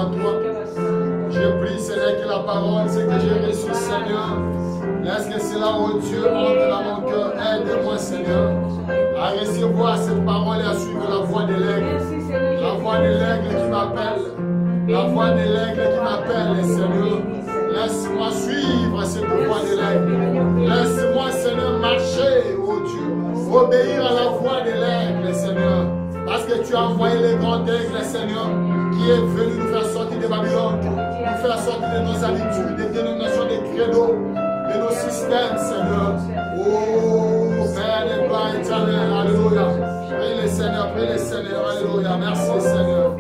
en toi. Je prie, Seigneur, que la parole, c'est que j'ai reçu, Seigneur, laisse que cela, oh Dieu, entre dans mon cœur. Aide-moi, Seigneur, à recevoir cette parole et à suivre la voix de l'aigle. La voix de l'aigle qui m'appelle. La voix de l'aigle qui m'appelle, Seigneur. Laisse-moi suivre cette voix de l'aigle. Laisse-moi, Seigneur, marcher, oh Dieu. Obéir à la voix de l'aigle, Seigneur. Parce que tu as envoyé les grands aigles, Seigneur, qui est venu nous faire sortir de Babylone, nous faire sortir de nos habitudes, des dénominations, des credos, de nos systèmes, Seigneur. Oh, Père de gloire éternelle, alléluia. Prie le Seigneur, alléluia. Merci, Seigneur.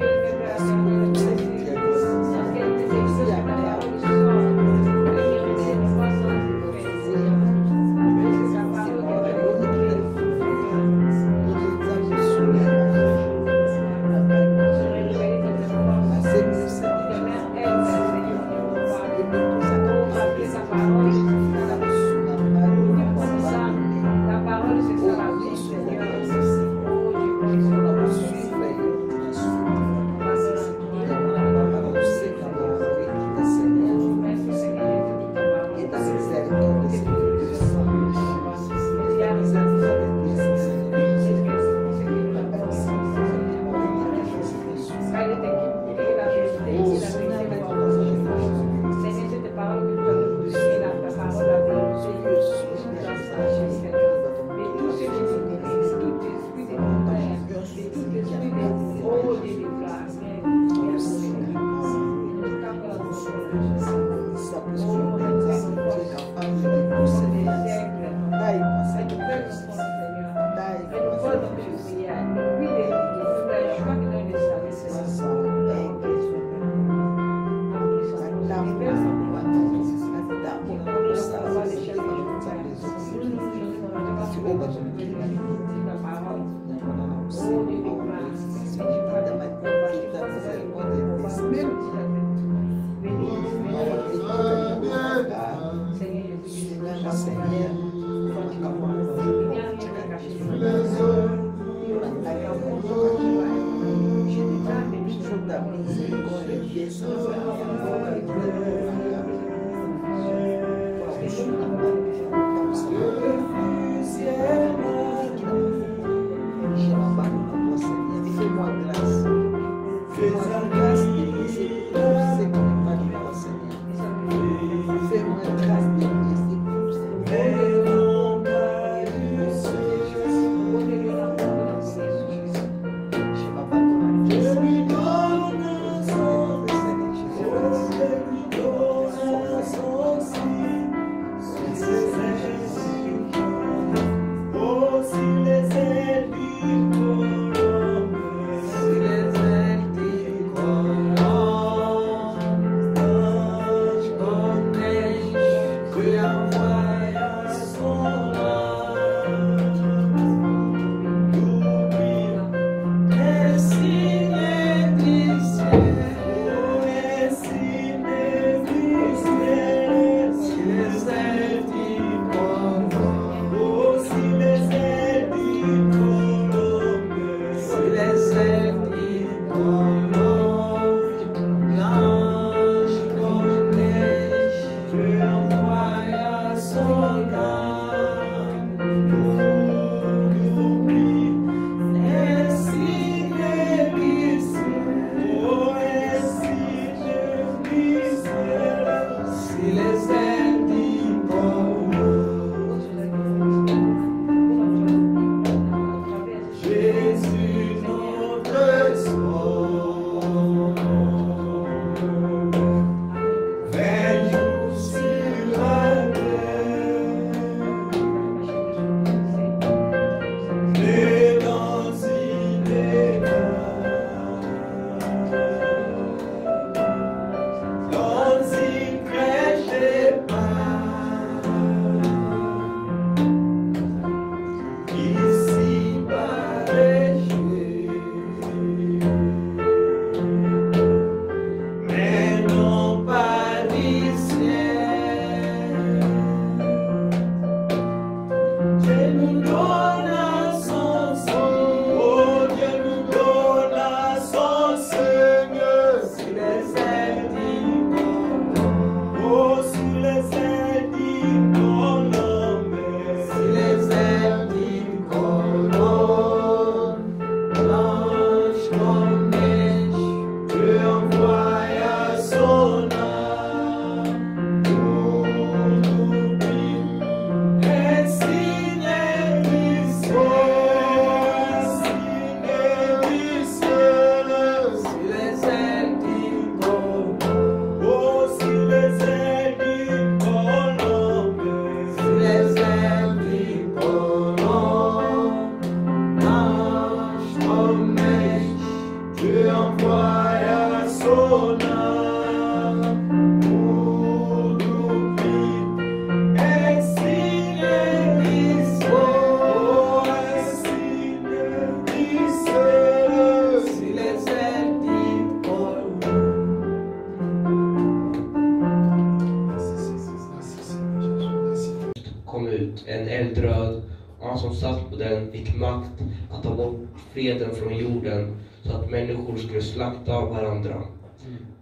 En eldröd, och han som satt på den fick makt att ta bort freden från jorden så att människor skulle slakta varandra.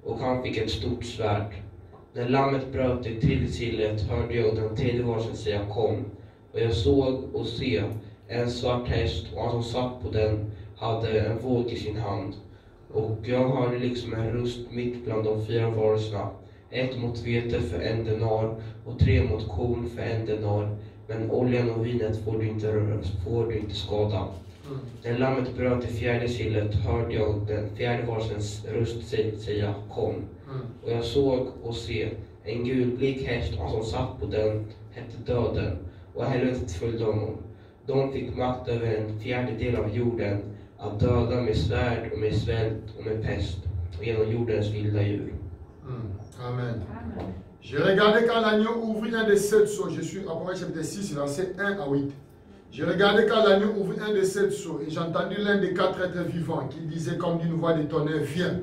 Och han fick ett stort svärd. När lammet bröt det tredje sillet hörde jag den tredje varelsen säga kom. Och jag såg och se en svart häst, och han som satt på den hade en våg i sin hand. Och jag hörde liksom en röst mitt bland de 4 varelserna. 1 mot vete för 1 denar och 3 mot korn för 1 denar. Men oljan och vinet får du inte skada. När lammet bröt det 4:e sillet hörde jag den 4:e varelsens röst säga kom. Och jag såg och se en gullik häst, och han som satt på den hette Döden, och helvetet följde honom. De fick makt över en 1/4 av jorden, att döda med svärd och med svält och med pest och genom jordens vilda djur. Amen. J'ai regardé quand l'agneau ouvrit un des 7 sceaux. Je suis Apocalypse chapitre 6, verset 1 à 8. J'ai regardé quand l'agneau ouvrit un des 7 sceaux et j'ai entendu l'un des 4 êtres vivants qui disait comme d'une voix de tonnerre, viens.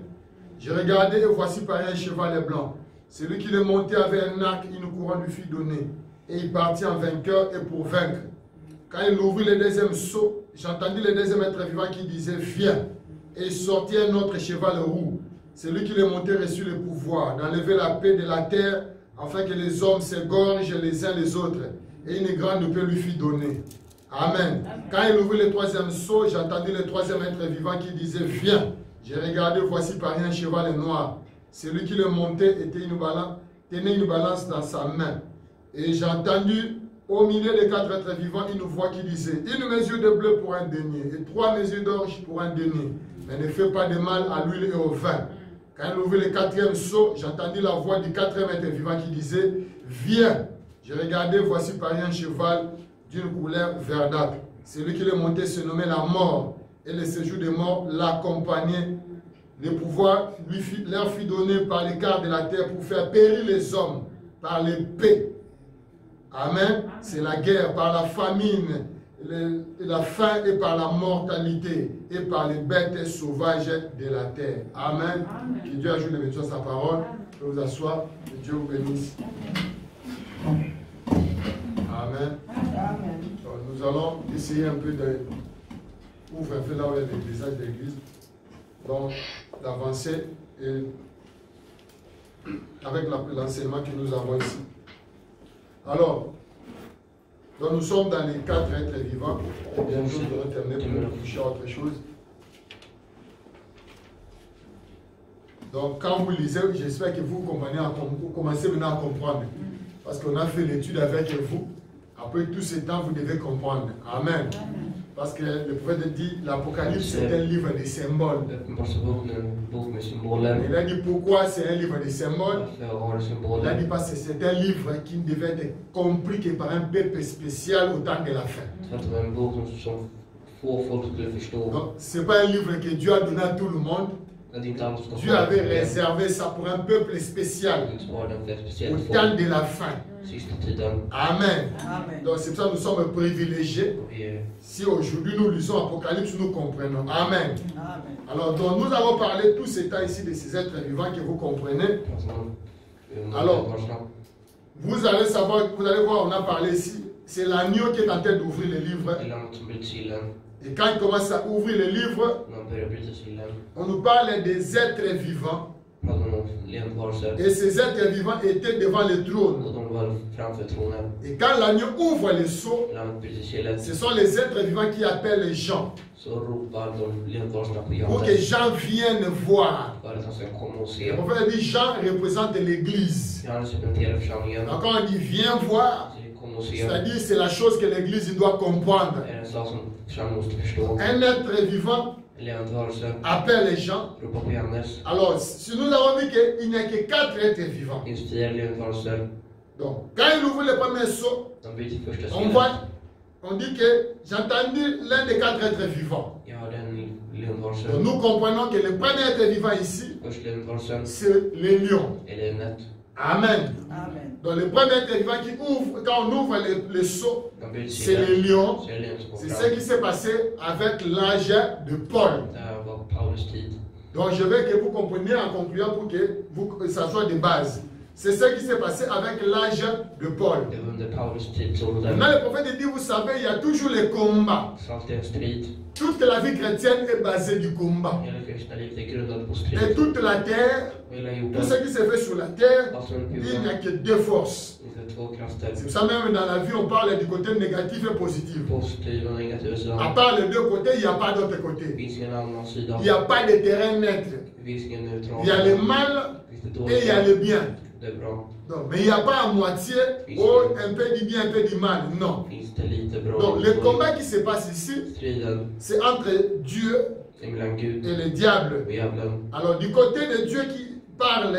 J'ai regardé et voici pareil un cheval blanc. Celui qui le montait avait un arc, une couronne lui fut donnée. Et il partit en vainqueur et pour vaincre. Quand il ouvrit le 2e sceau, j'ai entendu le 2e être vivant qui disait, viens. Et il sortit un autre cheval roux. Celui qui le montait reçut le pouvoir d'enlever la paix de la terre, afin que les hommes s'égorgent les uns les autres. Et une grande paix lui fut donnée. Amen. Quand il ouvrit le 3e sceau, j'ai entendu le 3e être vivant qui disait, viens. J'ai regardé, voici pareil un cheval noir. Celui qui le montait tenait une balance dans sa main. Et j'ai entendu au milieu des 4 êtres vivants une voix qui disait, une mesure de bleu pour un denier et 3 mesures d'orge pour un denier. Mais ne fais pas de mal à l'huile et au vin. Quand il ouvrit le 4e sceau, j'ai entendu la voix du 4e être vivant qui disait, viens. J'ai regardé, voici pareil un cheval d'une couleur verdâtre. Celui qui le montait se nommait la mort, et le séjour des morts l'accompagnait. Le pouvoir leur fut donné par l'écart de la terre pour faire périr les hommes par l'épée. Amen. C'est la guerre, par la famine, la faim et par la mortalité et par les bêtes sauvages de la terre. Amen. Amen. Que Dieu ajoute les bénédictions à sa parole. Que vous asseoir. Que Dieu vous bénisse. Amen. Amen. Donc, nous allons essayer un peu de ouvrir un peu là où il y a des visages d'église. Donc, d'avancer avec l'enseignement que nous avons ici. Alors, donc nous sommes dans les 4 êtres vivants. Et bientôt, nous allons terminer pour toucher à autre chose. Donc, quand vous lisez, j'espère que vous comprenez, vous commencez maintenant à comprendre. Parce qu'on a fait l'étude avec vous. Après tout ce temps, vous devez comprendre. Amen. Parce que le prophète dit, l'Apocalypse, c'est un livre de symboles. Il a dit pourquoi c'est un livre de symboles. Il a dit parce que c'est un livre qui ne devait être compris que par un peuple spécial au temps de la fin. Donc, ce n'est pas un livre que Dieu a donné à tout le monde. Dieu avait réservé ça pour un peuple spécial au temps de la fin. Amen. Amen. Donc c'est pour ça que nous sommes privilégiés. Si aujourd'hui nous lisons Apocalypse, nous comprenons. Amen. Amen. Alors donc, nous avons parlé tout ce temps ici de ces êtres vivants que vous comprenez. Alors, vous allez savoir, vous allez voir, on a parlé ici, c'est l'agneau qui est en train d'ouvrir le livre. Et quand il commence à ouvrir le livre, on nous parle des êtres vivants. Et ces êtres vivants étaient devant le trône. Et quand l'agneau ouvre le sceau, ce sont les êtres vivants qui appellent les gens. Pour que Jean vienne voir. Le prophète dit Jean représente l'église. Donc quand on dit viens voir, c'est-à-dire c'est la chose que l'église doit comprendre. Un être vivant appelle les gens. Alors, si nous avons vu qu'il n'y a que 4 êtres vivants. Donc, quand il ouvre le premier sceau, on dit que j'ai entendu l'un des 4 êtres vivants. Jag hörde en Donc lundvarelse. nous comprenons que le premier être vivant ici, Först lundvarelsen c'est les lions. är lejonet. Amen. Amen. Donc le premier être vivant qui ouvre, quand on ouvre le seau, De byter c'est sida. les lions. Så är det lejon som C'est kommer ce qui fram. s'est passé avec l'âge de Paul. Det här var Paulus tid. Donc je veux que vous compreniez en concluant pour que ça soit de base. C'est ce qui s'est passé avec l'âge de Paul. Det var under Paulus tid som Maintenant det le prophète dit, vous savez, il y a toujours les combats. är alltid en strid. Toute la vie chrétienne est basée du combat. Hela kristna livet är grundat på Et strid. toute la terre, Och hela tout jorden, ce qui se fait sur la terre, allt som är på il n'y a jorden, que 2 forces. det finns två krafter. C'est pour ça même dans la vie, on parle du côté négatif et positif. Positiv och negativ À sida. part les 2 côtés, il n'y a pas d'autre Det côté. finns ingen annan sida. Il n'y a pas de terrain neutre. Det finns ingen neutral. Il y a le mal Det finns det et il y a dåliga. le bien. Det är bra. Donc, mais il n'y a pas à moitié, oh, un peu du bien, un peu du mal. Non. Finns det lite bra. Donc, le combat qui se passe ici, Striden c'est entre Dieu är mellan Gud et le diable. och djävulen. Alors, du côté de Dieu qui parle,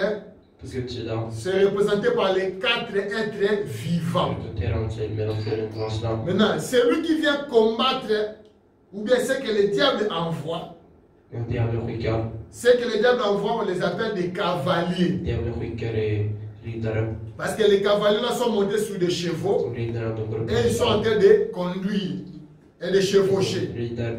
På Guds sida c'est représenté par les 4 êtres vivants. representerar han sig med de 4 varelserna. Maintenant, celui qui vient combattre, ou bien ce que le diable envoie, Men djävulen skickar. ce que le diable envoie, on les appelle des cavaliers. Djävulen skickar är riddare. Parce que les cavaliers là sont montés sur des chevaux Som riddare, de går upp et ils sont en train de conduire et de chevaucher. rider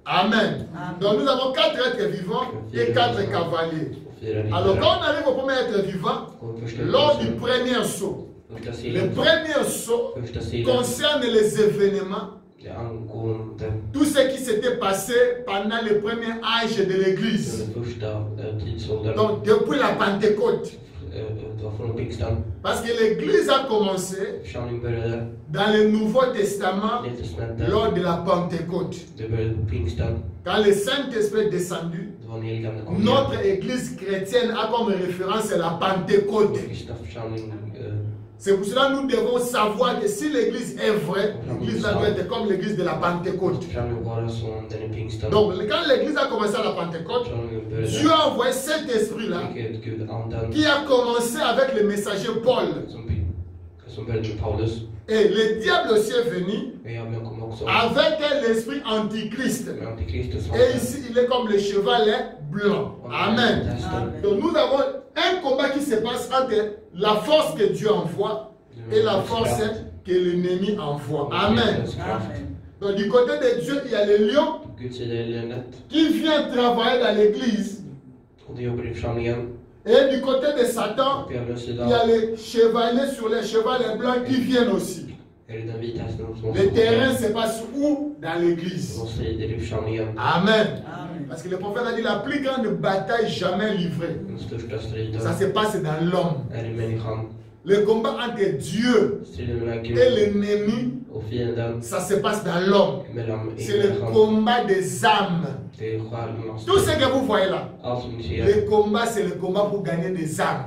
Amen. Amen. Donc nous avons 4 êtres vivants et 4 cavaliers. och 4 Alors riddare. quand on arrive au premier être vivant, Och första lors du silen, premier saut, första le silen, premier saut första silen, concerne les événements, det angående tout ce qui s'était passé pendant le premier âge de l'Église. den första tidsåldern. Donc depuis la Pentecôte. Det var från pingsten. Parce que l'Église a commencé Församlingen började dans le Nouveau Testament i testamentet. lors de la Pentecôte. Det började på pingsten. Quand le Saint-Esprit est descendu, Det var en heligande kom ner. notre Église chrétienne a comme référence la Pentecôte. Den kristna församlingen C'est pour cela que nous devons savoir que si l'Église est vraie, l'Église là doit être comme l'Église de la Pentecôte. församlingen vara som den i pingsten. Donc quand l'Église a commencé à la Pentecôte, Församlingen Dieu började a envoyé cet esprit-là vilket Gud anden qui a commencé avec le messager Paul. som började med Paulus. Et le diable aussi est venu Men djävulen kom också avec l'esprit antichrist. med Antikristus. Et ici, il est comme le cheval blanc. Amen. Donc nous avons un combat qui se passe entre la force que Dieu envoie et la force que l'ennemi envoie. Amen. Amen. Donc du côté de Dieu, il y a le lion Guds sida är lejonet. qui vient travailler dans l'église. Och det jobbar i församlingen. Et du côté de Satan, På djävulens il y a sida les chevaliers sur les chevals blancs qui viennent aussi. är det den vita hästen som Le terrain se passe où? Dans l'église. de strider i församlingen. Amen. Amen. Parce que le prophète a dit la plus grande bataille jamais livrée. Den största striden Ça se passe dans l'homme. är i människan. Le combat entre Dieu Striden mellan et Gud l'ennemi, och fienden ça se passe dans l'homme. mellan C'est le människan. combat des âmes. Det är själarnas Tout ce que vous voyez là, allt som ni ser. le combat, c'est le combat pour gagner des âmes.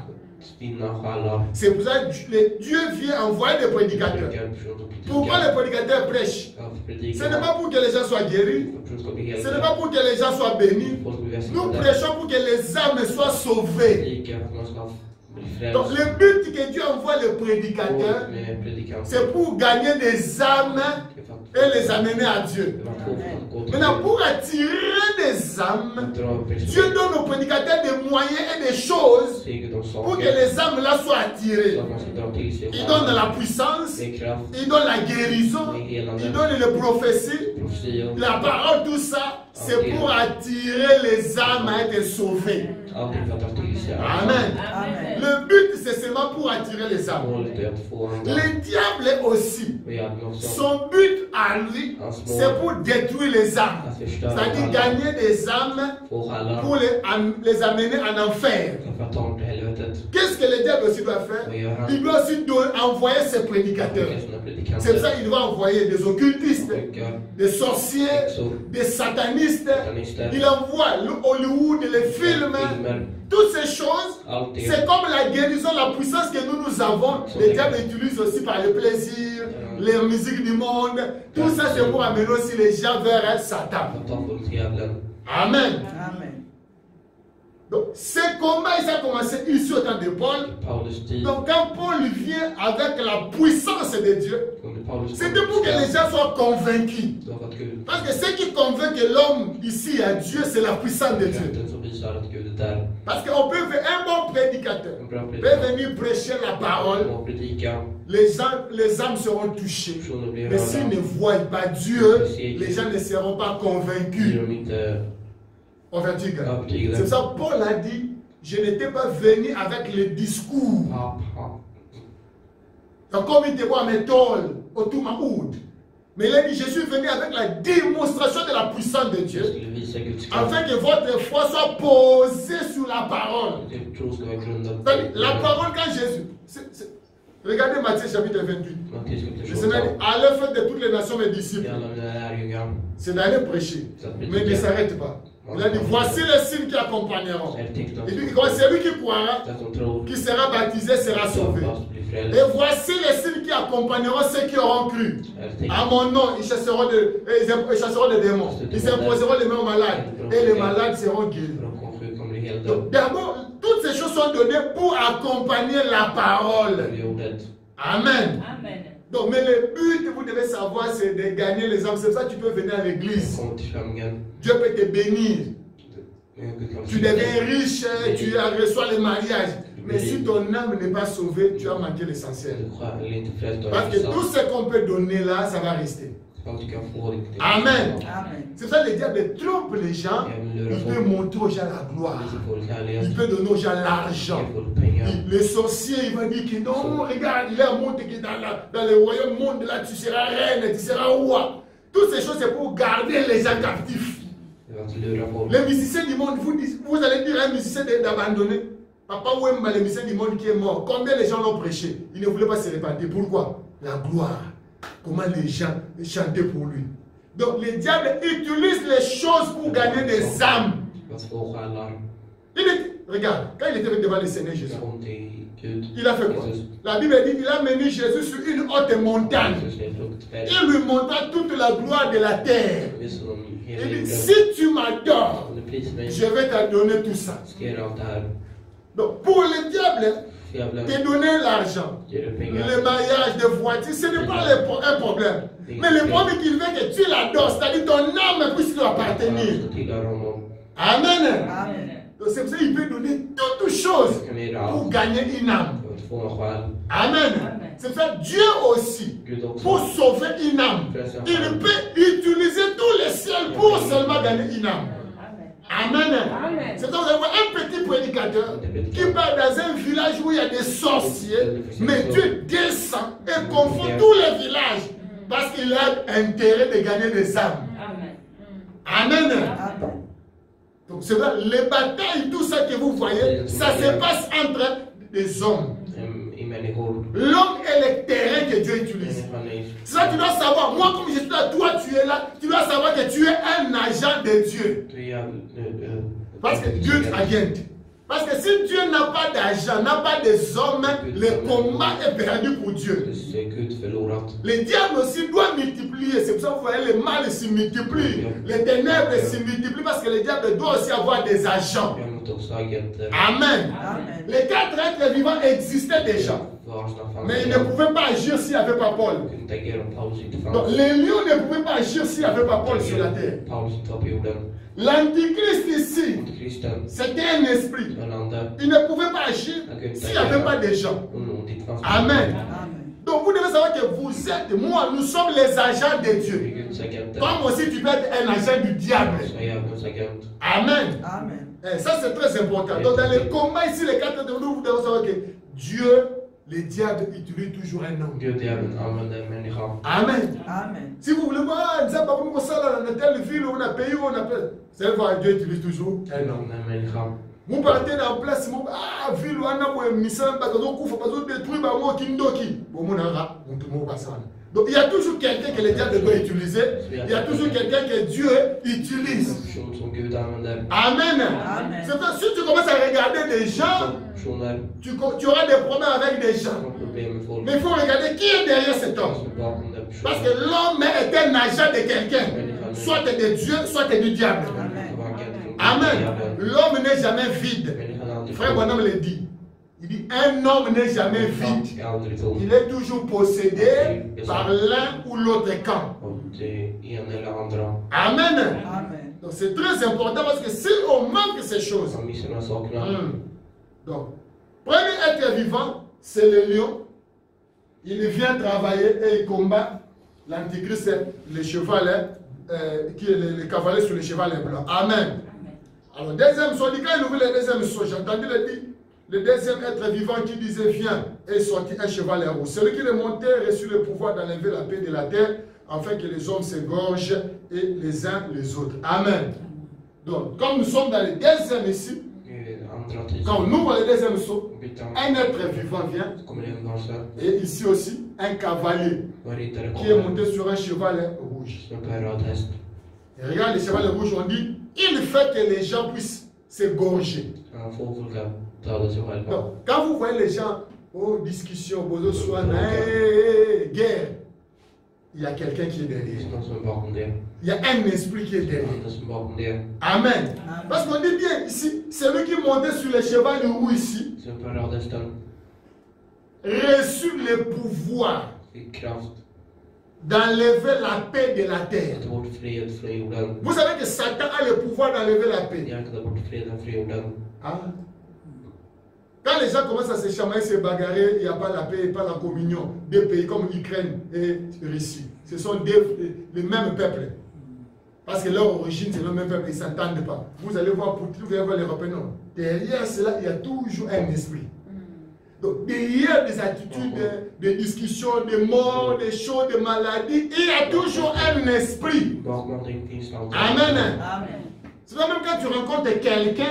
Vinna själar. C'est pour ça que Dieu vient envoyer des prédicateurs. Predikar, personer som Pourquoi predikar. les prédicateurs prêchent? Ja, för Ce predikar. n'est pas pour que les gens soient guéris. Personer ska bli Ce n'est helade. pas pour que les gens soient bénis. Folk ska bli Nous välsignade. prêchons pour que les âmes soient sauvées. Predikar för att man ska bli Donc frälst. le but que Dieu envoie les prédicateurs, Och med predikanter. c'est pour gagner des âmes Det är för et att- les amener à Dieu. det var två för att gå till Maintenant, Gud. pour attirer des âmes, Att dra upp Dieu personer. donne aux prédicateurs des moyens et des choses Säger de pour que saker. les âmes là soient Så attirées. att man ska dra till sig Il donne själar. la puissance, Det är kraft. il donne la guérison, il donne les prophéties, Profetior. la parole, tout ça, c'est pour attirer les âmes à être sauvées. Allting för att dra till sig. Amen. Amen. Le but, c'est seulement pour attirer les âmes. Målet är att få andra. Le diable aussi, Och djävulen också. son but à lui, c'est pour détruire les âmes. Att förstöra C'est-à-dire själar. gagner des âmes Få själar. pour les amener en enfer. För att ta dem till helvetet. Qu'est-ce que le diable aussi doit faire? Il doit aussi envoyer ses prédicateurs. Skicka sina C'est pour ça predikanter. qu'il doit envoyer des occultistes, Skicka des sorciers, häxor. des satanistes. Satanister. Il envoie le Hollywood, les films, Filmer. toutes ces choses. Allt det. C'est comme la guérison, la puissance que nous avons. Le diable utilise aussi par le plaisir, les musiques du monde. Tout ça, c'est pour amener aussi les gens vers Satan. Att ta folk till djävulen. Amen. Amen. Donc, ce combat, il a commencé ici au temps de Paul. Paulus tid. Donc, quand Paul vient avec la puissance de Dieu, Under C'était pour que les gens soient convaincus. Parce que ce qui convainc que l'homme ici à Dieu, c'est la puissance de Dieu. Parce qu'on peut faire un bon prédicateur, peut venir prêcher la parole, les âmes seront touchées. Mais s'ils ne voient pas Dieu, les gens ne seront pas convaincus. C'est ça Paul a dit, je n'étais pas venu avec le discours. Comme il te voit mes tôles, autour ma oud. Mais il a dit, je suis venu avec la démonstration de la puissance de Dieu, afin que votre foi soit posée sur la parole. La parole quand Jésus... Regardez Matthieu chapitre 28. Le Seigneur dit, allez faire de toutes les nations mes disciples. C'est d'aller prêcher, mais ne s'arrête pas. Il a dit, voici les signes qui accompagneront. Il dit, c'est lui qui croira, qui sera baptisé, sera sauvé. Et voici les signes qui accompagneront ceux qui auront cru. À mon nom, ils chasseront des démons. Ils imposeront les mains aux malades. Et les malades seront guéris. D'abord, toutes ces choses sont données pour accompagner la parole. Amen. Amen. Donc, mais le but que vous devez savoir, c'est de gagner les âmes. C'est pour ça que tu peux venir à l'église. Dieu peut te bénir. Tu deviens riche, tu reçois les mariages. Mais si ton âme n'est pas sauvée, tu as manqué l'essentiel. Parce que tout ce qu'on peut donner là, ça va rester. Amen. C'est ça le diable trompe les gens. Il peut montrer aux gens la gloire. Il peut donner aux gens l'argent. Le sorcier, il va dire que non, regarde, il a monté que dans le royaume monde là, tu seras reine, tu seras roi. Toutes ces choses, c'est pour garder les gens captifs. Les musiciens du monde, vous allez dire à un musicien d'abandonner. Papa Wemba, le musicien du monde qui est mort, combien les gens l'ont prêché? Il ne voulait pas se répandre. Pourquoi? La gloire. Comment les gens chantaient pour lui. Donc le diable utilise les choses pour gagner des âmes. Regarde, quand il était devant le Seigneur Jésus, il a fait quoi? La Bible dit qu'il a mené Jésus sur une haute montagne. Il lui montra toute la gloire de la terre. Il dit, si tu m'adores, je vais te donner tout ça. Donc pour le diable, te donner l'argent, le mariage de voiture, ce n'est pas un problème. Mais le problème qu'il veut que tu l'adores, c'est-à-dire ton âme puisse lui appartenir. Amen. Donc c'est pour ça qu'il peut donner toutes choses pour gagner une âme. Amen. C'est ça Dieu aussi, pour sauver une âme, il peut utiliser tous les ciels pour seulement gagner une âme. Amen. C'est ça, vous allez voir un petit prédicateur qui part dans un village où il y a des sorciers, mais Dieu descend et confond tous les villages parce qu'il a intérêt de gagner des âmes. Amen. Donc c'est vrai, les batailles, tout ça que vous voyez, ça se passe entre des hommes. L'homme est le terrain que Dieu utilise. C'est ça que tu dois savoir. Moi, comme je suis là, toi tu es là, tu dois savoir que tu es un agent de Dieu. Parce que Dieu t'agente. Parce que si Dieu n'a pas d'argent, n'a pas des hommes, le combat est perdu pour Dieu. Le diable aussi doit multiplier. C'est pour ça que vous voyez, le mal se multiplie. Les ténèbres se multiplient parce que le diable doit aussi avoir des agents. Amen. Les 4 êtres vivants existaient déjà. Mais ils ne pouvaient pas agir s'il n'y avait pas Paul. Donc les lions ne pouvaient pas agir s'il n'y avait pas Paul sur la terre. L'antichrist ici, c'était un esprit. Il ne pouvait pas agir s'il n'y avait pas des gens. Amen. Donc vous devez savoir que vous êtes, moi, nous sommes les agents de Dieu. Comme aussi tu peux être un agent du diable. Amen. Ça c'est très important. Donc dans les combats ici, les 4 de nous, vous devez savoir que Dieu, le diable utilise toujours un homme. Amen. Si vous voulez voir, dans telle ville où on a payé, on appelle. C'est vrai, Dieu utilise toujours un homme. Vous partez dans la place, ville où on a mis ça, on détruire, donc il y a toujours quelqu'un que le diable doit utiliser. Il y a toujours quelqu'un que Dieu utilise. Amen. C'est ça, si tu commences à regarder des gens, tu auras des problèmes avec des gens. Mais il faut regarder qui est derrière cet homme. Parce que l'homme est un agent de quelqu'un. Soit de Dieu, soit du diable. Amen. L'homme n'est jamais vide. Frère Bonhomme le dit. Il dit, un homme n'est jamais vide. Il est toujours possédé par l'un ou l'autre camp. Amen. Donc c'est très important parce que si on manque ces choses. Donc, premier être vivant, c'est le lion. Il vient travailler et il combat l'antichrist, le cheval, qui est le cavalier sur le cheval blanc. Amen. Alors, deuxième saut, quand il ouvre le deuxième saut, j'ai entendu le deuxième être vivant qui disait viens, et sortit un cheval rouge. Celui qui est monté reçut le pouvoir d'enlever la paix de la terre, afin que les hommes s'égorgent et les uns les autres. Amen. Donc, comme nous sommes dans le deuxième ici, quand on ouvre le deuxième saut, un être vivant vient, et ici aussi, un cavalier qui est monté sur un cheval rouge. Et regarde le cheval rouge, on dit, il fait que les gens puissent s'égorger. Donc, quand vous voyez les gens aux discussions, aux soins, guerre, il y a quelqu'un qui est derrière. Il y a un esprit qui est derrière. Amen. Parce qu'on dit bien ici, celui qui montait sur le cheval rouge ici, reçut le pouvoir d'enlever la paix de la terre. Vous savez que Satan a le pouvoir d'enlever la paix. Ah. Quand les gens commencent à se chamailler, se bagarrer, il n'y a pas la paix et pas la communion. Des pays comme l'Ukraine et Russie, ce sont les mêmes peuples. Parce que leur origine, c'est le même peuple, ils ne s'entendent pas. Vous allez voir Poutine, vous allez voir les Européens. Derrière cela, il y a toujours un esprit. Donc, derrière des attitudes, des discussions, des morts, des choses, des maladies, il y a toujours un esprit. Amen. Amen. C'est même quand tu rencontres quelqu'un,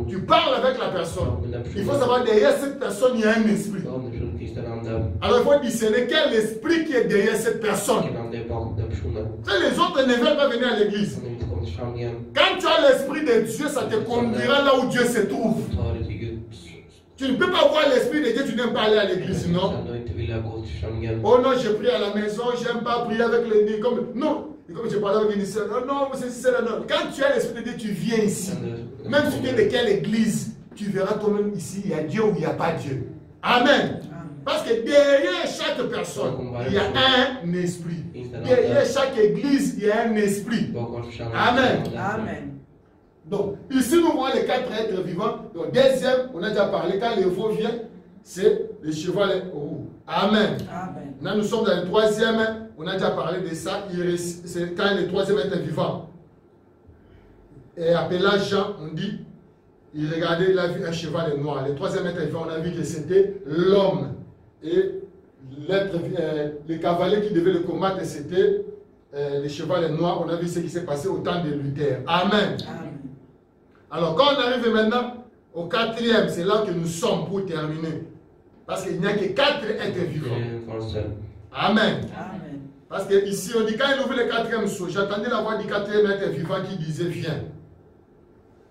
tu parles avec la personne. Il faut savoir derrière cette personne, il y a un esprit. Alors il faut discerner quel esprit qui est derrière cette personne. Les autres ne veulent pas venir à l'église. Quand tu as l'esprit de Dieu, ça te conduira là où Dieu se trouve. Tu ne peux pas voir l'esprit de Dieu, tu n'aimes pas aller à l'église, non? Oh non, je prie à la maison, j'aime pas prier avec les... Non. Et comme je parlais avec une sœur, non, c'est ça, non. Quand tu as l'esprit de Dieu, tu viens ici. Même si tu es de quelle église, tu verras toi-même ici, il y a Dieu ou il n'y a pas Dieu. Amen. Parce que derrière chaque personne, il y a un esprit. Derrière chaque église, il y a un esprit. Amen. Amen. Donc, ici, nous voyons les quatre êtres vivants. Donc, deuxième, on a déjà parlé, quand le veau vient, c'est le cheval rouge. Amen. Amen. Là, nous sommes dans le troisième, on a déjà parlé de ça, c'est quand le troisième être vivant. Et appelé Jean, on dit, il regardait, il a vu un cheval noir. Le troisième être vivant, on a vu que c'était l'homme. Et le cavalier qui devait le combattre, c'était le cheval noir. On a vu ce qui s'est passé au temps de Luther. Amen. Amen. Alors, quand on arrive maintenant au quatrième, c'est là que nous sommes pour terminer. Parce qu'il n'y a que quatre êtres vivants. Amen. Amen. Parce que ici, on dit, quand il ouvre le quatrième saut, j'attendais la voix du quatrième être vivant qui disait, viens.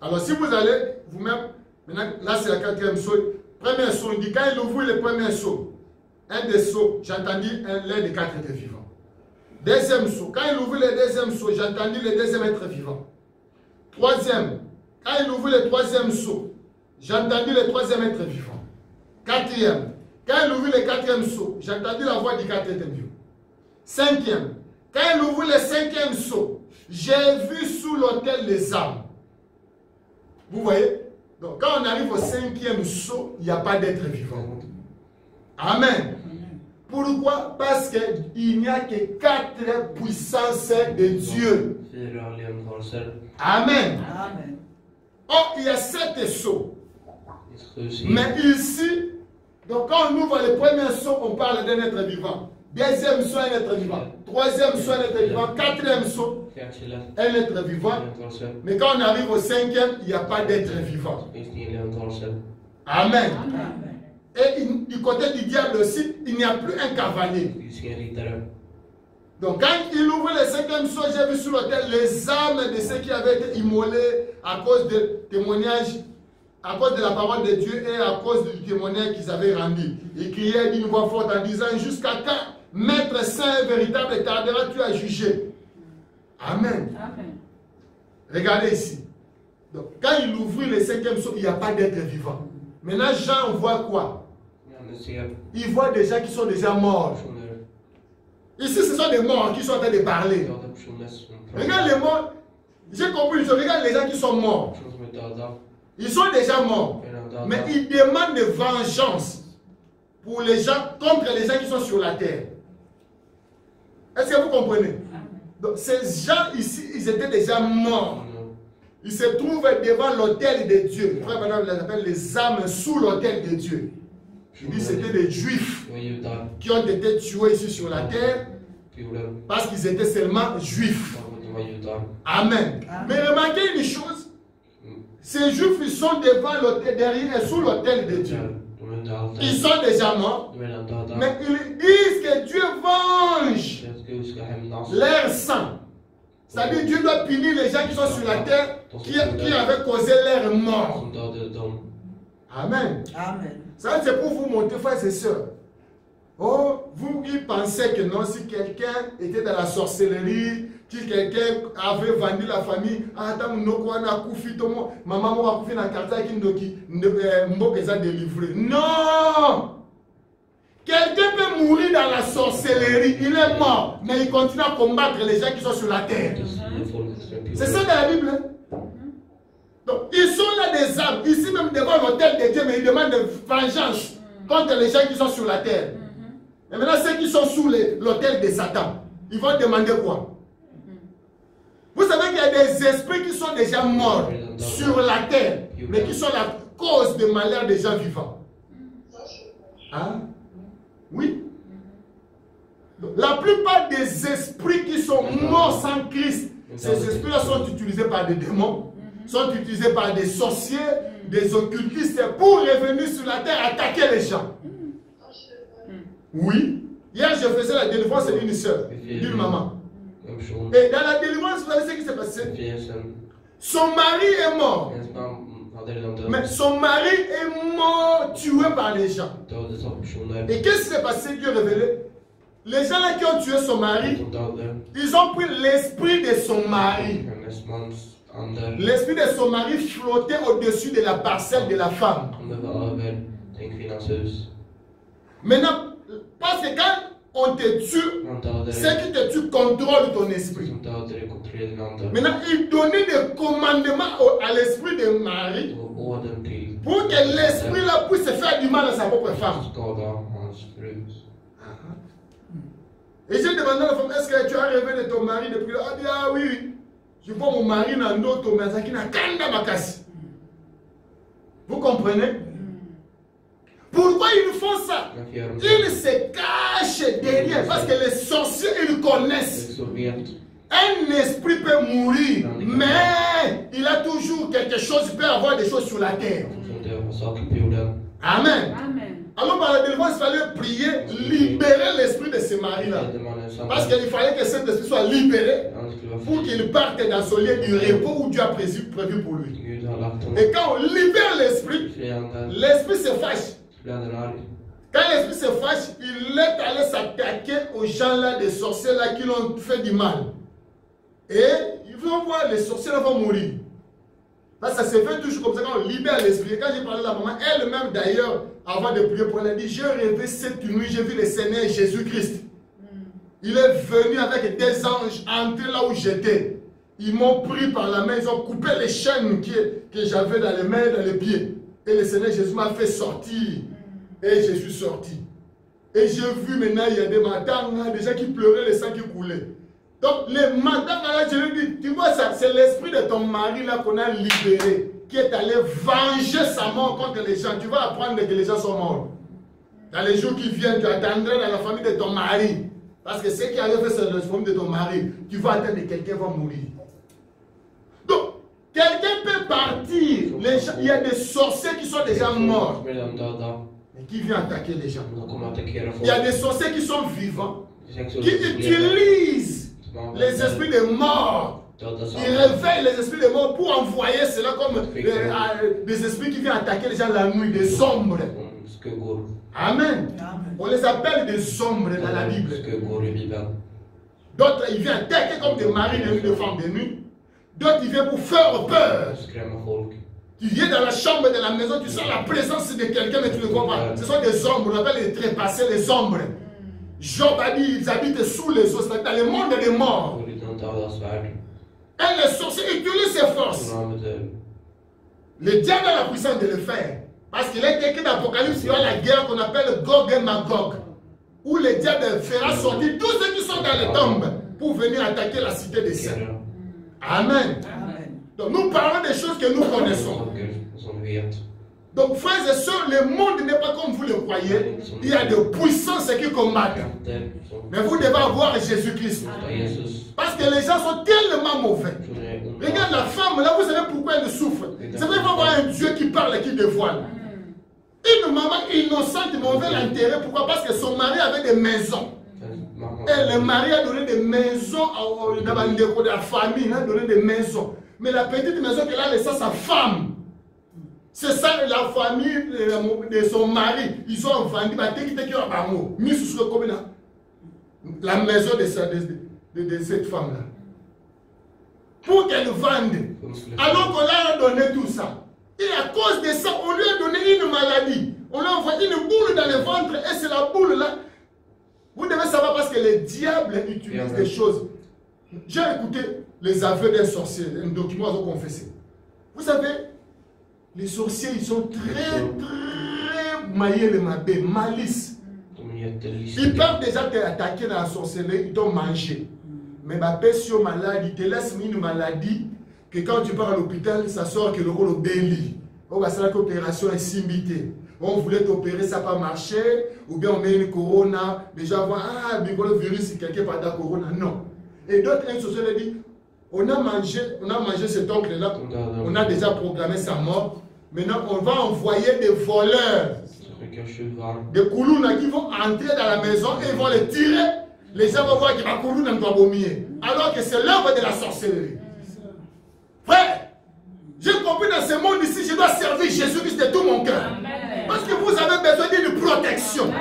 Alors, si vous allez, vous-même, maintenant, là, c'est le quatrième saut. Premier saut, on dit, quand il ouvre le premier saut, un des sauts, j'entendis l'un des quatre êtres vivants. Deuxième saut, quand il ouvre le deuxième saut, j'entendis le deuxième être vivant. Troisième, quand il ouvre le troisième saut, j'entendis le troisième être vivant. Quatrième, quand il ouvre le quatrième saut, j'ai entendu la voix du quatrième être vivant. Cinquième, quand il ouvre le cinquième saut, j'ai vu sous l'autel les âmes. Vous voyez? Donc quand on arrive au cinquième saut, il n'y a pas d'être vivant. Amen. Pourquoi? Parce qu'il n'y a que quatre puissances de Dieu. Amen. Amen. Oh, il y a 7 sauts. Mais ici, donc quand on ouvre le premier saut, on parle d'un être vivant. Deuxième saut, un être vivant. Troisième saut, un être vivant. Quatrième saut, un être vivant. Mais quand on arrive au cinquième, il n'y a pas d'être vivant. Amen. Et du côté du diable aussi, il n'y a plus un cavalier. Donc quand il ouvre le cinquième saut, j'ai vu sur l'autel les âmes de ceux qui avaient été immolés à cause de témoignages, à cause de la parole de Dieu et à cause du témoignage qu'ils avaient rendu. Il criait d'une voix forte en disant, jusqu'à quand, Maître saint et véritable, tarderas-tu à juger? Amen. Amen. Regardez ici. Donc quand il ouvre le cinquième saut, il n'y a pas d'être vivant. Maintenant, Jean voit quoi? Johannes ser Il voit des gens qui sont déjà morts. personer, Ici, ce sont des morts qui sont en train de parler. döda personer som Regarde les morts. J'ai compris une chose. Regarde les gens qui sont morts. personer som är döda. Ils sont déjà morts. Redan Mais döda. ils demandent de vengeance pour les gens, contre les gens qui sont sur la terre. Est-ce que vous comprenez? Donc, ces gens ici, ils étaient déjà morts. Ils se trouvent devant l'autel de Dieu. Frère, maintenant, on les appelle les âmes sous l'autel de Dieu. Il dit que c'était des juifs Det var judar qui ont été tués ici sur la terre på jorden. parce qu'ils étaient seulement juifs. Bara för att de var judar. Amen. Mais remarquez une chose. Ces juifs, ils sont devant l'autel, derrière, sous l'autel de Dieu. De är under allt. Ils sont déjà morts. De är redan döda. Mais ils disent que Dieu venge Att Gud ska hämnas. leur sang. C'est-à-dire Dieu doit punir les gens qui sont sur la terre qui avaient causé leur mort. Som dödade dem. Amen. Amen. Ça, c'est pour vous montrer, frères et sœurs. Oh, vous qui pensez que non, si quelqu'un était dans la sorcellerie, si quelqu'un avait vendu la famille, attends, maman m'a couffé dans la carte qui m'a délivré. Non! Quelqu'un peut mourir dans la sorcellerie, il est mort, mais il continue à combattre les gens qui sont sur la terre. C'est ça dans la Bible. Hein? Donc, ils sont là des âmes, ici même devant l'autel de Dieu, mais ils demandent de vengeance contre les gens qui sont sur la terre. Et maintenant, ceux qui sont sous l'autel de Satan, ils vont demander quoi? Vous savez qu'il y a des esprits qui sont déjà morts sur la terre, mais qui sont la cause de malheur des gens vivants. Hein? Oui. Donc, la plupart des esprits qui sont morts sans Christ, ces esprits-là sont utilisés par des démons, sont utilisés par des sorciers, des occultistes pour revenir sur la terre attaquer les gens. Oui. Hier, je faisais la délivrance d'une soeur, d'une maman. Et dans la délivrance, vous savez ce qui s'est passé? Son mari est mort. Mais son mari est mort, tué par les gens. Et qu'est-ce qui s'est passé? Dieu révélé. Les gens là qui ont tué son mari, ils ont pris l'esprit de son mari. L'esprit de son mari flottait au-dessus de la parcelle de la femme. Maintenant, parce que quand on te tue, ce qui te tue contrôle ton esprit. Maintenant, il donnait des commandements à l'esprit de Marie pour que l'esprit là puisse faire du mal à sa propre femme. Et j'ai demandé à la femme, est-ce que tu as rêvé de ton mari depuis là? Elle dit, ah oui. Je vois mon mari dans d'autres, mais qui n'a qu'un makasi. Vous comprenez? Pourquoi ils font ça? Ils se cachent derrière parce que les sorciers, ils connaissent. Un esprit peut mourir, mais il a toujours quelque chose, il peut avoir des choses sur la terre. Amen. Alors par la délivrance, il fallait prier, libérer l'esprit de ce mari-là. Parce qu'il fallait que cet esprit soit libéré pour qu'il parte dans son lieu du repos où Dieu a prévu pour lui. Et quand on libère l'esprit, l'esprit se fâche. Quand l'esprit se fâche, il est allé s'attaquer aux gens-là, des sorciers-là qui l'ont fait du mal. Et ils vont voir, les sorciers-là vont mourir. Parce que ça se fait toujours comme ça quand on libère l'esprit. Quand j'ai parlé à la maman, elle-même d'ailleurs, avant de prier pour elle, elle dit, j'ai rêvé cette nuit, j'ai vu le Seigneur Jésus-Christ. Il est venu avec des anges, entrer là où j'étais. Ils m'ont pris par la main, ils ont coupé les chaînes que j'avais dans les mains, dans les pieds. Et le Seigneur Jésus m'a fait sortir. Et je suis sorti. Et j'ai vu maintenant, il y a des madames, des gens qui pleuraient, le sang qui coulait. Donc les madames, là, je lui dis, tu vois ça, c'est l'esprit de ton mari là qu'on a libéré, qui est allé venger sa mort contre les gens. Tu vas apprendre que les gens sont morts. Dans les jours qui viennent, tu attendras dans la famille de ton mari. Parce que ce qui arrive, c'est la famille de ton mari. Tu vas attendre que quelqu'un va mourir. Donc, quelqu'un peut partir. Il y a des sorciers qui sont déjà morts. Mais qui viennent attaquer les gens. Il y a des sorciers qui sont vivants. Qui utilisent les esprits de mort. Ils réveillent les esprits de mort pour envoyer cela comme des esprits qui viennent attaquer les gens la nuit, des ombres. Amen. On les appelle des ombres dans la Bible. D'autres, ils viennent attaquer comme des maris de nuit, des femmes de nuit. D'autres, ils viennent pour faire peur. Tu viens dans la chambre de la maison, tu sens la présence de quelqu'un, mais tu ne le vois pas. Ce sont des ombres, on appelle les trépassés, les ombres. Job a dit, ils habitent sous les eaux, dans le monde des morts. Et les sorciers utilisent ses forces. Le diable a la puissance de le faire. Parce qu'il est écrit dans l'Apocalypse, il y a la guerre qu'on appelle Gog et Magog. Où le diable fera sortir tous ceux qui sont dans les tombes pour venir attaquer la cité des saints. Amen. Donc nous parlons des choses que nous connaissons. Donc frères et sœurs, le monde n'est pas comme vous le croyez. Il y a des puissances qui combattent. Mais vous devez avoir Jésus-Christ. Parce que les gens sont tellement mauvais. Regarde la femme, là vous savez pourquoi elle souffre. C'est vrai qu'il faut avoir un Dieu qui parle et qui dévoile. Une maman innocente, mais on veut l'enterrer. Pourquoi? Parce que son mari avait des maisons. Et le mari a donné des maisons à la famille, il a donné des maisons. Mais la petite maison qu'elle a laissée à sa femme, c'est ça la famille de son mari. Ils ont vendu la maison de cette femme-là. Pour qu'elle vende. Alors qu'on leur a donné tout ça. Et à cause de ça, on lui a donné une maladie. On lui a envoyé une boule dans le ventre. Et c'est la boule là. Vous devez savoir parce que le diable utilise des choses. J'ai écouté les aveux d'un sorcier, un document à confesser. Vous savez, les sorciers, ils sont très maillés les mabés, malice. Ils peuvent déjà t'attaquer dans la sorcellerie, ils t'ont mangé. Mais ma sur maladie, ils te laissent une maladie que quand tu pars à l'hôpital, ça sort que le rôle béli. Oh, bah, c'est là que l'opération est simbitée. On voulait t'opérer, ça n'a pas marché. Ou bien on met une corona. Déjà, ah, le virus, quelqu'un pas de corona. Non. Et d'autres, un sociologue a dit, on a mangé cet oncle-là. On a déjà programmé sa mort. Maintenant, on va envoyer des voleurs. Des koulouna qui vont entrer dans la maison et ils vont les tirer. Les gens vont voir qu'il y a un koulouna dans le vomir. Alors que c'est l'œuvre de la sorcellerie. Frère, j'ai compris dans ce monde ici, je dois servir Jésus-Christ de tout mon cœur. Parce que vous avez besoin d'une protection.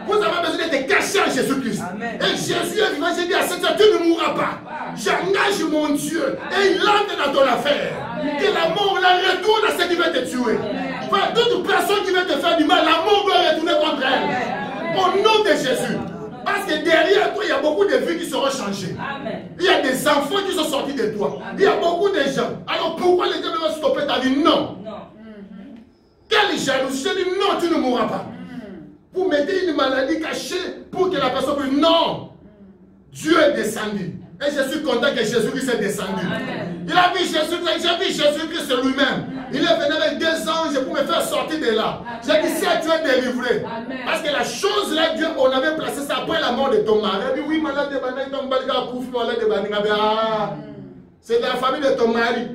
Vous avez besoin d'être caché en Jésus-Christ. Et Jésus est vivant, j'ai dit à cette heure, tu ne mourras pas. J'engage mon Dieu et il entre dans ton affaire. Que la mort la retourne à ce qui va te tuer. Enfin, toute personne qui veut te faire du mal, la mort doit retourner contre elle. Au nom de Jésus. Parce que derrière toi, il y a beaucoup de vies qui seront changées. Il y a des enfants qui sont sortis de toi. Il y a beaucoup de gens. Alors pourquoi les gens doivent stopper ta vie? Non. Quelle jalousie? Je dis non, tu ne mourras pas. Vous mettez une maladie cachée pour que la personne puisse. Non. Dieu est descendu. Et je suis content que Jésus-Christ est descendu. Il a vu Jésus-Christ, j'ai vu Jésus-Christ lui-même. Il est venu avec 2 anges pour me faire sortir de là. J'ai dit, si tu es délivré. Parce que la chose là, Dieu, on avait placé ça après la mort de ton mari. Il dit, oui, malade de Banane, ton mari a coupé, malade de Banane. C'est de la famille de ton mari.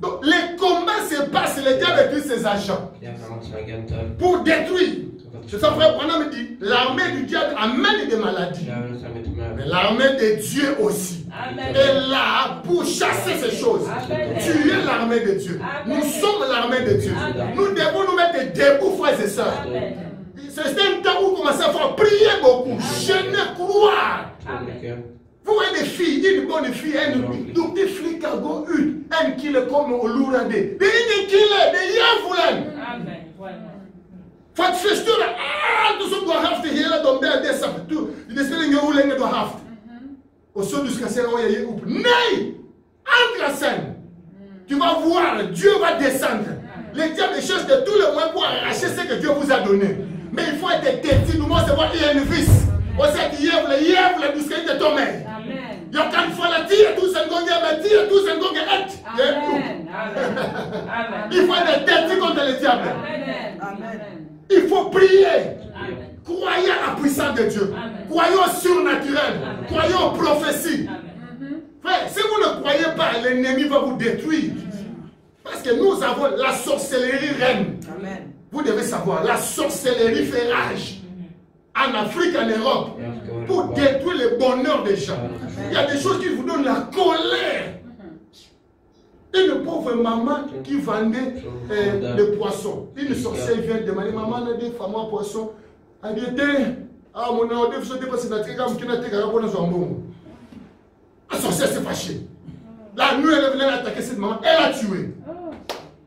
Donc, les combats se passent, le diable utilise ses agents pour détruire. C'est ça, frère Branham me dit, l'armée du diable amène des maladies. Mais l'armée de Dieu aussi est là pour chasser ces choses. Tu es l'armée de Dieu. Nous sommes l'armée de Dieu. Nous devons nous mettre debout, frères et sœurs. C'est un temps où commencer à faire prier beaucoup. Je ne crois. Vous voyez des filles, une bonne fille, une petite fille qui a un kilo comme au Lourande. Des kilo, des yavoulan. Fat festura, tout ce qu'on doit have to hear tomber à des sables. Il est spécial que vous l'avez doit have. Au son du casser, on y a eu. Nei, entre la scène. Tu vas voir, Dieu va descendre. Les diables cherchent de tout le monde pour arracher ce que Dieu vous a donné. Mais il faut être têtu. Nous, moi, c'est voir, il y a une vis. On sait qu'il y a le disque de ton mère. Il y a quand il faut la tirer, tout ce qu'on a tiré, tout ce qu'on a été. Il faut être têtu contre les diables. Il faut prier. Croyez à la puissance de Dieu. Croyez au surnaturel. Croyez aux prophéties. Frère, si vous ne croyez pas, l'ennemi va vous détruire. Parce que nous avons la sorcellerie reine. Vous devez savoir, la sorcellerie fait rage. En Afrique, en Europe, pour détruire le bonheur des gens. Il y a des choses qui vous donnent la colère. Une pauvre maman qui vendait des poissons. Une sorcière vient demander, maman, on a des femmes à poissons. Elle dit, ah, mon nom, je ne sais pas si tu as dit, la sorcière s'est fâchée. La nuit, elle venait attaquer cette maman. Elle a tué.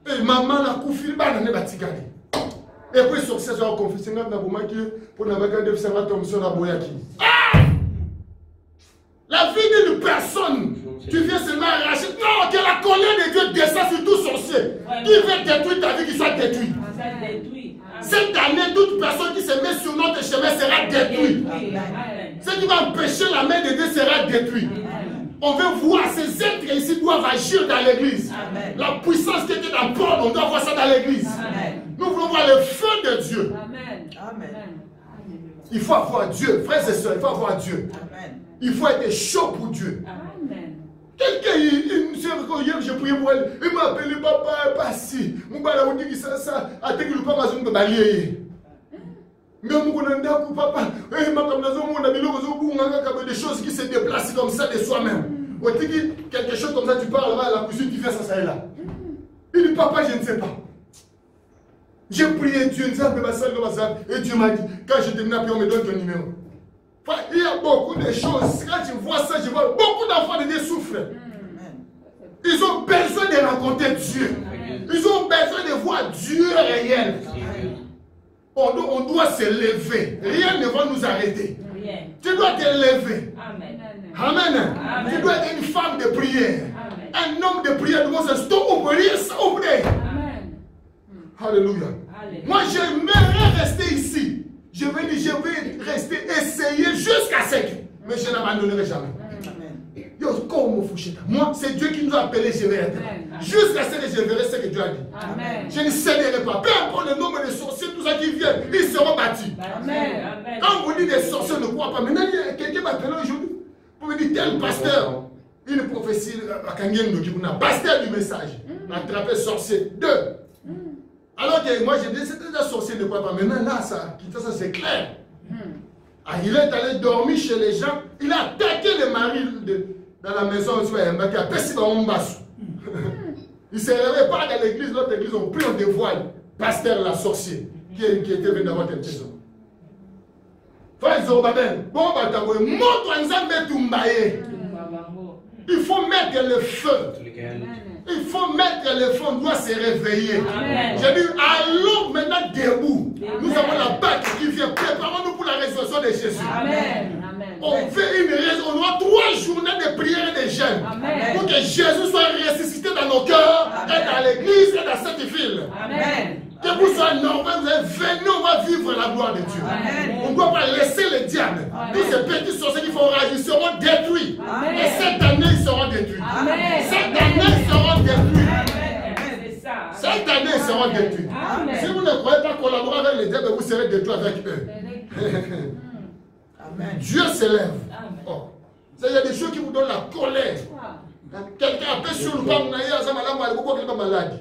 Et maman a coupé, elle a batigari. Et puis, sur ces heures, confessé, pour la vie d'une personne, tu viens seulement arracher. Non, que la colère de Dieu descend sur tout sorcier. Qui veut détruire ta vie, qu'il soit détruit. Cette année, toute personne qui se met sur notre chemin sera détruite. Ce qui va empêcher la main de Dieu sera détruite. On veut voir ces êtres ici doivent agir dans l'église. La puissance qui était dans Paul, on doit voir ça dans l'église. Nous voulons voir le feu de Dieu. Amen. Il faut avoir Dieu, frères et sœurs, il faut avoir Dieu. Il faut être chaud pour Dieu. Quelqu'un, j'ai prié pour elle, il m'a appelé papa, pas si. Mon père a dit que ça, a été que le papa m'a balayer. Mais mon papa, des choses qui se déplacent comme ça de soi-même. On dit quelque chose comme ça, tu parles là, la cuisine, tu fais ça, ça et là. Il dit papa, je ne sais pas. J'ai prié Dieu, et Dieu m'a dit, quand je termine, on me donne ton numéro. Il y a beaucoup de choses. Quand je vois ça, je vois beaucoup d'enfants de Dieu souffrent. Ils ont besoin de rencontrer Dieu. Ils ont besoin de voir Dieu réel. On doit se lever. Rien ne va nous arrêter. Tu dois te lever. Amen. Tu dois être une femme de prière. Un homme de prière. Tu dois stop prier ça. Alléluia. Moi, j'aimerais rester ici. Je vais rester, essayer jusqu'à ce que. Mais je n'abandonnerai jamais. Moi, c'est Dieu qui nous a appelés, je vais être. Jusqu'à ce que je verrai ce que Dieu a dit. Je ne céderai pas. Peu importe le nombre de sorciers, tous ceux qui viennent, ils seront battus. Quand vous dites des sorciers, ne croient pas. Maintenant, quelqu'un m'a appelé aujourd'hui. Vous me dites, tel pasteur, une prophétie à Kangendo qui vous a pasteur du message. Attrapé sorcier. 2. Alors que moi, j'ai dit, c'est déjà sorcier, ne croit pas. Maintenant, là, ça c'est clair. Il est allé dormir chez les gens. Il a attaqué les maris dans la maison. Il ne se réveille pas dans l'église. L'autre église, on pris, on dévoile. Pasteur, la sorcier, qui était venu dans votre maison. Il faut mettre le feu. Il faut mettre le feu, on doit se réveiller. J'ai dit, allons maintenant debout. Nous avons la bague qui vient. Préparons-nous pour la résurrection de Jésus. On fait une raison. On doit 3 journées de prière et de jeûne. Pour que Jésus soit ressuscité dans nos cœurs, et dans l'église, et dans cette ville. Que vous soyez normal, vous êtes venus, on va vivre la gloire de Dieu. On ne doit pas laisser le diable. Tous ces petits sorciers qui font rage, ils seront détruits. Et cette année, ils seront détruits. Cette année, ils seront détruits. Cette année, ils seront détruits. Si vous ne croyez pas collaborer avec les diables, vous serez détruits avec eux. Dieu s'élève. Oh. Il y a des choses qui vous donnent la colère. Quelqu'un appelle sur le banc, il est malade.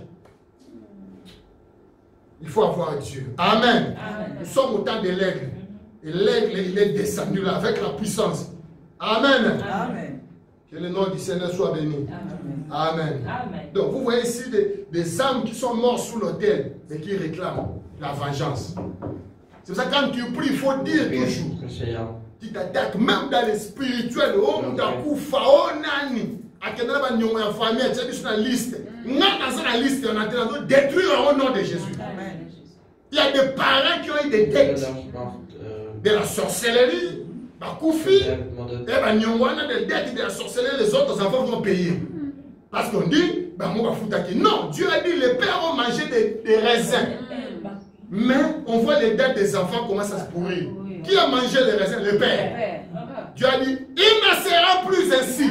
Il faut avoir Dieu. Amen. Nous sommes au temps de l'aigle. Et l'aigle, il est descendu là avec la puissance. Amen. Que le nom du Seigneur soit béni. Amen. Donc vous voyez ici des âmes qui sont mortes sous l'autel et qui réclament la vengeance. C'est pour ça que quand tu pries, il faut dire toujours. Tu t'attaques même dans les spirituels. Oh, tu as koufa, oh, nani. À quel moment tu as famille, tu as sur la liste. Dans la liste, on a de détruire au nom de Jésus. Il y a des parents qui ont eu des dettes de la sorcellerie. Bakoufi, et des dettes de la sorcellerie, les autres enfants vont payer. Parce qu'on dit, non, Dieu a dit, les pères ont mangé des raisins. Mais on voit les dettes des enfants commencent à se pourrir. Qui a mangé les raisins? Le père. Dieu a dit, il ne sera plus ainsi.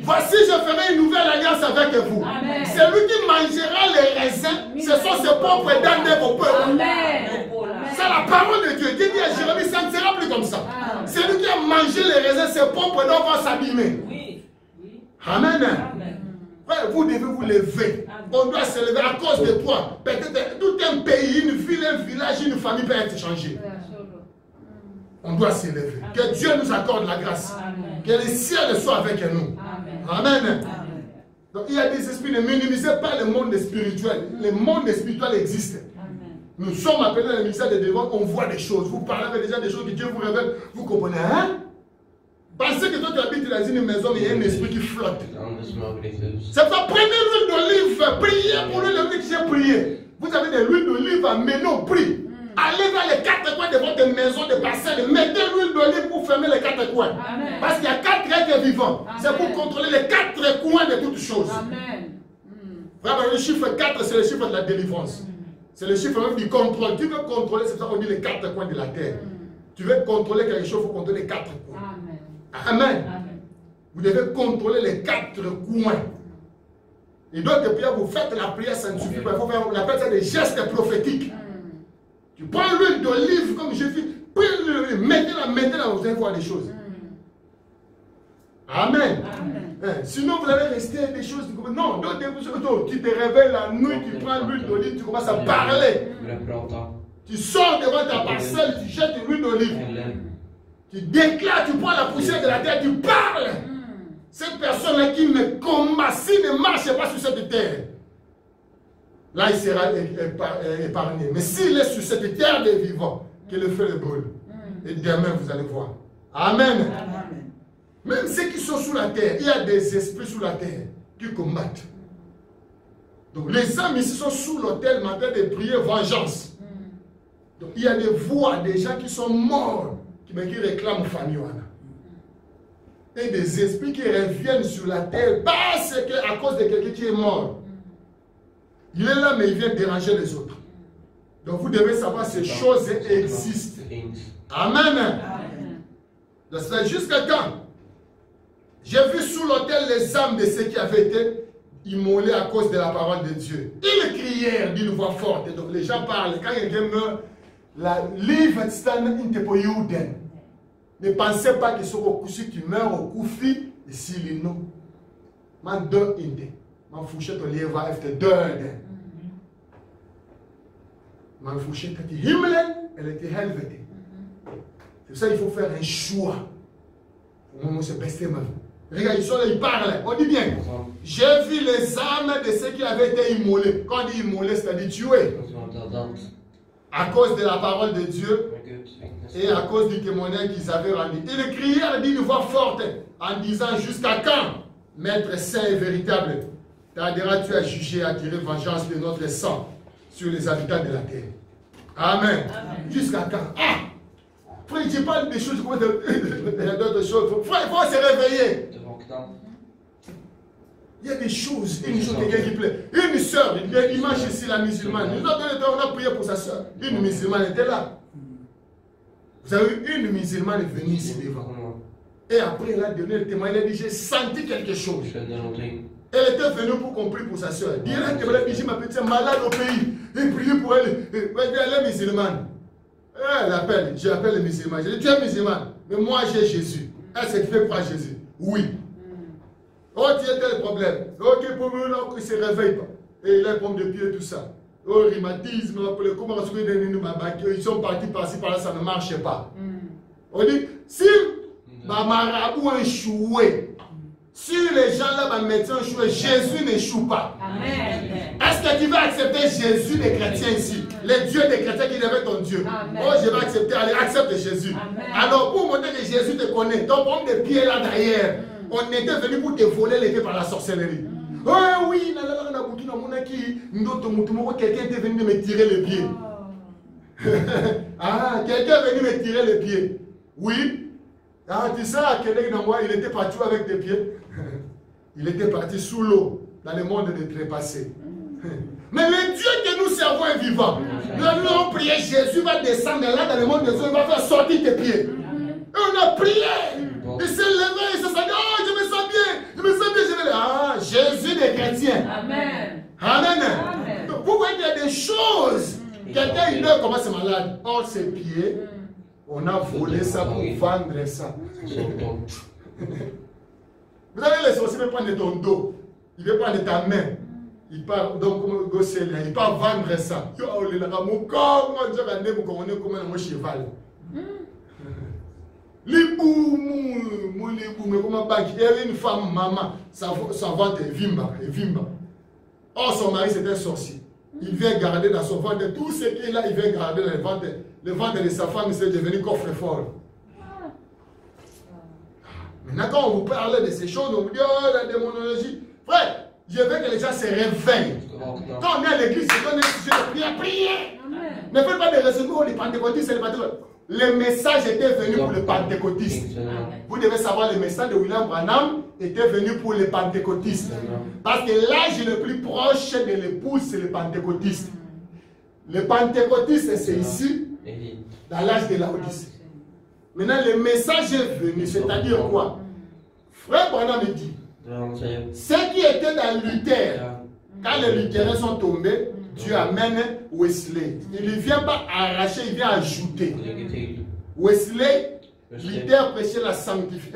Voici, je ferai une nouvelle alliance avec vous. Celui qui mangera les raisins, ce sont ses propres dents de vos peuples. C'est la parole de Dieu. Dieu dit à Jérémie, ça ne sera plus comme ça. Celui qui a mangé les raisins, ses propres dents vont s'abîmer. Amen. Vous devez vous lever. On doit se lever à cause de toi. Peut-être tout un pays, une ville, un village, une famille peut être changé. On doit se lever. Que Dieu nous accorde la grâce. Que le ciel soit avec nous. Amen. Donc il y a des esprits, ne minimisez pas le monde spirituel. Le monde spirituel existe. Nous sommes appelés dans le ministère de devant, on voit des choses. Vous parlez avec déjà des choses que Dieu vous révèle. Vous comprenez, hein? Pensez que toi tu habites dans une maison, mais il y a un esprit qui flotte. Anders mögligt hus. C'est ça, prenez l'huile d'olive, priez pour l'huile d'olive qui j'ai prié. Vous avez de l'huile d'olive, amenez au prix. Allez vers les 4 coins de votre maison, de parcelles, mettez l'huile d'olive pour fermer les 4 coins. Amen. Parce qu'il y a 4 êtres vivants. C'est pour contrôler les 4 coins de toutes choses. Amen. Vraiment, le chiffre 4, c'est le chiffre de la délivrance. C'est le chiffre même du contrôle. Tu veux contrôler, c'est ça qu'on dit les 4 coins de la terre. Tu veux contrôler quelque chose, il faut contrôler les 4 coins. Amen. Amen. Amen. Vous devez contrôler les 4 coins. Et donc, depuis vous faites la prière, ça ne suffit pas. Il faut faire, on appelle ça des gestes prophétiques. Tu prends l'huile d'olive, comme je dis, mettez-la, vous allez voir des choses. Amen. Amen. Sinon, vous allez rester des choses. Non, tu te réveilles la nuit, tu prends l'huile d'olive, tu commences à parler. Tu sors devant ta parcelle, tu jettes l'huile d'olive. Tu déclares, tu prends la poussière de la terre, tu parles. Cette personne-là qui me combat, s'il ne marche pas sur cette terre, là il sera épargné. Mais s'il est sur cette terre des vivants, que le feu le brûle. Et demain vous allez voir. Amen. Amen. Même ceux qui sont sous la terre, il y a des esprits sous la terre qui combattent. Donc les âmes ici sont sous l'autel matin de prier vengeance. Donc il y a des voix, des gens qui sont morts, qui réclament famille. Et des esprits qui reviennent sur la terre parce qu'à cause de quelqu'un qui est mort. Il est là, mais il vient déranger les autres. Donc vous devez savoir ces choses existent. Amen. Donc c'est jusqu'à quand? J'ai vu sous l'autel les âmes de ceux qui avaient été immolés à cause de la parole de Dieu. Ils crièrent d'une voix forte. Donc les gens parlent. Quand quelqu'un meurt, la livre est. Ne pensez pas que si tu meurs au Koufi, et si les noms. Man deux inde. Man fouché ton livre efter döden. Man fouché till himlen eller till helvete. C'est ça, il faut faire un choix. Pour moi, c'est best ma vie. Regarde, ils sont là, ils parlent. On dit bien. J'ai vu les âmes de ceux qui avaient été immolés. Quand on dit immolés, c'est-à-dire tués. À cause de la parole de Dieu et à cause du témoignage qu'ils avaient rendu. Ils crièrent d'une voix forte en disant: jusqu'à quand, Maître saint et véritable, tarderas-tu à juger et à tirer vengeance de notre sang sur les habitants de la terre? Amen. Jusqu'à quand? Ah! Frère, je parle des choses comme d'autres choses. Frère, il faut se réveiller. Il y a des choses, une chose qui plaît. Une soeur, il marche ici, la musulmane. Nous on a prié pour sa soeur. Une musulmane était là. Vous avez vu une musulmane venue ici devant. Et après, elle a donné le témoin. Elle a dit: j'ai senti quelque chose. Elle était venue pour qu'on prie pour sa soeur. Directement, elle a dit: j'ai ma petite malade au pays. Et priez pour elle. Elle est musulmane. Elle appelle, j'appelle les musulmans. Je dis: tu es musulmane, mais moi j'ai Jésus. Elle s'est fait croire Jésus. Oui. Oh, tu as tel problème. Ok, pour eux, là, il ne se réveille pas. Et il a un problème de pied, tout ça. Oh, rhumatisme, ils sont partis par-ci, par-là, ça ne marche pas. On dit: si ma marabout a échoué, si les gens là, ma médecin échoué, Jésus n'échoue pas. Amen. Est-ce que tu vas accepter Jésus des chrétiens ici? Les dieux des chrétiens qui devaient ton Dieu. Amen. Oh, je vais accepter, allez, accepte Jésus. Amen. Alors, pour montrer que Jésus te connaît, ton problème de pied là derrière, on était venu pour te voler les pieds par la sorcellerie. Oh oui, quelqu'un était venu me tirer les pieds. Ah, quelqu'un est venu me tirer les pieds. Oui. Ah, tu sais, quelqu'un dans moi, il était parti avec tes pieds. Il était parti sous l'eau, dans le monde des trépassés. Mais le Dieu que nous servons est vivant. Nous allons prier, Jésus va descendre là dans le monde des hommes, il va faire sortir tes pieds. Et on a prié. Il s'est levé, il s'est dit: oh, je me sens bien, je me sens bien, je vais. Ah, Jésus des chrétiens. Amen. Amen. Amen. Donc, vous voyez qu'il y a des choses. Quelqu'un, il meurt, comment c'est malade? Or, ses pieds, on a volé ça pour vendre ça. Vous avez les sorciers, ils veulent prendre ton dos, il veut prendre ta main. Il part, donc, il part vendre ça. Il y avait une femme, maman, sa vente est vimba. Or, son mari, c'était un sorcier. Il vient garder dans son ventre tout ce qu'il a, il vient garder dans le ventre. Le ventre de sa femme, c'est devenu coffre-fort. Maintenant, quand on vous parle de ces choses, on vous dit, oh, la démonologie. Frère, je veux que les gens se réveillent. Quand on est à l'église, c'est qu'on est sujet de prière, priez. Ne faites pas de raisonnement, les pentecôtistes et les pentecôtistes. Le message était venu pour les pentecôtistes. Vous devez savoir, le message de William Branham était venu pour les pentecôtistes. Parce que l'âge le plus proche de l'épouse, c'est le pentecôtiste. Le pentecôtiste, c'est ici, dans l'âge de la Odyssée. Maintenant, le message est venu, c'est-à-dire quoi? Frère Branham me dit, ceux qui étaient dans Luther, quand les luthériens sont tombés, Dieu amène Wesley. Il ne vient pas arracher, il vient ajouter. Wesley, Luther prêchait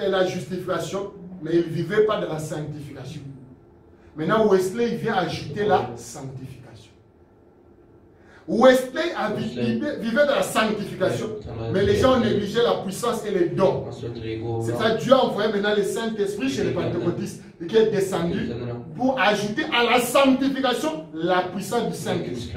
la justification, mais il ne vivait pas de la sanctification. Maintenant, Wesley, il vient ajouter la sanctification. Wesley vivait de la sanctification, mais les gens négligeaient la puissance et les dons. C'est ça, Dieu a envoyé maintenant le Saint-Esprit chez les pentecôtistes, qui est descendu pour ajouter à la sanctification la puissance du Saint-Esprit.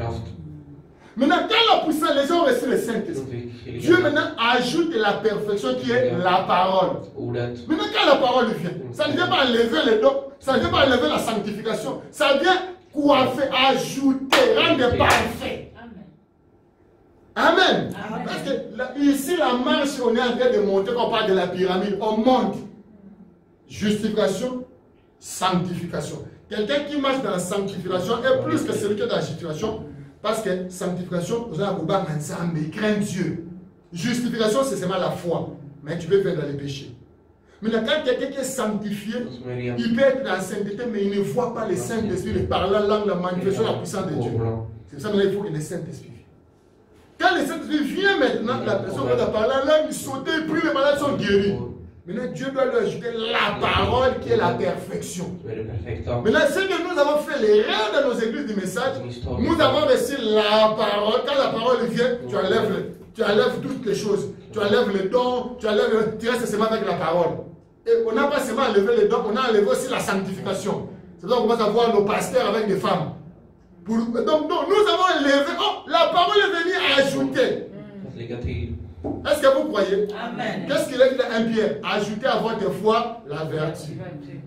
Maintenant, quand la puissance, les gens ont reçu le Saint-Esprit, Dieu maintenant ajoute la perfection qui est la parole. Maintenant, quand la parole vient, ça ne vient pas enlever les dons, ça ne vient pas enlever la sanctification, ça vient coiffer, ajouter, rendre parfait. Amen. Parce que ici, la marche, on est en train de monter, quand on parle de la pyramide, on monte. Justification, sanctification. Quelqu'un qui marche dans la sanctification est plus que celui qui est dans la justification. Parce que sanctification, vous avez craint Dieu. Justification, c'est seulement la foi. Mais tu peux faire dans les péchés. Mais quand quelqu'un qui est sanctifié, il peut être dans la sainteté, mais il ne voit pas le Saint-Esprit, le parler la langue, la manifestation, la puissance de Dieu. C'est pour ça qu'il faut que le Saint-Esprit. Quand le Saint-Esprit vient maintenant, la personne va parler la langue, il saute, il prie, les malades sont guéris. Maintenant, Dieu doit lui ajouter la parole qui est la perfection. Maintenant, ce que nous avons fait, l'erreur dans nos églises du message, nous avons reçu la parole. Quand la parole vient, tu enlèves toutes les choses. Tu enlèves les dons, tu restes seulement avec la parole. Et on n'a pas seulement enlevé les dons, on a enlevé aussi la sanctification. C'est là qu'on commence à voir nos pasteurs avec des femmes. Donc, nous avons enlevé, la parole est venue ajouter. Est-ce que vous croyez? Qu'est-ce qu'il a dit dans 1 Pierre? Ajoutez à votre foi la vertu.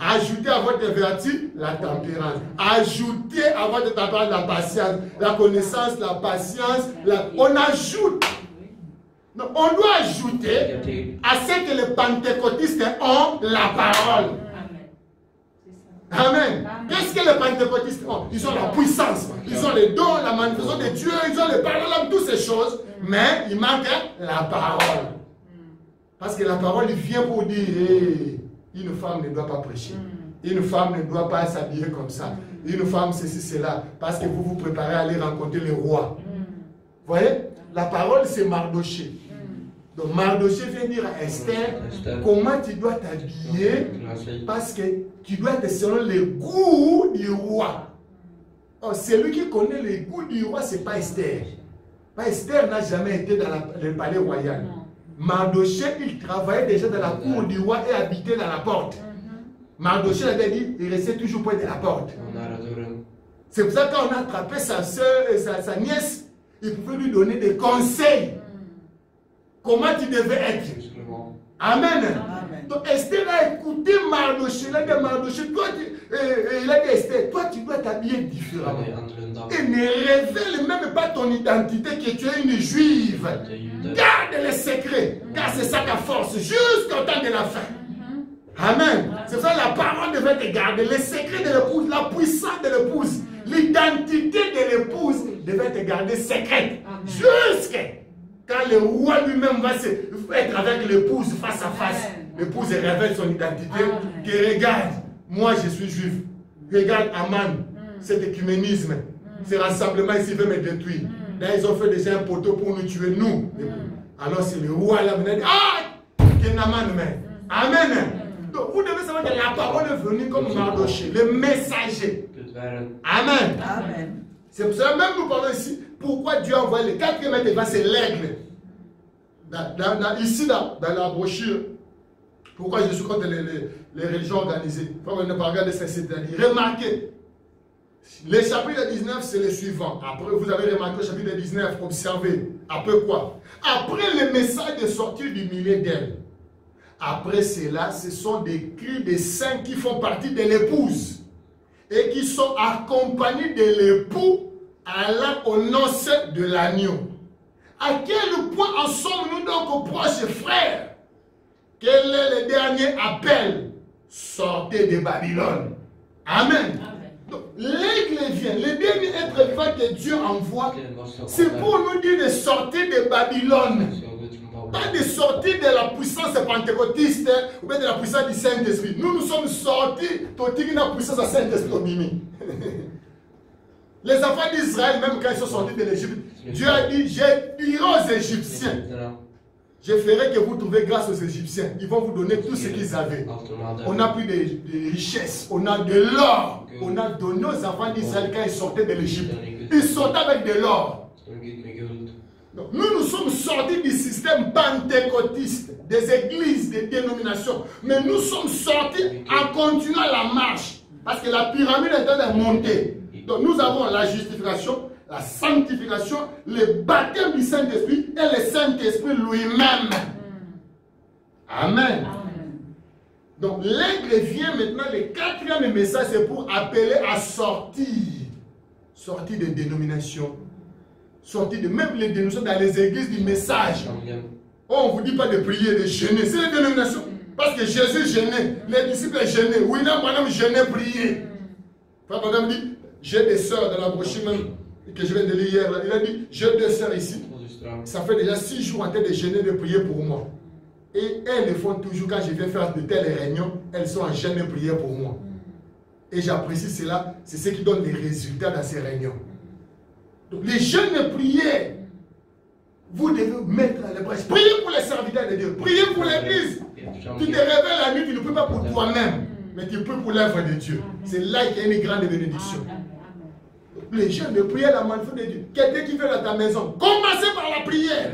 Ajoutez à votre vertu la tempérance. Ajoutez à votre tempérance la patience, la connaissance, la patience. On ajoute. Donc, on doit ajouter à ce que les pentecôtistes ont la parole. Amen. Qu'est-ce que les pentecôtistes ont? Ils ont la puissance, ils ont les dons, la manifestation de Dieu, ils ont les paroles, toutes ces choses, mais il manque la parole. Parce que la parole vient pour dire, hey, une femme ne doit pas prêcher, une femme ne doit pas s'habiller comme ça, une femme ceci, cela, parce que vous vous préparez à aller rencontrer le roi. Vous voyez? La parole c'est Mardoché. Donc Mardoché vient dire à Esther comment tu dois t'habiller parce que tu dois être selon les goûts du roi. Oh, celui qui connaît les goûts du roi, ce n'est pas Esther. Esther n'a jamais été dans le palais royal. Mardoché, il travaillait déjà dans la cour du roi et habitait dans la porte. Mardoché avait dit, il restait toujours près de la porte. C'est pour ça que quand on a attrapé sa soeur et sa nièce, il pouvait lui donner des conseils. Comment tu devais être. Amen. Donc Esther a écouté Mardoché. Il a dit Mardoché, il a dit Esther, toi tu dois t'habiller différemment. Et ne révèle même pas ton identité que tu es une juive. Garde les secrets, car c'est ça ta force jusqu'au temps de la fin. Amen. C'est ça la parole devait te garder. Les secrets de l'épouse, la puissance de l'épouse, l'identité de l'épouse devait te garder secrète. Jusqu'à quand le roi lui-même va être avec l'épouse face à face, l'épouse révèle son identité, que regarde, moi je suis juif, regarde Aman, cet écuménisme, ce rassemblement ici veut me détruire. Là ils ont fait déjà un poteau pour nous tuer, nous. Alors c'est le roi là, il dit, ah, Kenaman, amen. Donc vous devez savoir que la parole est venue comme Mardoché, le messager. Amen. Amen. C'est pour ça même nous parlons ici. Pourquoi Dieu a envoyé le 4e événement, c'est l'aigle. Ici, dans la brochure, pourquoi je suis contre les religions organisées? Pourquoi on ne pas regarder ça, c'est-à-dire, remarquez, le chapitre 19, c'est le suivant. Après, vous avez remarqué le chapitre 19, observez. Après quoi? Après le message de sortir du milieu d'elle. Après cela, ce sont des cris des saints qui font partie de l'épouse et qui sont accompagnés de l'époux allant aux noces de l'agneau. À quel point en sommes-nous donc proches frères? Quel est le dernier appel? Sortez de Babylone. Amen. Donc, l'aigle vient, le dernier être vivant que Dieu envoie, c'est pour nous dire de sortir de Babylone. Pas de sortir de la puissance pentecôtiste ou bien de la puissance du Saint-Esprit. Nous sommes sortis de la puissance du Saint-Esprit au Mimi. Les enfants d'Israël, même quand ils sont sortis de l'Égypte, Dieu a dit, je dirai aux Égyptiens, je ferai que vous trouvez grâce aux Égyptiens. Ils vont vous donner tout ce qu'ils avaient. On n'a plus de richesses, on a de l'or. On a donné aux enfants d'Israël quand ils sortaient de l'Égypte. Ils sortaient avec de l'or. Nous sommes sortis du système pentecôtiste, des églises, des dénominations. Mais nous sommes sortis en continuant la marche. Parce que la pyramide est en train de monter. Donc nous avons la justification, la sanctification, le baptême du Saint-Esprit et le Saint-Esprit lui-même. Amen. Donc l'aigle vient maintenant, le quatrième message, c'est pour appeler à sortir. Sortir des dénominations. Sortir de même les dénominations dans les églises du message. Oh, on ne vous dit pas de prier, de jeûner. C'est les dénominations. Parce que Jésus gênait, les disciples gênaient. William Branham gênait, prier. Frère Branham dit, j'ai des sœurs dans la brochure même que je viens de lire hier. Là. Il a dit, j'ai 2 sœurs ici. Ça fait déjà 6 jours en train de jeûner, de prier pour moi. Et elles le font toujours quand je viens faire de telles réunions. Elles sont en jeûne de prier pour moi. Et j'apprécie cela. C'est ce qui donne les résultats dans ces réunions. Donc les jeûnes de prière, vous devez mettre à la brèche. Priez pour les serviteurs de Dieu. Priez pour l'église. Tu te réveilles la nuit, tu ne peux pas pour toi-même, mais tu peux pour l'œuvre de Dieu. C'est là qu'il y a une grande bénédiction. Les jeûnes de prière, la manifestation de Dieu. Quelqu'un qui vient dans ta maison, commencez par la prière.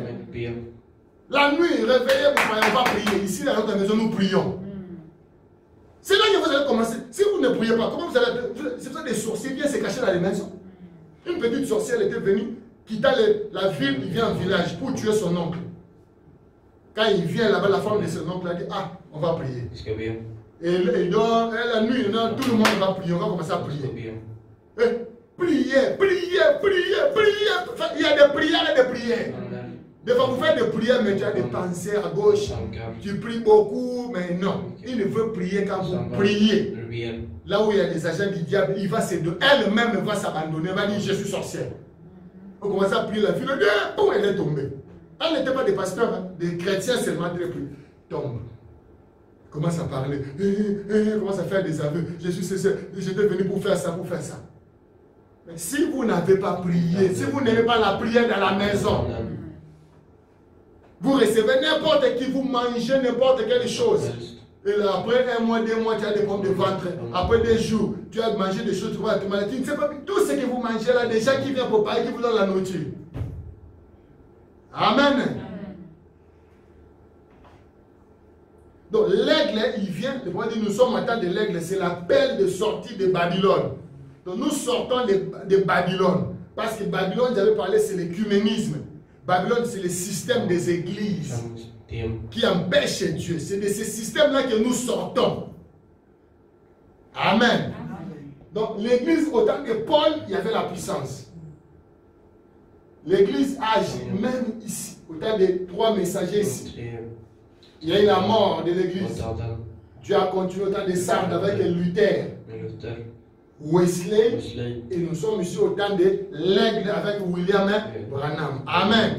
La nuit, réveillez-vous, on va prier. Ici, dans notre maison, nous prions. C'est là que vous allez commencer. Si vous ne priez pas, comment vous allez... C'est pour ça que des sorciers viennent se cacher dans les maisons. Une petite sorcière était venue, quitta la ville, il vient en village pour tuer son oncle. Quand il vient là-bas, la femme de son oncle a dit, ah, on va prier. Et donc, la nuit, tout le monde va prier, on va commencer à prier. Priez, priez, priez, priez. Il y a des prières et des prières. Des fois, vous faites des prières, mais tu as des pensées à gauche. Tu pries beaucoup, mais non. Il ne veut prier quand vous priez. Là où il y a des agents du diable, elle-même va s'abandonner. Elle va dire, je suis sorcière. On commence à prier, la fille, elle est tombée. Elle n'était pas des pasteurs, hein, des chrétiens seulement, elle tombe. Commence à parler. Commence à faire des aveux. J'étais venu pour faire ça, pour faire ça. Mais si vous n'avez pas prié, si vous n'avez pas la prière dans la maison, vous recevez n'importe qui, vous mangez n'importe quelle chose. Et là, après 1 mois, 2 mois, tu as des pommes de ventre. Après 2 jours, tu as mangé des choses, tu vas te manger. Tu ne sais pas, tout ce que vous mangez là, des gens qui viennent pour parler, qui vous donnent la nourriture. Amen. Donc l'aigle, il vient, nous sommes en temps de l'aigle, c'est l'appel de sortie de Babylone. Donc nous sortons de Babylone. Parce que Babylone, j'avais parlé, c'est l'écuménisme. Babylone, c'est le système des églises qui empêche Dieu. C'est de ce système-là que nous sortons. Amen. Donc l'église, au temps de Paul, il y avait la puissance. L'église agit même ici, au temps des 3 messagers ici. Il y a eu la mort de l'église. Dieu a continué au temps des Sardes avec Luther, Wesley, et nous sommes ici au temps de l'aigle avec William Branham. Amen.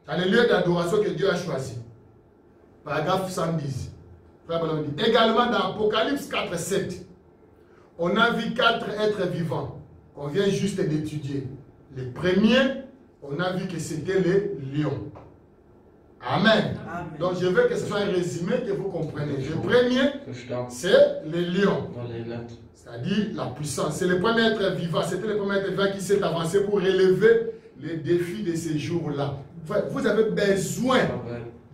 C'est le lieu d'adoration que Dieu a choisi. Paragraphe 110. Également dans Apocalypse 4, 7, on a vu 4 êtres vivants qu'on vient juste d'étudier. Le premier, on a vu que c'était les lions. Amen. Donc je veux que ce soit un résumé que vous compreniez. Le premier, c'est les lions. C'est-à-dire la puissance. C'est le premier être vivant. C'était le premier être vivant qui s'est avancé pour relever les défis de ces jours-là. Vous avez besoin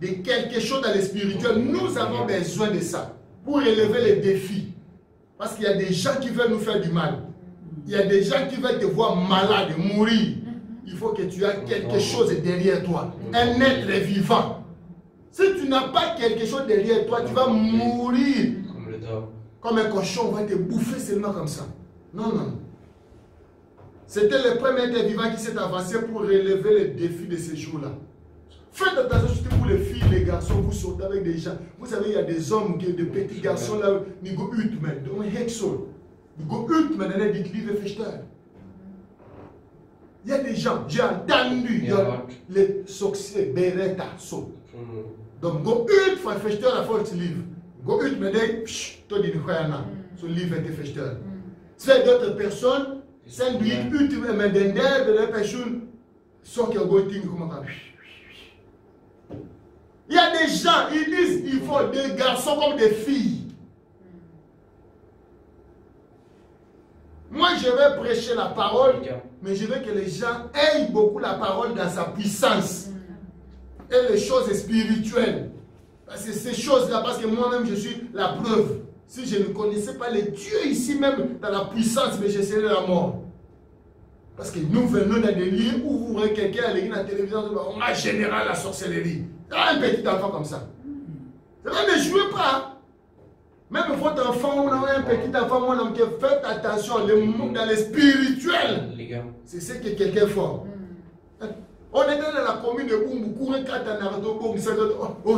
de quelque chose dans le spirituel. Nous avons besoin de ça pour relever les défis. Parce qu'il y a des gens qui veulent nous faire du mal. Il y a des gens qui veulent te voir malade, mourir. Il faut que tu aies quelque chose derrière toi. Un être vivant. Si tu n'as pas quelque chose derrière toi, tu vas mourir. Comme le dog. Comme un cochon, on va te bouffer seulement comme ça. Non, non. C'était le premier être vivant qui s'est avancé pour relever les défis de ces jours-là. Faites attention, surtout pour les filles, les garçons, vous sortez avec des gens. Vous savez, il y a des hommes, des petits garçons là, ils go ut, mais de un hexo. Ils go ut, mais ils disent livre fechteur. Il y a des gens, j'ai entendu, il y a les sorciers, beretta, so. Donc, go ut, faut fechteur, la faute livre. Go ut, mais psh, toi, dis ne crois pas, son livre était fechteur. C'est d'autres personnes, c'est un ut, mais des nerfs de la personne, sont qui ont goûté, comment ça. Il y a des gens, ils disent il faut des garçons comme des filles. Moi, je vais prêcher la parole, mais je veux que les gens aient beaucoup la parole dans sa puissance. Et les choses spirituelles. Parce que ces choses-là, parce que moi-même, je suis la preuve. Si je ne connaissais pas les dieux ici même, dans la puissance, mais je serais la mort. Parce que nous venons dans des lieux où vous voyez quelqu'un à la télévision, on a général la sorcellerie. Un petit enfant comme ça. C'est vrai, ne jouez pas. Même votre enfant, on a un petit enfant, on a faites attention, dans les spirituels. C'est ce que quelqu'un fait. On est dans la commune de Boumou, on regarde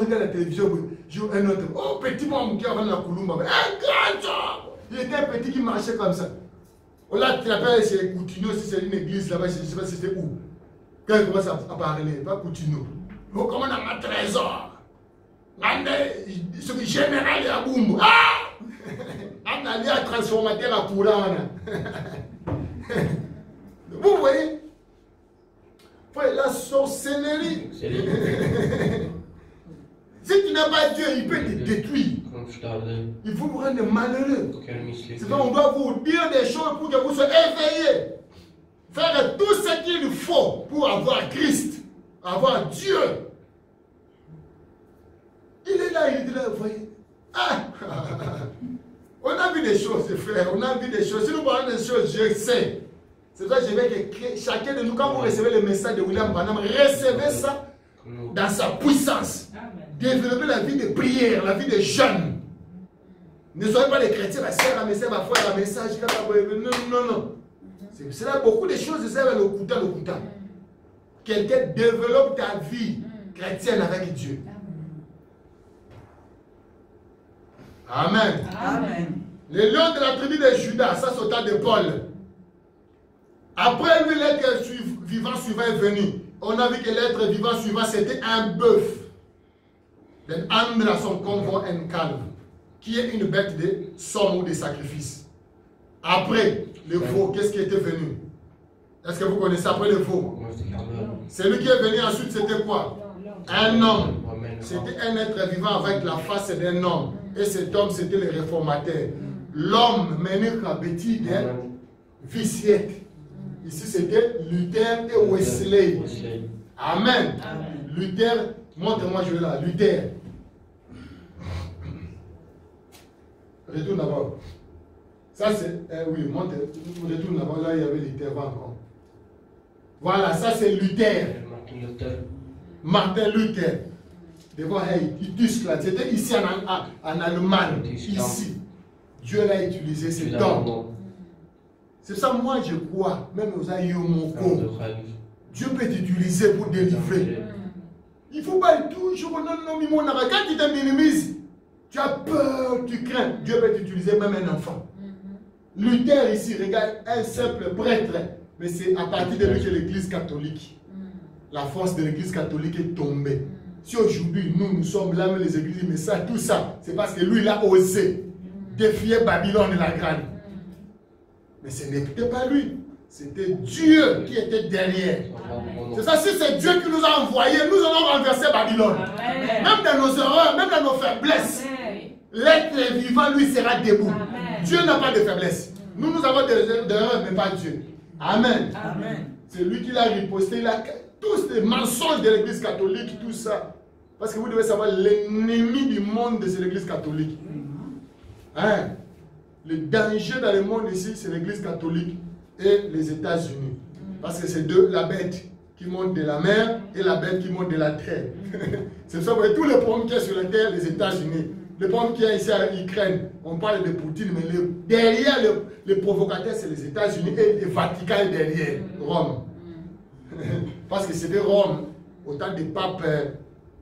la télévision, un autre. Oh, petit homme qui a la Kouloumba. Un grand homme. Il était un petit qui marchait comme ça. On l'a attrapé chez Coutinho, si c'est une église là-bas, je ne sais pas si c'était où. Quand il commence à parler, pas Coutinho. Oh, comment on a un trésor? Ce général est à Boumou. Ah! On a allé à transformateur à courant. Vous voyez? La sorcellerie. Si tu n'as pas Dieu, il peut te détruire. Il faut vous rendre malheureux. C'est on doit vous dire des choses pour que vous soyez éveillés. Faire tout ce qu'il faut pour avoir Christ, avoir Dieu. Il est là, il est là, vous voyez. Ah. On a vu des choses, frère, on a vu des choses. Si nous parlons des choses, je sais. C'est pour ça que je veux que chacun de nous, quand vous recevez le message de William Branham, recevez ça dans sa puissance. Développez la vie de prière, la vie de jeûne. Ne soyez pas les chrétiens, la sœur, la message, la foi, la message. Non, non, non. C'est là beaucoup de choses, c'est le couteau, le couteau. Quelqu'un développe ta vie chrétienne avec Dieu. Amen. Amen. Le lion de la tribu de Judas, ça c'est au temps de Paul. Après lui, l'être vivant suivant est venu. On a vu que l'être vivant suivant, c'était un bœuf. Un à son convoi, un calme, qui est une bête de somme ou de sacrifice. Après, le veau, qu'est-ce qui était venu? Est-ce que vous connaissez après le veau? Celui qui est venu ensuite, c'était quoi? Un homme. C'était un être vivant avec la face d'un homme. Et cet homme, c'était le réformateur. L'homme mené à Betty de Viciette. Ici, c'était Luther et Wesley. Amen. Luther, montre-moi, je vais là. Luther. Retourne d'abord. Ça, c'est. Oui, montre. Retourne d'abord. Là, il y avait Luther encore. Voilà, ça, c'est Luther. Martin Luther. Devant, il disque là. C'était ici en Allemagne. Ici. Dieu l'a utilisé, c'est donc. C'est ça, moi, je crois. Même aux Ayomoko. Dieu peut t'utiliser pour délivrer. Il ne faut pas toujours. Non, quand tu te minimises, tu as peur, tu crains. Dieu peut t'utiliser, même un enfant. Luther, ici, regarde, un simple prêtre. Mais c'est à partir de lui que l'Église catholique, la force de l'Église catholique est tombée. Si aujourd'hui, nous sommes là, mais les églises, mais ça, tout ça, c'est parce que lui, il a osé défier Babylone la grande. Mais ce n'était pas lui. C'était Dieu qui était derrière. C'est ça, si c'est Dieu qui nous a envoyés, nous allons renverser Babylone. Amen. Même dans nos erreurs, même dans nos faiblesses, l'être vivant, lui, sera debout. Amen. Dieu n'a pas de faiblesse. Nous avons des erreurs, mais pas Dieu. Amen. Amen. C'est lui qui l'a riposté. Il a tous les mensonges de l'Église catholique, tout ça. Parce que vous devez savoir, l'ennemi du monde, c'est l'Église catholique. Hein? Le danger dans le monde ici, c'est l'Église catholique et les États-Unis. Parce que c'est deux, la bête. qui monte de la mer et la bête qui monte de la terre. C'est ça, vous voyez, tous les problèmes qu'il y a sur la terre, les États-Unis, les problèmes qu'il y a ici à l'Ukraine, on parle de Poutine, mais derrière les provocateurs, c'est les États-Unis et le Vatican est derrière, Rome. Parce que c'était Rome, au temps du pape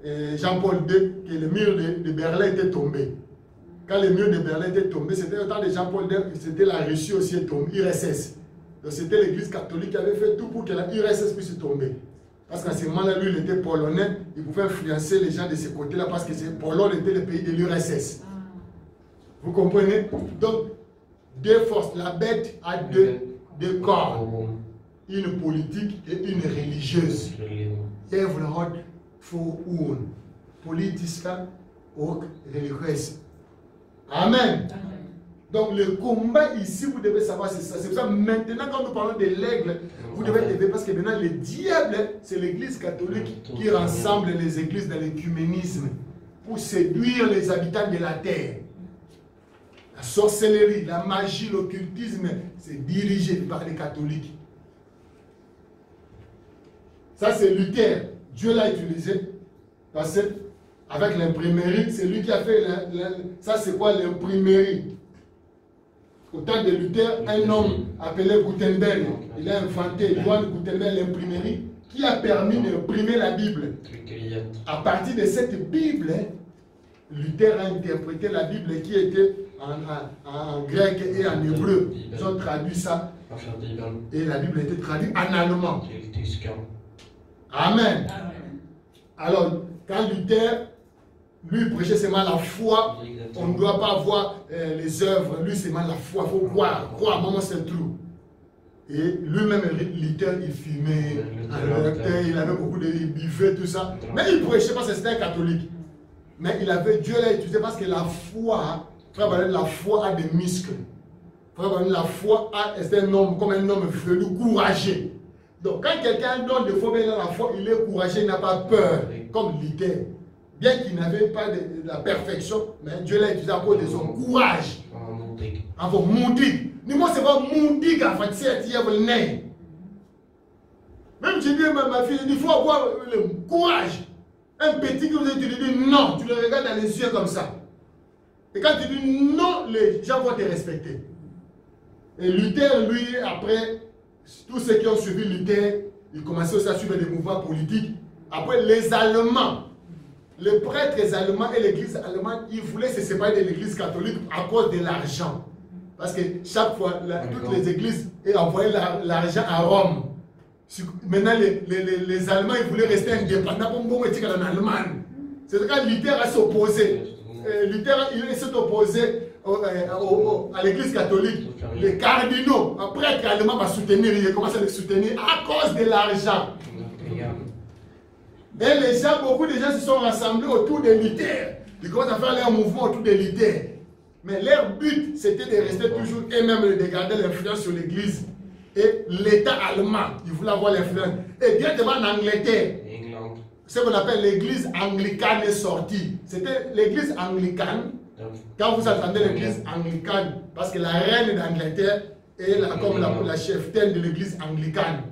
Jean-Paul II, que le mur de Berlin était tombé. Quand le mur de Berlin était tombé, c'était au temps de Jean-Paul II, c'était la Russie aussi est tombée, URSS. Donc c'était l'église catholique qui avait fait tout pour que la URSS puisse tomber. Parce qu'à ce moment-là, lui, il était polonais, il pouvait influencer les gens de ce côté-là parce que Pologne était le pays de l'URSS. Vous comprenez? Donc, deux forces. La bête a deux corps. Une politique et une religieuse. Everhard for un. Politiska och religiös. Amen. Donc le combat ici, vous devez savoir, c'est ça. C'est pour ça maintenant, quand nous parlons de l'aigle, vous devez lever parce que maintenant le diable, c'est l'église catholique qui rassemble les églises dans l'écuménisme pour séduire les habitants de la terre. La sorcellerie, la magie, l'occultisme, c'est dirigé par les catholiques. Ça, c'est Luther. Dieu l'a utilisé. Parce que avec l'imprimerie, c'est lui qui a fait. Ça, c'est quoi l'imprimerie? Au temps de Luther, un homme appelé Gutenberg, il a inventé, Johann Gutenberg, l'imprimerie, qui a permis d'imprimer la Bible. À partir de cette Bible, Luther a interprété la Bible qui était en grec et en hébreu. Ils ont traduit ça. Et la Bible a été traduite en allemand. Amen. Alors, quand Luther, lui, prêchait seulement la foi, on ne doit pas voir les œuvres, lui, seulement la foi, il faut croire, maman, c'est tout. Et lui-même, Luther, il fumait, il avait beaucoup de buvait, tout ça. Mais il prêchait parce que c'était un catholique. Mais Dieu l'a utilisé parce que la foi, la foi a des muscles. La foi, c'est un homme, comme un homme velu, courageux. Donc, quand quelqu'un donne de foi, la foi, il est courageux, il n'a pas peur, comme Luther. Bien qu'il n'avait pas de la perfection, mais Dieu l'a utilisé à cause de son courage. Avant, moudi. Dis-moi, c'est pas moudi qu'en fait, c'est le nez. Même si je dis, ma fille, il faut avoir le courage. Un petit qui vous dit, tu lui dis non, tu le regardes dans les yeux comme ça. Et quand tu dis non, les gens vont te respecter. Et Luther, lui, après, tous ceux qui ont suivi Luther, ils commençaient aussi à suivre des mouvements politiques. Après, les Allemands, les prêtres allemands et l'église allemande, ils voulaient se séparer de l'église catholique à cause de l'argent. Parce que chaque fois, toutes les églises envoyaient l'argent à Rome. Maintenant, les Allemands, ils voulaient rester indépendants pour être en Allemagne. C'est quand Luther a s'opposé. Luther, il s'est opposé à l'église catholique. Les cardinaux, un prêtre allemand va soutenir, il commence à les soutenir à cause de l'argent. Et les gens, beaucoup de gens se sont rassemblés autour de Luther. Ils commencent à faire leur mouvement autour de Luther. Mais leur but, c'était de rester toujours eux-mêmes, de garder l'influence sur l'église. Et l'État allemand, ils voulaient avoir l'influence. Et directement en Angleterre, ce qu'on appelle l'église anglicane est sortie. C'était l'église anglicane. Quand vous attendez l'église anglicane, parce que la reine d'Angleterre est comme la cheftaine de l'église anglicane.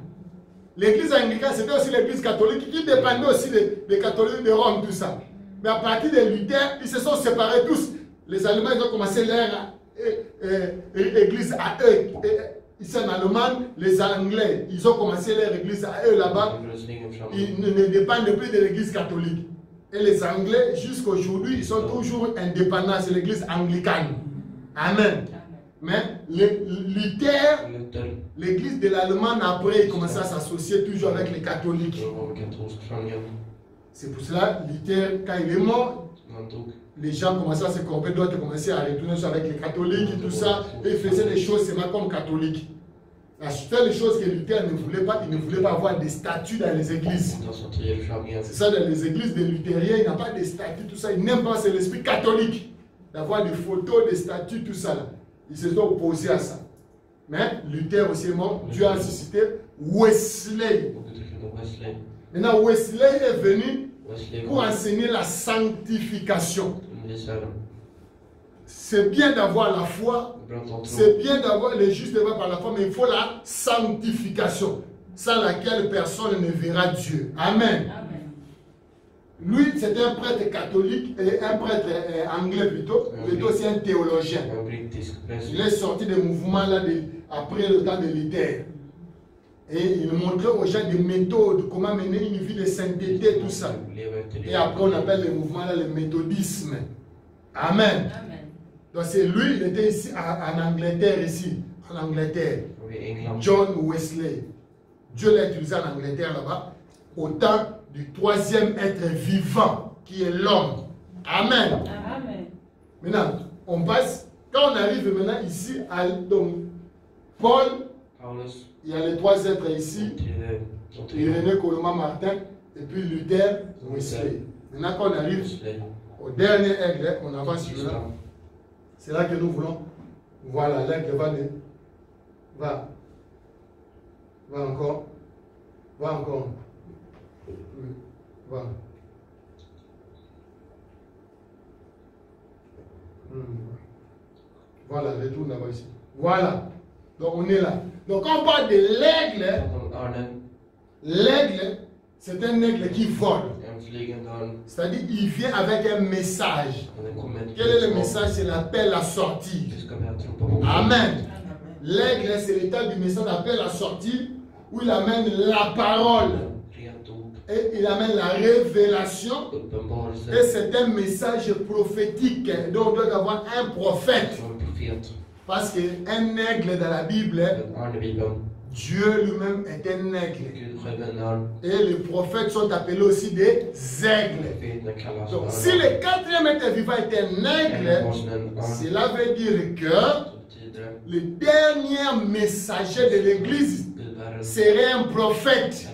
L'église anglicane, c'était aussi l'église catholique qui dépendait aussi des catholiques de Rome, tout ça. Mais à partir de Luther, ils se sont séparés tous. Les Allemands, ils ont commencé leur église à eux. Ici en Allemagne, les Anglais, ils ont commencé leur église à eux là-bas. Ils ne dépendent plus de l'église catholique. Et les Anglais, jusqu'à aujourd'hui, ils sont toujours indépendants. C'est l'église anglicane. Amen. Mais Luther, l'église de l'Allemagne, après, il commençait à s'associer toujours avec les catholiques. C'est pour cela, Luther, quand il est mort, les gens commençaient à se corrompre, d'autres commençaient à retourner avec les catholiques et tout ça. Et ils faisaient des choses seulement comme catholiques. La seule chose que Luther ne voulait pas, il ne voulait pas avoir des statues dans les églises. C'est ça, dans les églises des luthériens, il n'y a pas de statues, tout ça. Ils n'aiment pas, c'est l'esprit catholique. D'avoir des photos, des statues, tout ça. Là. Ils se sont opposés à ça. Mais Luther aussi est mort. Dieu a suscité Wesley. Maintenant, Wesley est venu pour enseigner la sanctification. C'est bien d'avoir la foi, c'est bien d'avoir les justes par la foi, mais il faut la sanctification. sans laquelle personne ne verra Dieu. Amen. Lui, c'était un prêtre catholique, un prêtre anglais plutôt, il était aussi un théologien. Il est sorti des mouvements là après le temps de Luther. Et il montrait aux gens des méthodes, comment mener une vie de sainteté, tout ça. Et après, on appelle les mouvements là le méthodisme. Amen. Donc c'est lui, il était ici en Angleterre, ici, en Angleterre. John Wesley. Dieu l'a utilisé en Angleterre là-bas, au temps du troisième être vivant, qui est l'homme. Amen. Amen. Maintenant, on passe, quand on arrive maintenant ici, à donc, Paul, il y a les trois êtres ici, Irénée, Coloma, Martin, et puis Luther, Wesley. Maintenant, quand on arrive au dernier aigle, on avance sur là. C'est là que nous voulons. Voilà, l'aigle va encore. Va encore. Voilà. Voilà, retourne là-bas ici. Voilà. Donc on est là. Donc quand on parle de l'aigle, l'aigle, c'est un aigle qui vole. C'est-à-dire il vient avec un message. Quel est le message? C'est l'appel à sortir. Amen. L'aigle, c'est l'état du message d'appel à sortir où il amène la parole. Et il amène la révélation. Et c'est un message prophétique. Donc on doit avoir un prophète. Parce qu'un aigle dans la Bible, Dieu lui-même est un aigle. Et les prophètes sont appelés aussi des aigles. Donc si le quatrième être vivant est un aigle, cela veut dire que le dernier messager de l'église serait un prophète.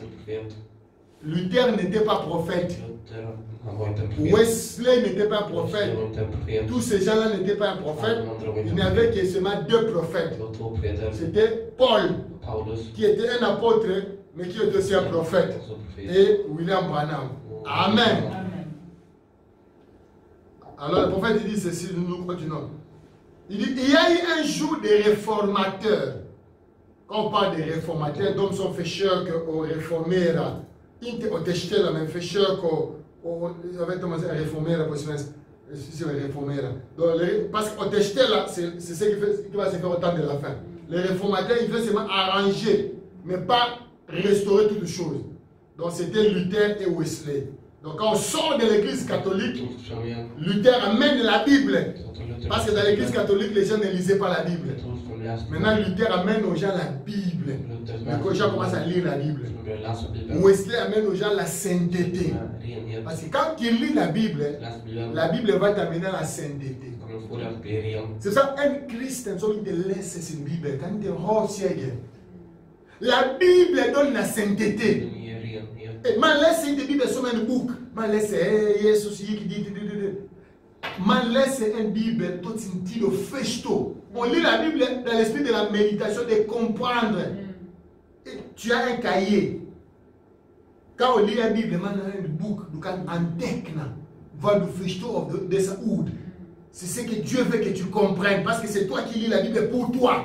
Luther n'était pas prophète. Wesley n'était pas prophète. Tous ces gens-là n'étaient pas un prophète. Il n'y avait que seulement deux prophètes. C'était Paul, qui était un apôtre, mais qui était aussi un prophète. Et William Branham. Amen. Alors le prophète dit ceci, nous continuons. Il dit, il y a eu un jour des réformateurs. Quand on parle des réformateurs, donc sont fêcheurs au réformer. Inte otestela men fecheur ko avec commencé à réformer la possibilité si c'est réformer parce que otestela c'est ce qui va se faire au temps de la fin. Les réformateurs ils veulent seulement arranger mais pas restaurer toutes choses. Donc c'était Luther et Wesley. Donc quand on sort de l'église catholique, Luther amène la Bible. Parce que dans l'église catholique, les gens ne lisaient pas la Bible. Maintenant, Luther amène aux gens la Bible. Donc les gens commencent à lire la Bible. Wesley amène aux gens la sainteté. Parce que quand tu lis la Bible va t'amener à la sainteté. C'est ça, un Christ, il te laisse une Bible. Quand tu es la Bible donne la sainteté. Man laisse une Bible sur une boucle. Man laisse Jésus qui dit. Man laisse une Bible tout senti le festo. On lit la Bible dans l'esprit de la méditation, de comprendre. Et tu as un cahier. Quand on lit la Bible, man a une boucle. Donc en techna, va du festo de sa oud. C'est ce que Dieu veut que tu comprennes. Parce que c'est toi qui lis la Bible pour toi.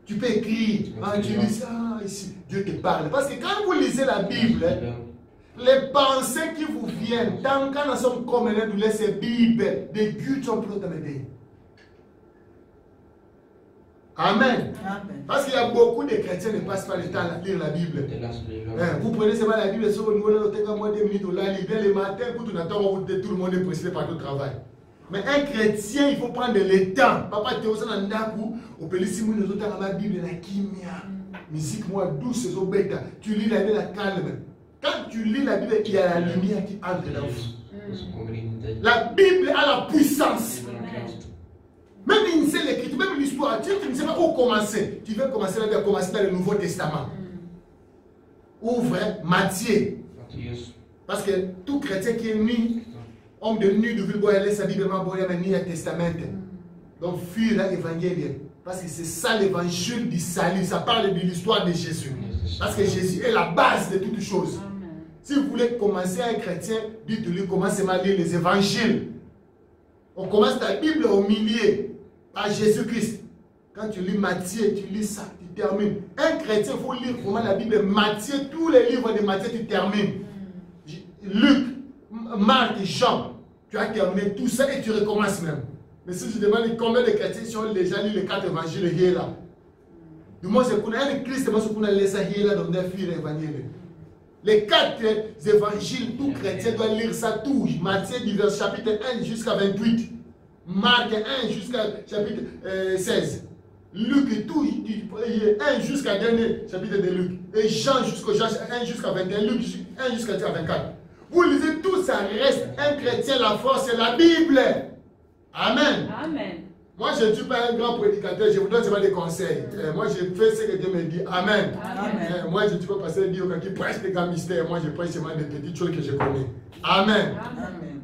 Tu peux écrire. Tu lis ça ici. Dieu te parle. Parce que quand vous lisez la Bible, les pensées qui vous viennent, tant qu'on a son commun de laisser Bible, des Dieu sont plus dans les pays. Amen. Parce qu'il y a beaucoup de chrétiens qui ne passent pas le temps à lire la Bible. Vous prenez seulement la Bible sur le niveau de moins 2 minutes, là, il vient le matin, pour tout le monde est précédé par le travail. Mais un chrétien, il faut prendre le temps. Papa Théo, ça n'a pas au Pélissimou, nous autres, la Bible, la kimia, musique, moi, douce, c'est bêta. Tu lis la Bible, la calme. Quand tu lis la Bible, il y a la lumière qui entre dans vous. La Bible a la puissance. Même il sait l'écriture, même l'histoire, tu ne sais pas où commencer. Tu veux commencer dans le Nouveau Testament. Ouvre Matthieu. Parce que tout chrétien qui est né, homme de nu, de vulgaire, laisse sa Bible, mais ni un testament. Donc, fuir l'évangile. Parce que c'est ça l'évangile du salut. Ça parle de l'histoire de Jésus. Parce que Jésus est la base de toutes choses. Si vous voulez commencer à être chrétien, dites-lui commencez à lire les évangiles. On commence la Bible au milieu, par Jésus-Christ. Quand tu lis Matthieu, tu lis ça, tu termines. Un chrétien, il faut lire vraiment la Bible. Matthieu, tous les livres de Matthieu, tu termines. Luc, Marc, Jean, tu as terminé tout ça et tu recommences même. Mais si je demande combien de chrétiens ont déjà lu les 4 évangiles, il est là. Du moins, c'est pour un Christ, c'est pour laisser là dans des filles l'évangile. Les 4 évangiles, tout chrétien doit lire ça tout. Matthieu, du chapitre 1 jusqu'à 28. Marc 1 jusqu'à chapitre 16. Luc, tout, 1 jusqu'à dernier chapitre de Luc. Et Jean jusqu'au 1 jusqu'à 21. Luc 1 jusqu'à 24. Vous lisez tout, ça reste un chrétien, la force, c'est la Bible. Amen. Amen. Moi, je ne suis pas un grand prédicateur, je vous donne seulement des conseils. Moi, je fais ce que Dieu me dit. Amen. Amen. Moi, je ne suis pas passé à dire qui prêche des grands mystères. Moi, je prêche seulement des petites choses que je connais. Amen. Amen.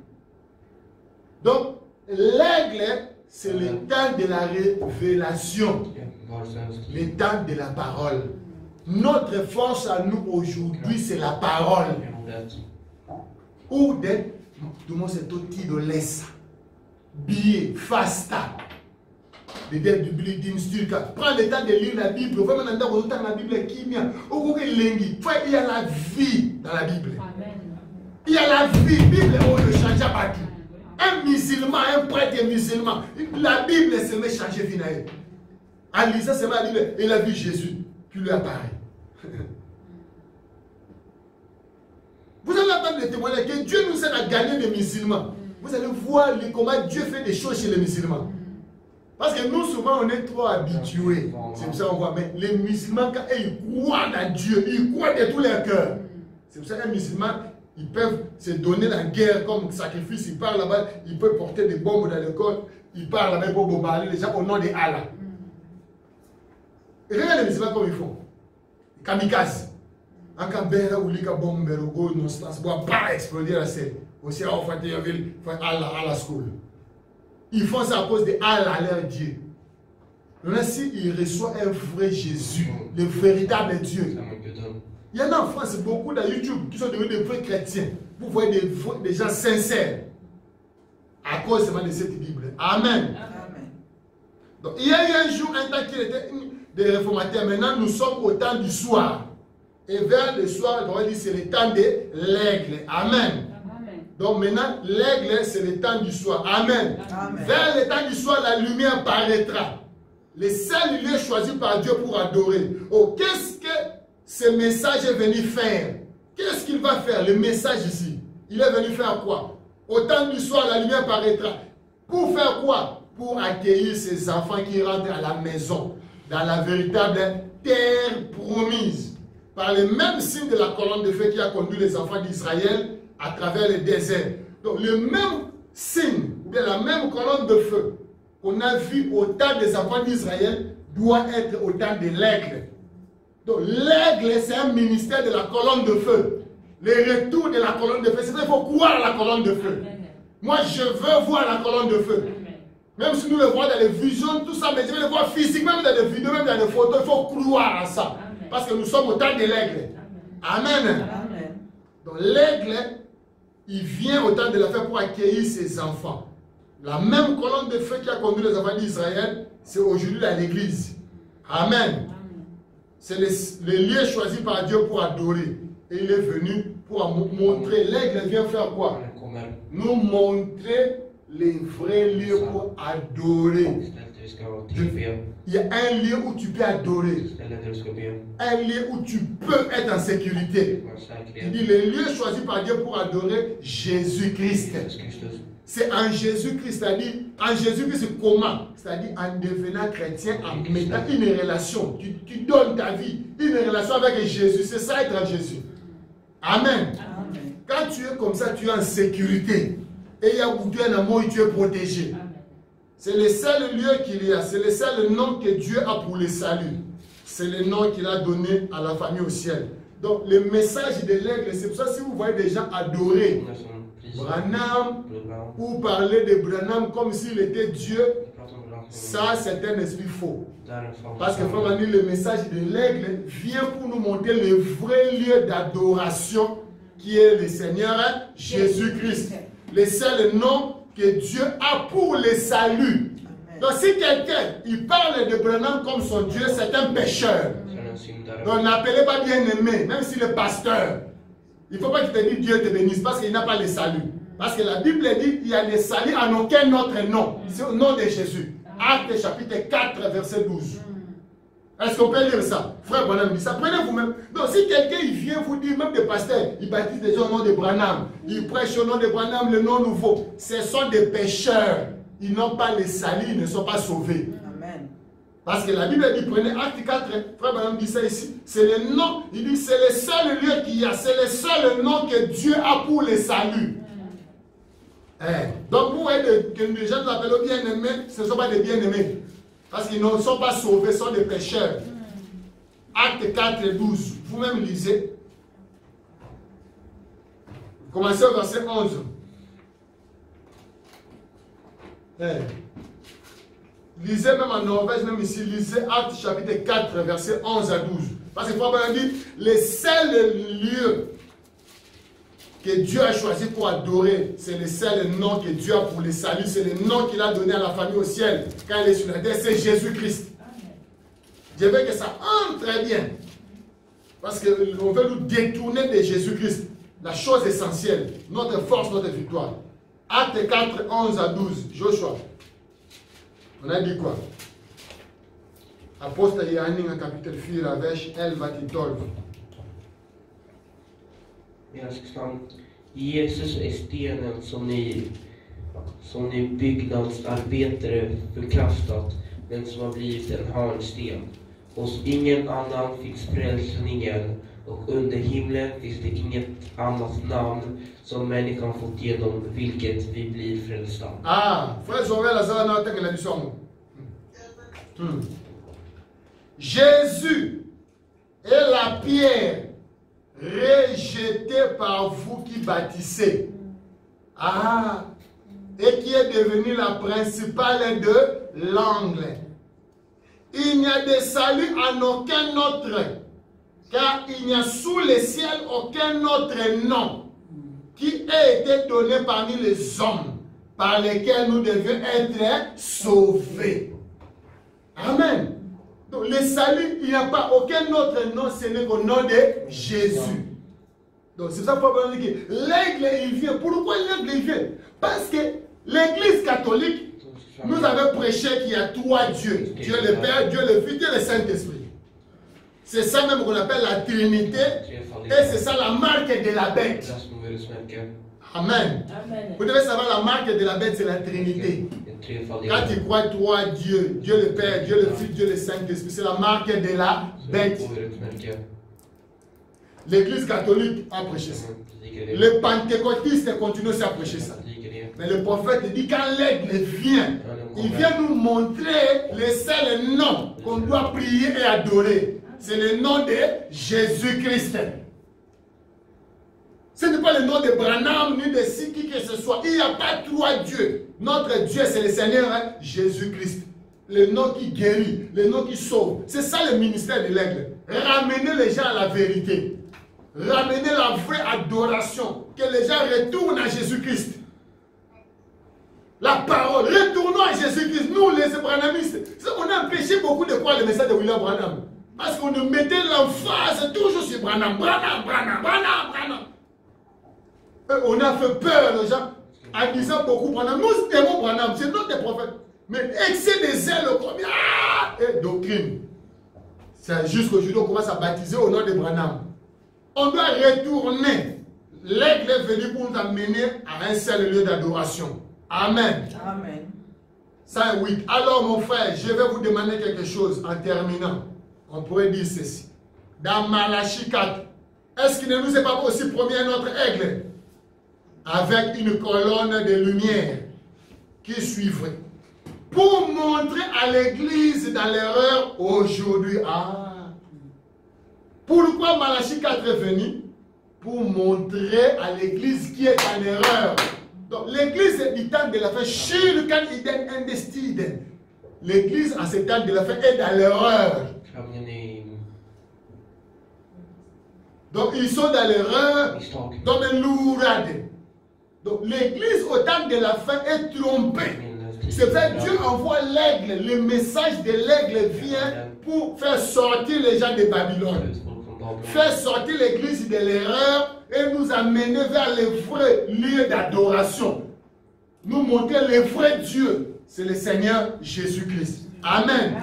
Donc, l'aigle, c'est le temps de la révélation. Le temps de la parole. Notre force à nous aujourd'hui, c'est la parole. Ou d'être, tout le monde c'est tout de l'essa. Billet, fasta. De d'être du bleeding sturka. Prends le temps de lire la Bible. Vraiment, dans la Bible qui vient. Il y a la vie dans la Bible. Il y a la vie. La Bible, on ne change pas tout. Un musulman, un prêtre musulman. La Bible, c'est le changer finalement. En lisant, c'est la Bible. Il a vu Jésus. Puis lui apparaît. Vous allez entendre le témoignage que Dieu nous aide à gagner des musulmans. Vous allez voir comment Dieu fait des choses chez les musulmans. Parce que nous, souvent, on est trop habitués. C'est pour ça qu'on voit. Mais les musulmans, quand ils croient en Dieu, ils croient de tout leur cœur. C'est pour ça qu'un musulman, ils peuvent se donner la guerre comme sacrifice. Ils partent là-bas, ils peuvent porter des bombes dans le corps. Ils partent là-bas pour bombarder les gens au nom de Allah. Et regardez les musulmans comme ils font. Kamikaze. En Canberra, où les bombes ne pas exploser la scène. Aussi, on fait Allah school. Ils font ça à cause de Allah, leur Dieu. Maintenant, s'ils reçoivent un vrai Jésus, le véritable Dieu. Il y en a en France beaucoup dans YouTube qui sont devenus des vrais chrétiens. Vous voyez des gens sincères. À cause seulement de cette Bible. Amen. Amen. Donc, il y a eu un jour, un temps qu'il était des réformateurs. Maintenant, nous sommes au temps du soir. Et vers le soir, on va dire c'est le temps de l'aigle. Amen. Donc maintenant, l'aigle, c'est le temps du soir. Amen. Amen. Vers le temps du soir, la lumière paraîtra. Le seul lieu choisi par Dieu pour adorer. Oh, qu'est-ce que ce message est venu faire? Qu'est-ce qu'il va faire, le message ici? Il est venu faire quoi? Au temps du soir, la lumière paraîtra. Pour faire quoi? Pour accueillir ces enfants qui rentrent à la maison, dans la véritable terre promise. Par le même signe de la colonne de feu qui a conduit les enfants d'Israël à travers le désert. Donc le même signe, ou bien la même colonne de feu qu'on a vu au temps des enfants d'Israël doit être au temps de l'aigle. Donc l'aigle, c'est un ministère de la colonne de feu. Le retour de la colonne de feu, c'est qu'il faut croire à la colonne de feu. Moi, je veux voir la colonne de feu. Même si nous le voyons dans les visions, tout ça, mais je veux le voir physiquement, même dans les vidéos, même dans les photos, il faut croire à ça. Parce que nous sommes au temps de l'aigle. Amen. Amen. Donc l'aigle, il vient au temps de la fête pour accueillir ses enfants. La même colonne de feu qui a conduit les enfants d'Israël, c'est aujourd'hui dans l'église. Amen. C'est le lieu choisi par Dieu pour adorer. Et il est venu pour montrer. L'aigle vient faire quoi? Nous montrer les vrais lieux pour adorer. Il y a un lieu où tu peux adorer. Un lieu où tu peux être en sécurité. Il dit le lieu choisi par Dieu pour adorer Jésus-Christ. C'est en Jésus-Christ, c'est-à-dire en Jésus-Christ comment? C'est-à-dire en devenant chrétien, en mettant une relation. Tu donnes ta vie, une relation avec Jésus. C'est ça être en Jésus. Amen. Amen. Quand tu es comme ça, tu es en sécurité. Et il y a beaucoup un amour et tu es protégé. C'est le seul lieu qu'il y a. C'est le seul nom que Dieu a pour le salut. C'est le nom qu'il a donné à la famille au ciel. Donc le message de l'aigle, c'est pour ça que si vous voyez des gens adorer Branham ou parler de Branham comme s'il était Dieu, ça c'est un esprit faux. Parce que vraiment, le message de l'aigle vient pour nous montrer le vrai lieu d'adoration qui est le Seigneur Jésus-Christ. Le seul nom que Dieu a pour le salut. Donc si quelqu'un, il parle de Branham comme son Dieu, c'est un pécheur. Donc n'appelez pas bien-aimé, même si le pasteur. Il ne faut pas qu'il te dise Dieu te bénisse parce qu'il n'a pas le salut. Parce que la Bible dit qu'il y a le salut en aucun autre nom. C'est au nom de Jésus. Actes chapitre 4, verset 12. Est-ce qu'on peut lire ça? Frère Branham dit ça. Prenez vous-même. Donc si quelqu'un il vient vous dire, même des pasteurs, il baptise des gens au nom de Branham, il prêche au nom de Branham le nom nouveau. Ce sont des pécheurs. Ils n'ont pas le salut, ils ne sont pas sauvés. Amen. Parce que la Bible dit, prenez Acte 4, frère Branham dit ça ici. C'est le nom, il dit c'est le seul lieu qu'il y a, c'est le seul nom que Dieu a pour le salut. Donc vous voyez que les gens nous appellent bien-aimés, ce ne sont pas des bien-aimés. Parce qu'ils ne sont pas sauvés, ce sont des pécheurs. Acte 4, 12. Vous-même lisez. Commencez au verset 11. Lisez même en Norvège, même ici, lisez Acte chapitre 4, verset 11 à 12. Parce que Frère dit, le seul lieu que Dieu a choisi pour adorer, c'est le seul nom que Dieu a pour le salut, c'est le nom qu'il a donné à la famille au ciel quand elle est sur la terre, c'est Jésus-Christ. Je veux que ça entre très bien. Parce qu'on veut nous détourner de Jésus-Christ. La chose essentielle, notre force, notre victoire. Acte 4, 11 à 12, Joshua. On a dit quoi? Apôstol Yanning en capitale 4, vers 11 till 12. Jesus är stenen som ni byggnadsarbetare förkastat, men som har blivit en hörnsten. Hos ingen annan finns frälsningen, och under himlen finns det inget annat namn som människan fått genom vilket vi blir frälsta. Jésus est la pierre rejetée par vous qui bâtissez. Et qui est devenue la principale de l'angle. Il n'y a de salut en aucun autre, car il n'y a sous le ciel aucun autre nom qui ait été donné parmi les hommes par lesquels nous devions être sauvés. Amen. Donc le salut, il n'y a pas aucun autre nom, ce n'est qu'au nom de Jésus. Donc c'est ça que Paul dit que l'aigle il vient. Pourquoi l'aigle il vient? Parce que l'église catholique nous avait prêché qu'il y a trois dieux. Dieu le Père, Dieu le Fils, Dieu le Saint-Esprit. C'est ça même qu'on appelle la Trinité. Et c'est ça la marque de la bête. Amen. Vous devez savoir la marque de la bête, c'est la Trinité. Quand tu crois trois dieux, Dieu le Père, Dieu le Fils, Dieu le Saint-Esprit, c'est la marque de la bête. L'église catholique a prêché ça. Les pentecôtistes continuent aussi à prêcher ça. Mais le prophète dit quand l'aigle vient, il vient nous montrer le seul nom qu'on doit prier et adorer. C'est le nom de Jésus-Christ. Ce n'est pas le nom de Branham ni de qui que ce soit. Il n'y a pas trois dieux. Notre Dieu, c'est le Seigneur Jésus-Christ. Le nom qui guérit, le nom qui sauve. C'est ça le ministère de l'aigle. Ramener les gens à la vérité. Ramener la vraie adoration. Que les gens retournent à Jésus-Christ. La parole. Retournons à Jésus-Christ. Nous, les branhamistes, on a empêché beaucoup de croire le message de William Branham. Parce qu'on nous mettait l'emphase toujours sur Branham. On a fait peur aux gens en disant beaucoup Branham. Nous aimons Branham, c'est notre prophète. Mais excès de zèle, et doctrine. C'est jusqu'aujourd'hui on commence à baptiser au nom de Branham. On doit retourner. L'aigle est venu pour nous amener à un seul lieu d'adoration. Amen. Amen. 108. Alors mon frère, je vais vous demander quelque chose en terminant. On pourrait dire ceci. Dans Malachie 4, est-ce qu'il ne nous est pas aussi promis un autre aigle avec une colonne de lumière qui suivrait pour montrer à l'église dans l'erreur aujourd'hui? Pourquoi Malachie 4 est venu? Pour montrer à l'église qui est en erreur. Donc l'église du temps de la fin, l'église en ce temps de la fin est dans l'erreur. Donc ils sont dans l'erreur, donc l'église au temps de la fin est trompée. C'est vrai, Dieu envoie l'aigle. Le message de l'aigle vient pour faire sortir les gens de Babylone. Faire sortir l'église de l'erreur et nous amener vers le vrai lieu d'adoration. Nous montrer le vrai Dieu. C'est le Seigneur Jésus-Christ. Amen.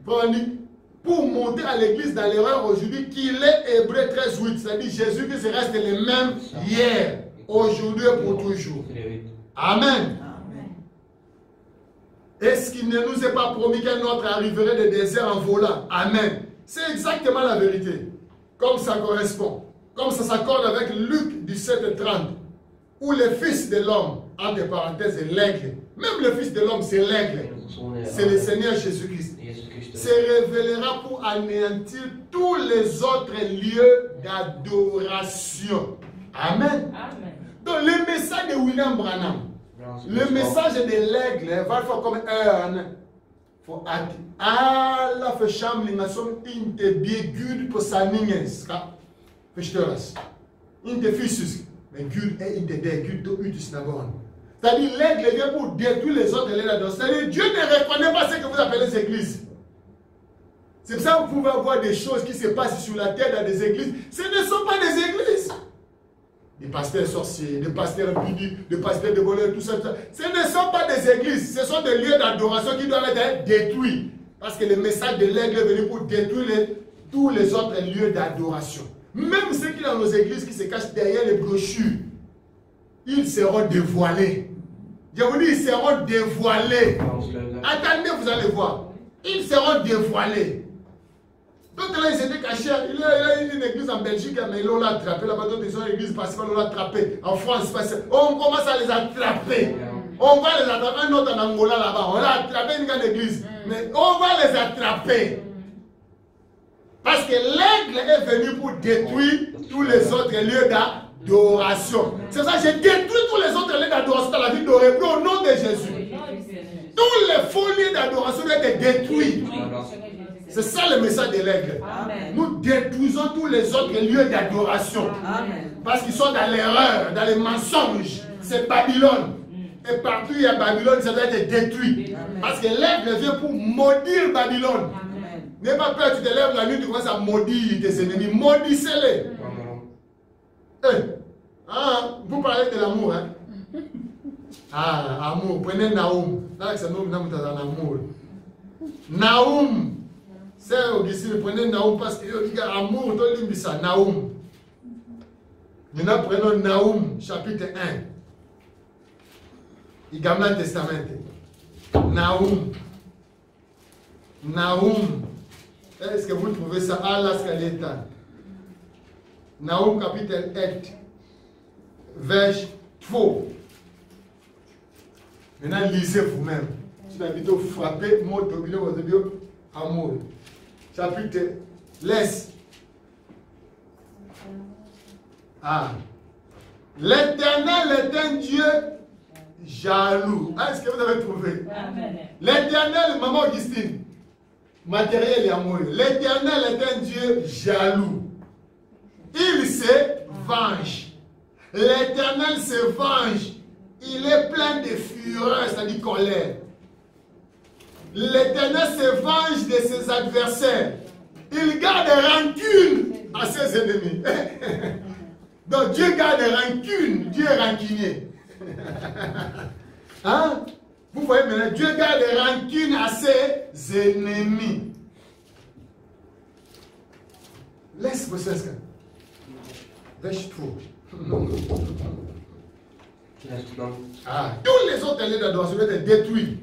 Pour montrer à l'église dans l'erreur aujourd'hui qu'il est Hébreu 13:8. C'est-à-dire Jésus-Christ reste le même hier, aujourd'hui et pour toujours. Amen. Est-ce qu'il ne nous est pas promis qu'un autre arriverait des déserts en volant? Amen. C'est exactement la vérité. Comme ça correspond. Comme ça s'accorde avec Luc 17:30. Où le Fils de l'homme, entre parenthèses, est l'aigle. Même le Fils de l'homme, c'est l'aigle. C'est le Seigneur Jésus-Christ. Se révélera pour anéantir tous les autres lieux d'adoration. Amen. Donc le message de William Branham, le message de l'aigle, va faire comme un. För att alla församlingar som inte blir Gud på sanningen ska förstöras. Inte fysiskt, men Gud är inte där. Gud tog ut i synagogan. C'est-à-dire l'aigle vient pour détruire les autres lieux d'adoration. C'est-à-dire Dieu ne reconnaît pas ce que vous appelez les églises. C'est pour ça que vous pouvez avoir des choses qui se passent sur la terre dans des églises. Ce ne sont pas des églises. Des pasteurs sorciers, des pasteurs pudiques, des pasteurs de voleurs, tout ça, tout ça. Ce ne sont pas des églises. Ce sont des lieux d'adoration qui doivent être détruits. Parce que le message de l'aigle est venu pour détruire tous les autres lieux d'adoration. Même ceux qui sont dans nos églises qui se cachent derrière les brochures, ils seront dévoilés. Je vous dis, ils seront dévoilés. Attendez, vous allez voir. Ils seront dévoilés. D'autres là, ils s'étaient cachés. Il y a une église en Belgique, mais ils l'ont attrapé. Là-bas, d'autres, ils ont une église parce qu'ils l'ont attrapé. En France, on commence à les attraper. On va les attraper. Un autre en Angola là-bas. On l'a attrapé une grande église. Mais on va les attraper. Parce que l'aigle est venu pour détruire tous les autres lieux d'adoration. C'est ça, j'ai détruit tous les autres lieux d'adoration dans la ville d'Orebu au nom de Jésus. Tous les faux lieux d'adoration doivent être détruits. C'est ça le message de l'aigle. Nous détruisons tous les autres lieux d'adoration. Parce qu'ils sont dans l'erreur, dans les mensonges. C'est Babylone. Et partout où il y a Babylone, ça doit être détruit. Parce que l'aigle vient pour maudire Babylone. N'aie pas peur, tu te lèves la nuit, tu commences à maudire tes ennemis. Maudissez-les. Vous parlez de l'amour, hein? Amour. Prenez Naoum. Là, c'est nous, nous sommes en amour. Naoum. C'est Augustine, prenez Naoum parce que il y a amour, tout le ça. Naoum. Maintenant, prenons Naoum, chapitre 1. Il Gamla Testament. Naoum. Naoum. Est-ce que vous trouvez ça à la scaletta? Naoum, chapitre 8. Verset 2. Maintenant, lisez vous-même. Si vous avez frappé, mot amour. Chapitre, laisse. L'Éternel est un Dieu jaloux. Est-ce que vous avez trouvé? L'Éternel, maman Augustine, matériel et amoureux. L'Éternel est un Dieu jaloux. Il se venge. L'Éternel se venge. Il est plein de fureur, c'est-à-dire colère. L'Éternel se venge de ses adversaires. Il garde rancune à ses ennemis. Donc Dieu garde rancune. Dieu est rancunier. Hein? Vous voyez maintenant, Dieu garde rancune à ses ennemis. Laisse-moi ça. Verset 2. Tous les autres lieux d'adoration doivent être détruits.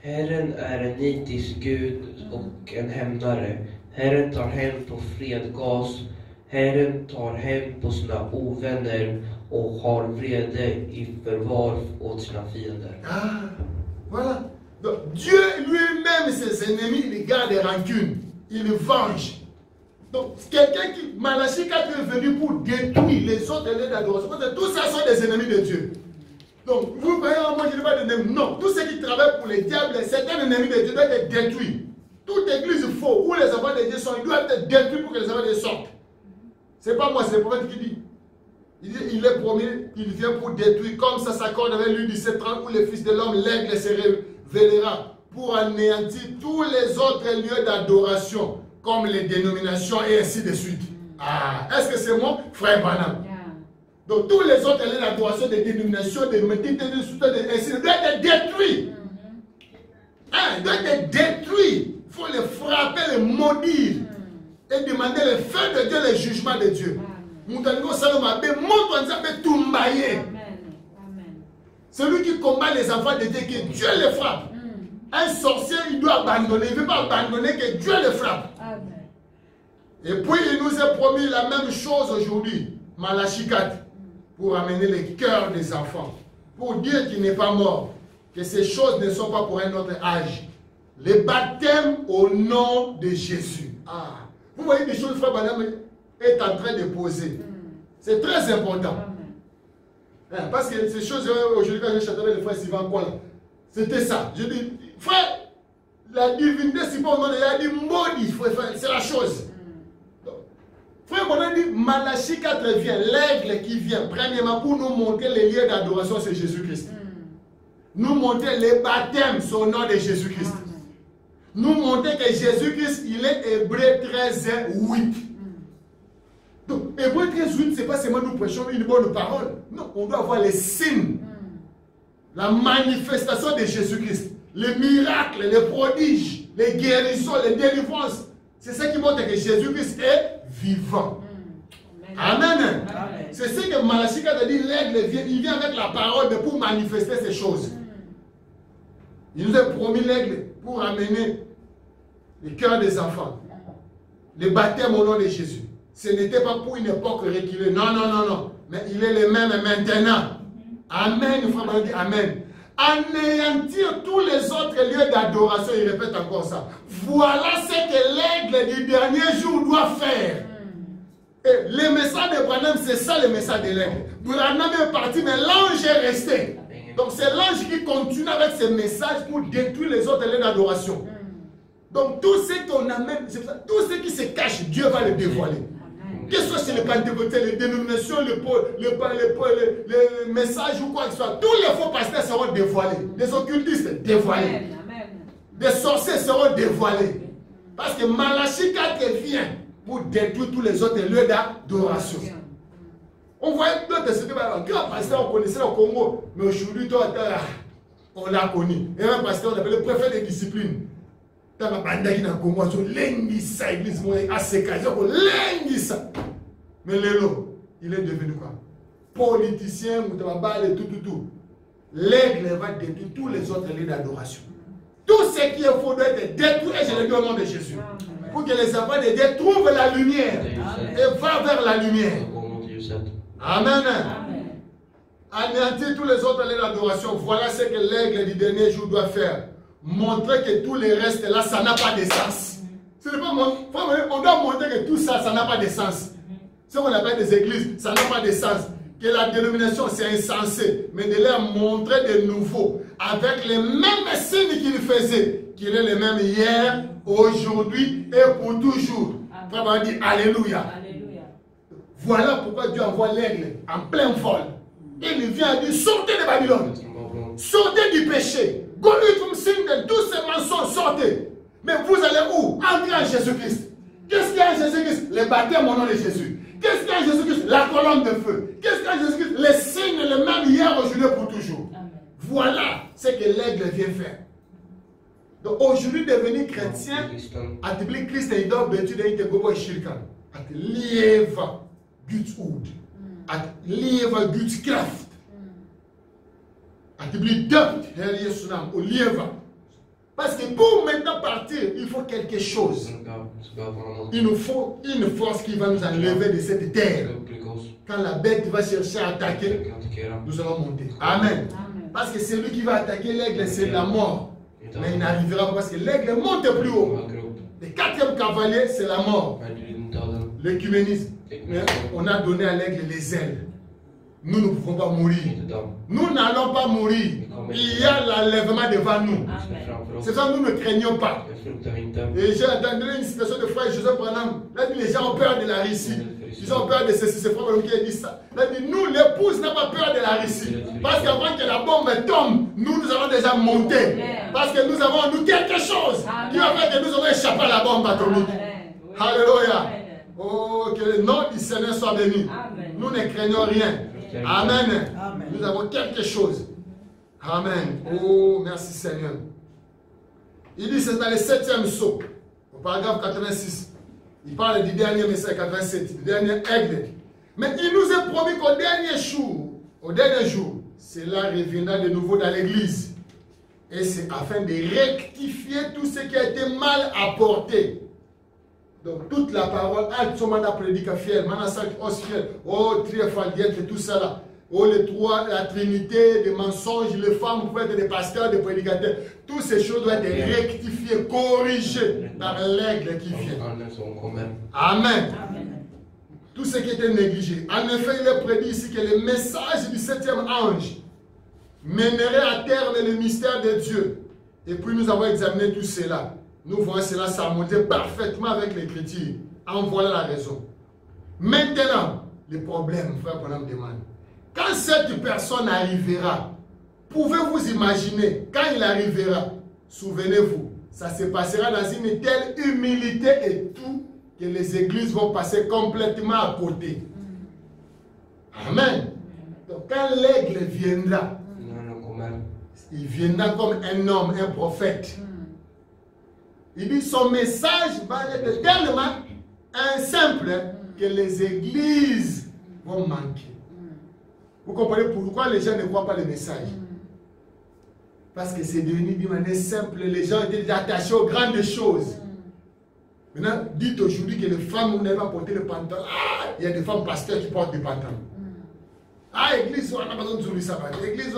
Herren är en nitisk Gud och en hämnare. Herren tar hem på fredgas. Herren tar hem på sina ovänner och har vrede i förvar åt sina fiender. Voilà. Donc, Dieu lui-même, ses ennemis, il garde rancune. Il venge. Donc, quelqu'un qui, Malachie 4 est venu pour détruire les autres lieux d'adoration. Tous ça sont des ennemis de Dieu. Donc, vous voyez, moi je ne dis pas d'ennemis. Non, tous ceux qui travaillent pour les diables, c'est un ennemi de Dieu, doivent être détruits. Toute église faux où les enfants de Dieu sont, ils doivent être détruits pour que les enfants de Dieu sortent. Ce n'est pas moi, c'est le prophète qui dit. Il dit, il est promis, il vient pour détruire, comme ça s'accorde avec lui 17:30 où le Fils de l'homme, l'aigle se révélera pour anéantir tous les autres lieux d'adoration, comme les dénominations et ainsi de suite. Ah, est-ce que c'est moi, frère Branham? Donc tous les autres lieux d'adoration, des dénominations, des médités, ainsi de doivent être détruits. Ils doivent être détruits. Il faut les frapper, les maudire et demander le feu de Dieu, le jugement de Dieu. Celui qui combat les enfants de Dieu, que Dieu les frappe. Un sorcier, il doit abandonner. Il ne veut pas abandonner, que Dieu le frappe. Et puis, il nous a promis la même chose aujourd'hui, Malachie 4, pour amener les cœurs des enfants, pour dire qu'il n'est pas mort, que ces choses ne sont pas pour un autre âge. Les baptêmes au nom de Jésus. Ah. Vous voyez des choses, frère Branham est en train de poser. C'est très important. Parce que ces choses, aujourd'hui, quand j'ai chanté avec le frère Sylvain Paul, c'était ça. Je dis, frère, la divinité, c'est pas au nom de Dieu, il a dit maudit, c'est la chose. Donc, frère Branham dit, Malachie 4 vient, l'aigle qui vient, premièrement, pour nous montrer les lieux d'adoration, c'est Jésus-Christ. Nous montrer les baptêmes, c'est au nom de Jésus-Christ. Nous montrer que Jésus-Christ, il est Hébreu 13, 8. Donc, Hébreu 13, 8, ce n'est pas seulement nous prêchons une bonne parole. Non, on doit avoir les signes. La manifestation de Jésus-Christ. Les miracles, les prodiges, les guérisons, les délivrances. C'est ça qui montre que Jésus-Christ est vivant. Amen. C'est ce que Malachie a dit, l'aigle vient, il vient avec la parole pour manifester ces choses. Il nous a promis l'aigle pour amener les cœurs des enfants. Le baptême au nom de Jésus. Ce n'était pas pour une époque reculée. Non, non, non, non. Mais il est le même maintenant. Amen. Frère, dit Amen. Anéantir tous les autres lieux d'adoration. Il répète encore ça. Voilà ce que l'aigle du dernier jour doit faire. Et le message de Branham, c'est ça le message de l'aigle. Branham est parti, mais l'ange est resté. Donc c'est l'ange qui continue avec ce message pour détruire les autres lieux d'adoration. Donc tout ce qu'on amène, tout ce qui se cache, Dieu va le dévoiler. Que ce soit chez les pentecôtés, les dénominations, les messages ou quoi que ce soit, tous les faux pasteurs seront dévoilés. Des occultistes dévoilés. Des sorciers seront dévoilés. Parce que Malachie 4 vient pour détruire tous les autres lieux d'adoration. On voyait d'autres, c'était un grand pasteur, on connaissait au Congo, mais aujourd'hui, on l'a connu. Et un pasteur, on appelle le préfet de discipline. Dans la bande qui dans le Congo, on l'engissa, l'église, on a séquence, on l'engissa. Mais Lélo, il est devenu quoi? Politicien, Moutababal et tout. L'aigle va détruire tous les autres lieux d'adoration. Tout ce qui est faux doit être détruit, et je le dis au nom de Jésus. Pour que les enfants de Dieu trouvent la lumière et vont vers la lumière. Amen. Anéantir tous les autres lieux d'adoration. Voilà ce que l'aigle du dernier jour doit faire. Montrer que tous les restes là, ça n'a pas de sens. On doit montrer que tout ça, ça n'a pas de sens. Ce qu'on appelle des églises, ça n'a pas de sens. Que la dénomination, c'est insensé. Mais de leur montrer de nouveau, avec les mêmes signes qu'il faisait, qu'il est le même hier, aujourd'hui et pour toujours. Frère, on dit Alléluia. Voilà pourquoi Dieu envoie l'aigle en plein vol. Il vient dire, sortez de Babylone. Sortez du péché. Tous ces mensonges, sortez. Mais vous allez où? Entrer en Jésus-Christ. Qu'est-ce qu'il y a en Jésus-Christ? Le baptême au nom de Jésus. Qu'est-ce qu'il y a en Jésus-Christ? La colonne de feu. Qu'est-ce qu'il y a en Jésus-Christ? Les signes, le même hier, aujourd'hui, pour toujours. Amen. Voilà ce que l'aigle vient faire. Donc aujourd'hui, devenir chrétien, attribuer Christ et idole, betu de ite gobo shirkan. At leva Guds ord. At leva Guds kraft. Attribuer döpt, Herre Jesu namn, och leva. Parce que pour maintenant partir, il faut quelque chose. Il nous faut une force qui va nous enlever de cette terre. Quand la bête va chercher à attaquer, nous allons monter. Amen. Parce que celui qui va attaquer l'aigle, c'est la mort. Mais il n'arrivera pas parce que l'aigle monte plus haut. Le 4e cavalier, c'est la mort. L'écuménisme. On a donné à l'aigle les ailes. Nous ne pouvons pas mourir. Nous n'allons pas mourir. Il y a l'enlèvement devant nous. C'est ça, nous ne craignons pas. Et j'ai entendu une citation de frère Joseph Branham. Là, les gens ont peur de la Russie. Ils ont peur de ceci. C'est Frère Branham qui a dit ça. Il a dit, nous, l'épouse n'a pas peur de la Russie. Parce qu'avant que la bombe tombe, nous avons déjà monté. Parce que nous avons en nous quelque chose qui va faire que nous allons échapper à la bombe atomique. Alléluia. Oh, que le nom du Seigneur soit béni. Nous ne craignons rien. Amen. Nous avons quelque chose. Amen. Oh, merci Seigneur. Il dit, c'est dans le 7e sceau, au paragraphe 86. Il parle du dernier message 87, du dernier aigle. Mais il nous est promis qu'au dernier jour, cela reviendra de nouveau dans l'église. Et c'est afin de rectifier tout ce qui a été mal apporté. Donc toute la parole, Altsomana prédica fiel, Manasak os fiel, oh triafaldiette et tout ça là. Oh les trois, la trinité, les mensonges, les femmes peuvent être des pasteurs, des prédicateurs. Toutes ces choses doivent être rectifiées, corrigées par l'aigle qui vient. Amen. Tout ce qui était négligé. En effet, il est prédit ici que le message du 7e ange mènerait à terme le mystère de Dieu. Et puis nous avons examiné tout cela. Nous voyons cela s'harmoniser parfaitement avec l'écriture. En voilà la raison. Maintenant, le problème, frère Branham demande. Quand cette personne arrivera, pouvez-vous imaginer, quand il arrivera, souvenez-vous, ça se passera dans une telle humilité et tout, que les églises vont passer complètement à côté. Amen. Donc quand l'aigle viendra, il viendra comme un homme, un prophète. Il dit son message va être tellement simple que les églises vont manquer. Vous comprenez pourquoi les gens ne croient pas le message? Parce que c'est devenu d'une manière simple. Les gens étaient attachés aux grandes choses. Maintenant, dites aujourd'hui que les femmes n'aiment pas porter le pantalon. Ah, il y a des femmes pasteurs qui portent des pantalons. Ah, l'église, on n'a pas besoin de ça. L'église,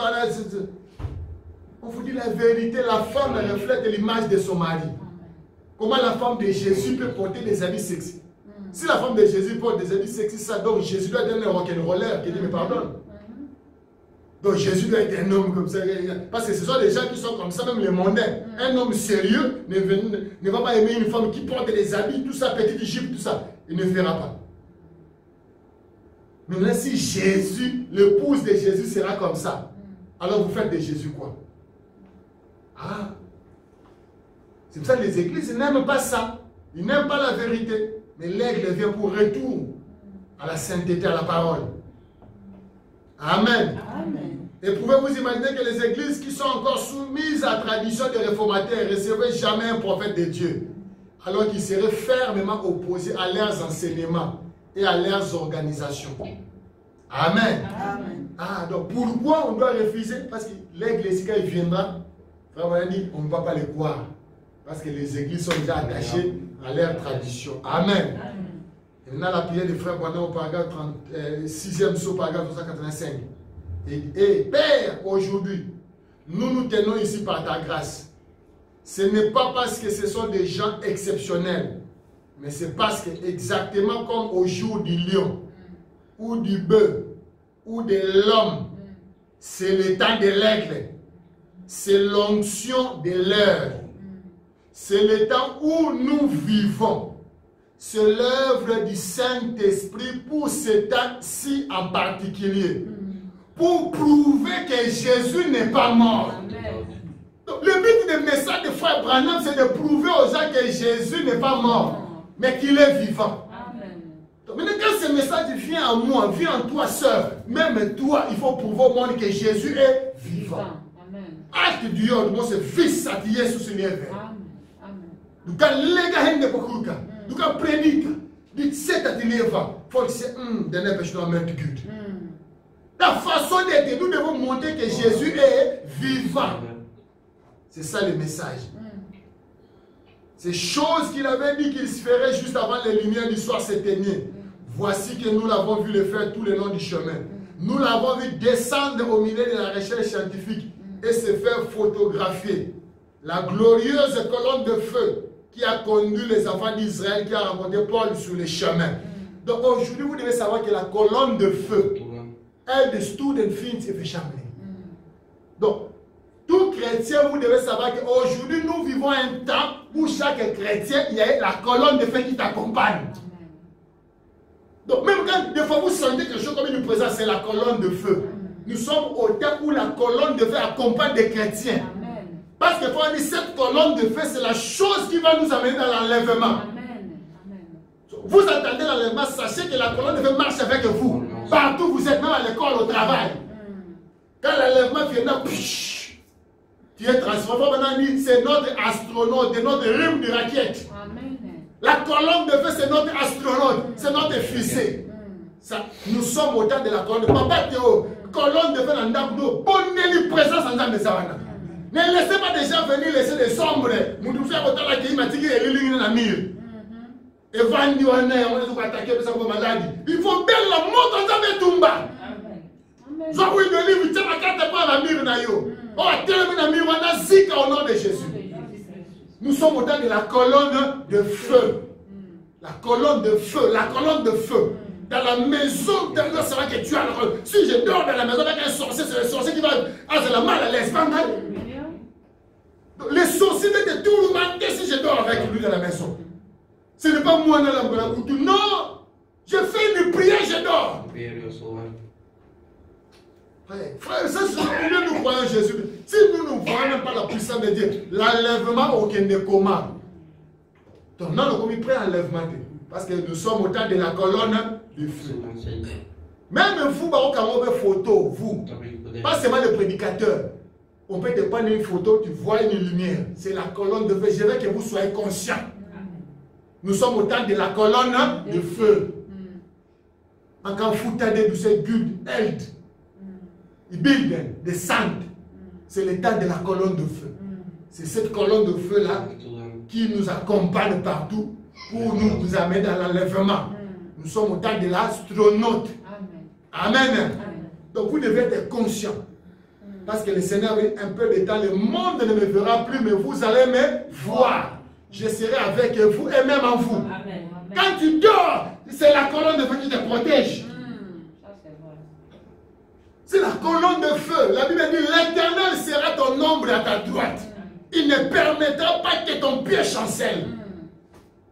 on vous dit la vérité, la femme reflète l'image de son mari. Comment la femme de Jésus peut porter des habits sexy? Si la femme de Jésus porte des habits sexy, ça donc Jésus doit être un rock'n'roller qui dit mais pardonne. Donc Jésus doit être un homme comme ça. Parce que ce sont des gens qui sont comme ça, même les mondains. Un homme sérieux ne va pas aimer une femme qui porte des habits, tout ça, petite jupe, tout ça. Il ne fera pas. Maintenant, si Jésus, l'épouse de Jésus sera comme ça, alors vous faites de Jésus quoi? Ah! C'est pour ça que les églises n'aiment pas ça. Ils n'aiment pas la vérité. Mais l'aigle vient pour retour à la sainteté, à la parole. Amen. Amen. Et pouvez-vous imaginer que les églises qui sont encore soumises à la tradition des réformateurs ne recevaient jamais un prophète de Dieu, alors qu'ils seraient fermement opposés à leurs enseignements et à leurs organisations. Amen. Amen. Ah, donc pourquoi on doit refuser? Parce que l'aigle, ici, quand il viendra, vraiment dit, on ne va pas les croire. Parce que les églises sont déjà attachées à leur tradition. Amen. Et maintenant, la prière des frères Branham au paragraphe 6e sous paragraphe 285. Et Père, aujourd'hui, nous tenons ici par ta grâce. Ce n'est pas parce que ce sont des gens exceptionnels, mais c'est parce que exactement comme au jour du lion, ou du bœuf, ou de l'homme, c'est le temps de l'aigle, c'est l'onction de l'heure. C'est le temps où nous vivons. C'est l'œuvre du Saint-Esprit pour ce temps-ci en particulier. Pour prouver que Jésus n'est pas mort. Donc, le but du message de Frère Branham, c'est de prouver aux gens que Jésus n'est pas mort, mais qu'il est vivant. Donc, maintenant, quand ce message vient en moi, vient en toi, sœur, même toi, il faut prouver au monde que Jésus est vivant. Acte du yord, moi, c'est fils à Jésus sur les verres. Donc, quand les gars ne pas donc, quand prédika, dites cet atelier va, il faut que c'est d'un événement de Dieu. La façon d'être, nous devons montrer que Jésus est vivant. C'est ça le message. Ces choses qu'il avait dit qu'il se ferait juste avant les lumières du soir s'éteignaient. Voici que nous l'avons vu le faire tout le long du chemin. Nous l'avons vu descendre au milieu de la recherche scientifique et se faire photographier. La glorieuse colonne de feu qui a conduit les enfants d'Israël, qui a rencontré Paul sur les chemins. Donc aujourd'hui, vous devez savoir que la colonne de feu est de student fins et family. Donc, tout chrétien, vous devez savoir qu'aujourd'hui, nous vivons un temps où chaque chrétien, il y a la colonne de feu qui t'accompagne. Donc même quand des fois vous sentez quelque chose comme une présence, c'est la colonne de feu. Nous sommes au temps où la colonne de feu accompagne des chrétiens. Amen. Parce que quand on dit cette colonne de feu, c'est la chose qui va nous amener dans l'enlèvement. Amen. Amen. Vous attendez l'enlèvement, sachez que la colonne de feu marche avec vous. Partout vous êtes, même à l'école, au travail. Quand l'enlèvement vient, tu es transformé. Maintenant, c'est notre astronaute, c'est notre rime de raquette. Amen. La colonne de feu, c'est notre astronaute, c'est notre fusée. Ça, nous sommes au temps de la colonne de feu. Papa Théo, colonne de feu dans Ndabdo, bonne présence en Zambézawana. Ne laissez pas des gens venir laisser des sombres. Nous faire autant la qui m'a dit qu'il y a l'île dans la mire. Et Vandi, on est attaqué par sa maladie. Il faut belle la mort dans Zambétumba. Soit oui, de livre, tu as carte pour la mire na yo. Oh, tellement la mire, on a zika au nom de Jésus. Nous sommes au temps de la colonne de feu. La colonne de feu, la colonne de feu. Dans la maison, c'est vrai que tu as le... Si je dors dans la maison avec un sorcier, c'est le sorcier qui va... Ah, c'est la mal à l'aise, pas mal. Les sorciers de tout le monde, si je dors avec lui dans la maison. Ce n'est pas moi dans la maison. Non, je fais une prière, je dors. Frère, ça c'est le nous croyons Jésus. Si nous ne voyons même pas la puissance de Dieu, l'enlèvement aucun de coma. Donc, non, nous sommes prêts à l'enlèvement. Parce que nous sommes au temps de la colonne du feu. Même vous, quand on veut photo, vous, pas seulement le prédicateur, on peut te prendre une photo, tu vois une lumière. C'est la colonne de feu. Je veux que vous soyez conscients. Nous sommes au temps de la colonne de feu. En quand vous avez de cette Gud, Eld, Bilden, de Sand, c'est le temps de la colonne de feu. C'est cette colonne de feu-là qui nous accompagne partout pour nous amener dans l'enlèvement. Nous sommes au temps de l'astronaute. Amen. Amen. Donc vous devez être conscient. Parce que le Seigneur avait un peu de temps, le monde ne me verra plus, mais vous allez me voir. Je serai avec vous et même en vous. Amen. Quand tu dors, c'est la colonne de feu qui te protège. C'est la colonne de feu. La Bible dit, l'Éternel sera ton ombre à ta droite. Il ne permettra pas que ton pied chancelle.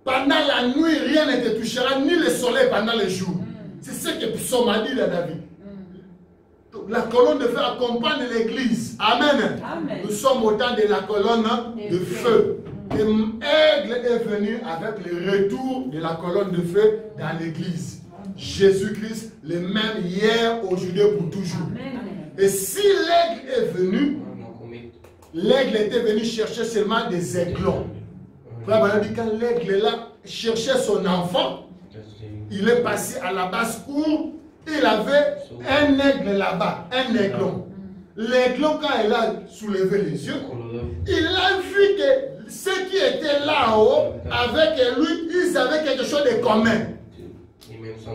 Pendant la nuit, rien ne te touchera, ni le soleil pendant le jour. C'est ce que Psaume a dit à David. Donc, la colonne de feu accompagne l'église. Amen. Amen. Nous sommes au temps de la colonne de feu. L'aigle est venu avec le retour de la colonne de feu dans l'église. Jésus-Christ, le même hier, aujourd'hui, pour toujours. Amen. Et si l'aigle est venu, l'aigle était venu chercher seulement des aiglons. Frère, dit quand l'aigle là cherchait son enfant, il est passé à la basse-cour, il avait un aigle là-bas, un aiglon. L'aiglon, quand il a soulevé les yeux, il a vu que ceux qui étaient là-haut, avec lui, ils avaient quelque chose de commun.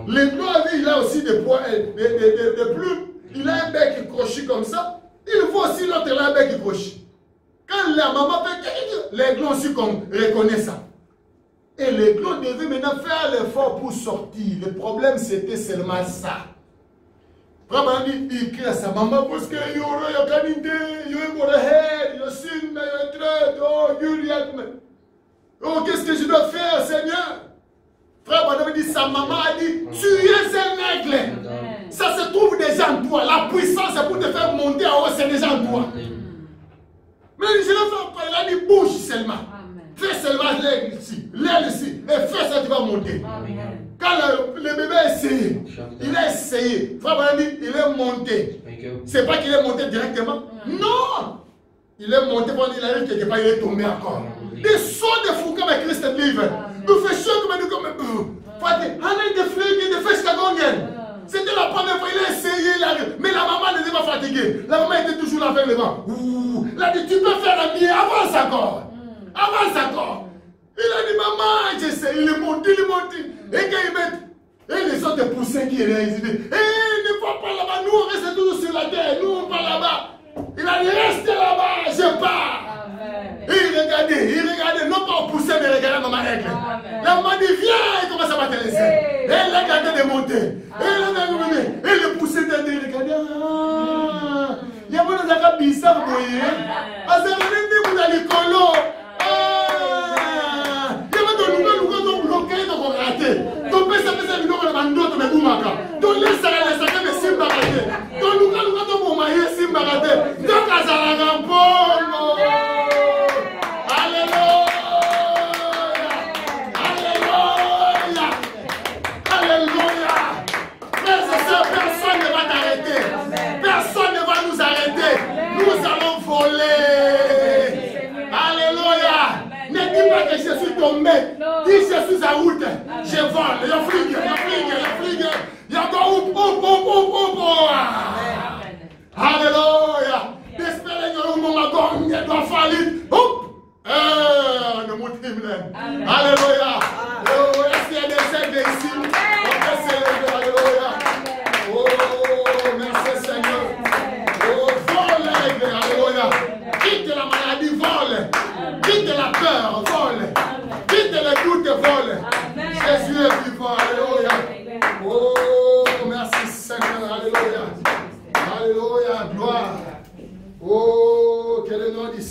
L'aiglon avait, il a aussi des plumes, il a un bec crochu comme ça, il voit aussi l'autre là, un bec crochu. Quand la maman fait, l'aiglon aussi reconnaît ça. Et l'aiglon devait maintenant faire l'effort pour sortir. Le problème, c'était seulement ça. Vraiment, il crie à sa maman parce que il y aura une qualité, il y aura une signe, il y aura oh, qu'est-ce que je dois faire, Seigneur? Frère Bonhomme dit, sa maman a dit, tu es un aigle. Ça se trouve déjà en toi. La puissance, c'est pour te faire monter en haut, c'est déjà en toi. Mais je ne fais pas, il a dit, bouge seulement. Fais seulement l'aigle ici, et fais ça, tu vas monter. Amen. Quand le bébé a essayé, il a essayé. Frère Bonhomme dit, il est monté. C'est pas qu'il est monté directement. Non! Il est monté, il arrive quelque part, il est tombé encore. Des sauts de fou comme Christ livre. Nous faisons comme nous comme c'était la première fois, il a essayé, mais la maman n'était pas fatiguée. La maman était toujours là avec le vent. Il a dit, tu peux faire la mienne, avance encore. Avance encore. Il a dit, maman, j'essaie, il est monté, il est monté. Et quand il met, et les autres poussins qui étaient, ils disaient, ne va pas là-bas, nous on reste toujours sur la terre, nous on va là-bas. Il a dit, restez là-bas, je pars. Et il regardait, non pas au poussin, mais regardait maman aigle. La maman dit, viens, il commence à battre les ailes. Et il regardait de monter. Et le poussin était regardé. Il y a un peu bizarre, vous voyez. Parce que vous avez des colos. Il y a un peu de bloqué, donc on raté. Donc, ça fait ça, on a un autre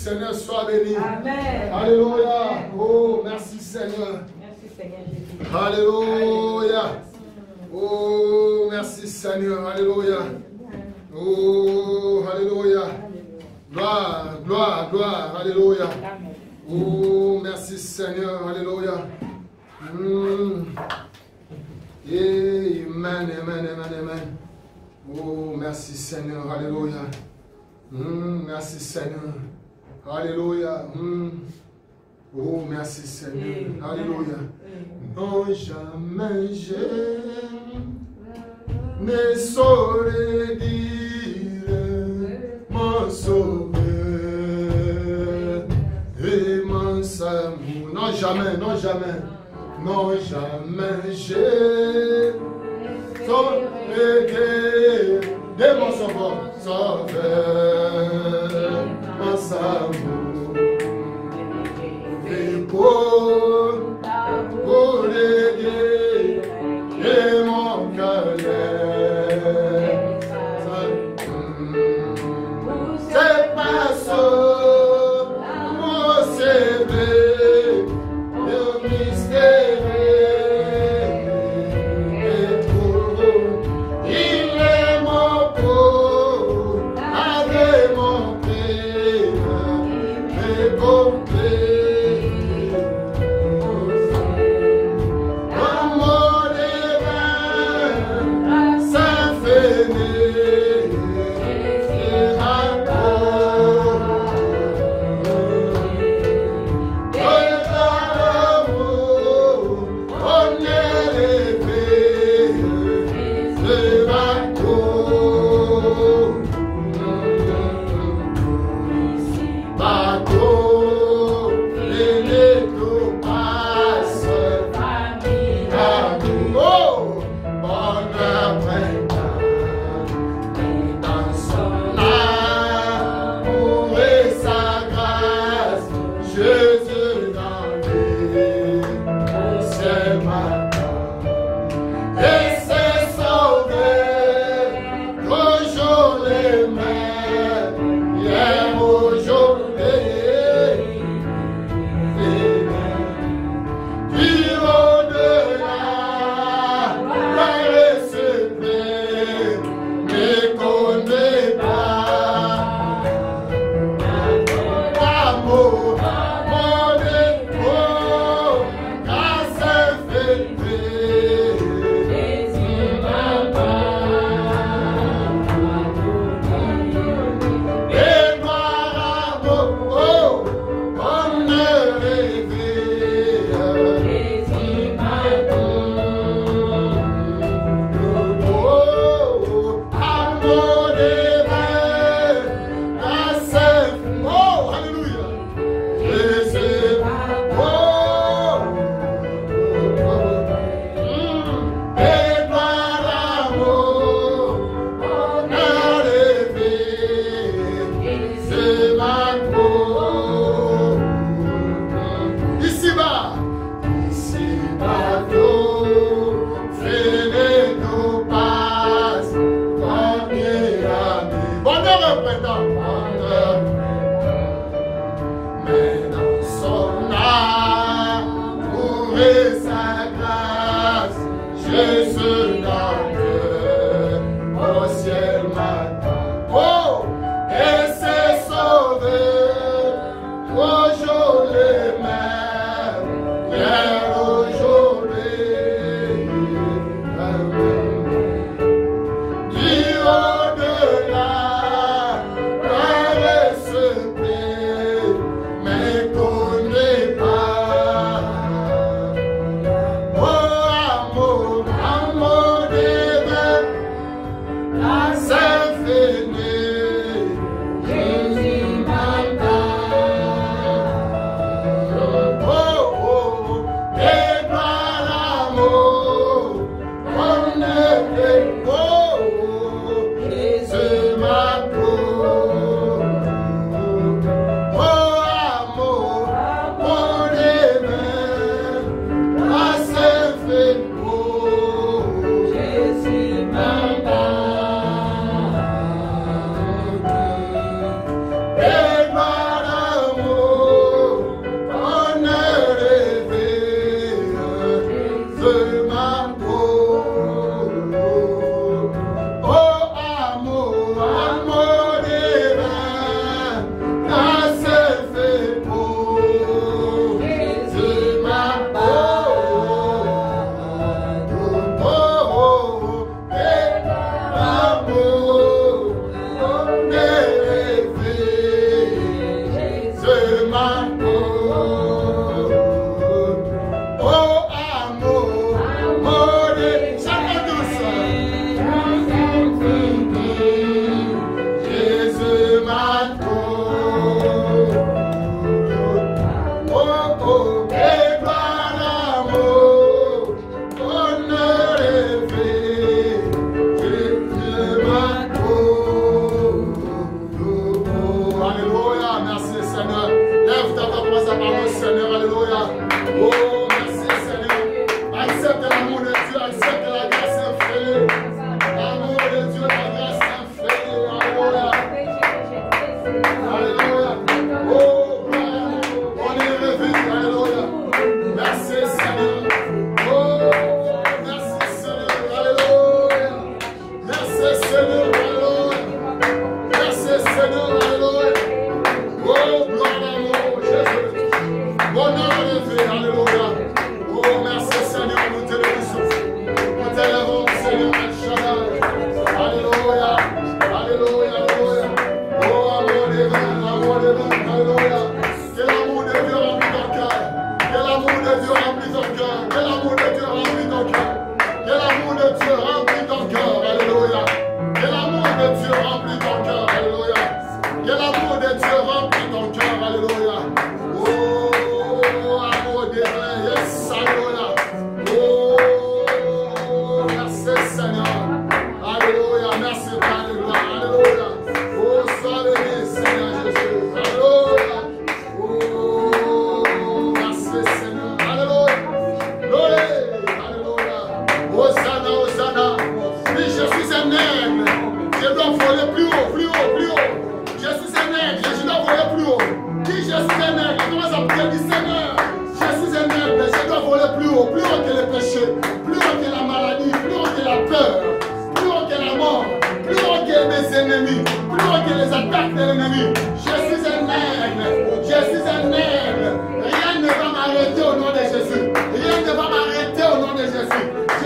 Seigneur, sois béni. Amen. Alléluia. Oh, merci Seigneur. Merci Seigneur Jésus. Alléluia. Oh, merci Seigneur. Alléluia. Oh, alléluia. Gloire, gloire, gloire. Alléluia. Oh, merci Seigneur. Alléluia. Amen, amen, amen, amen. Oh, merci Seigneur. Alléluia. Merci Seigneur. Alléluia. Oh, merci Seigneur. Alléluia. Non, jamais je ne saurais dire mon sauveur et mon salut. Non, jamais, non, jamais. Non, jamais je saurais dire de mon sauveur, mon salut. Et pour aider et mon cœur. C'est pas ça, mon CV, le mystère. Et pour il est mon pauvre, avec mon père, et mon père. Amor, amor de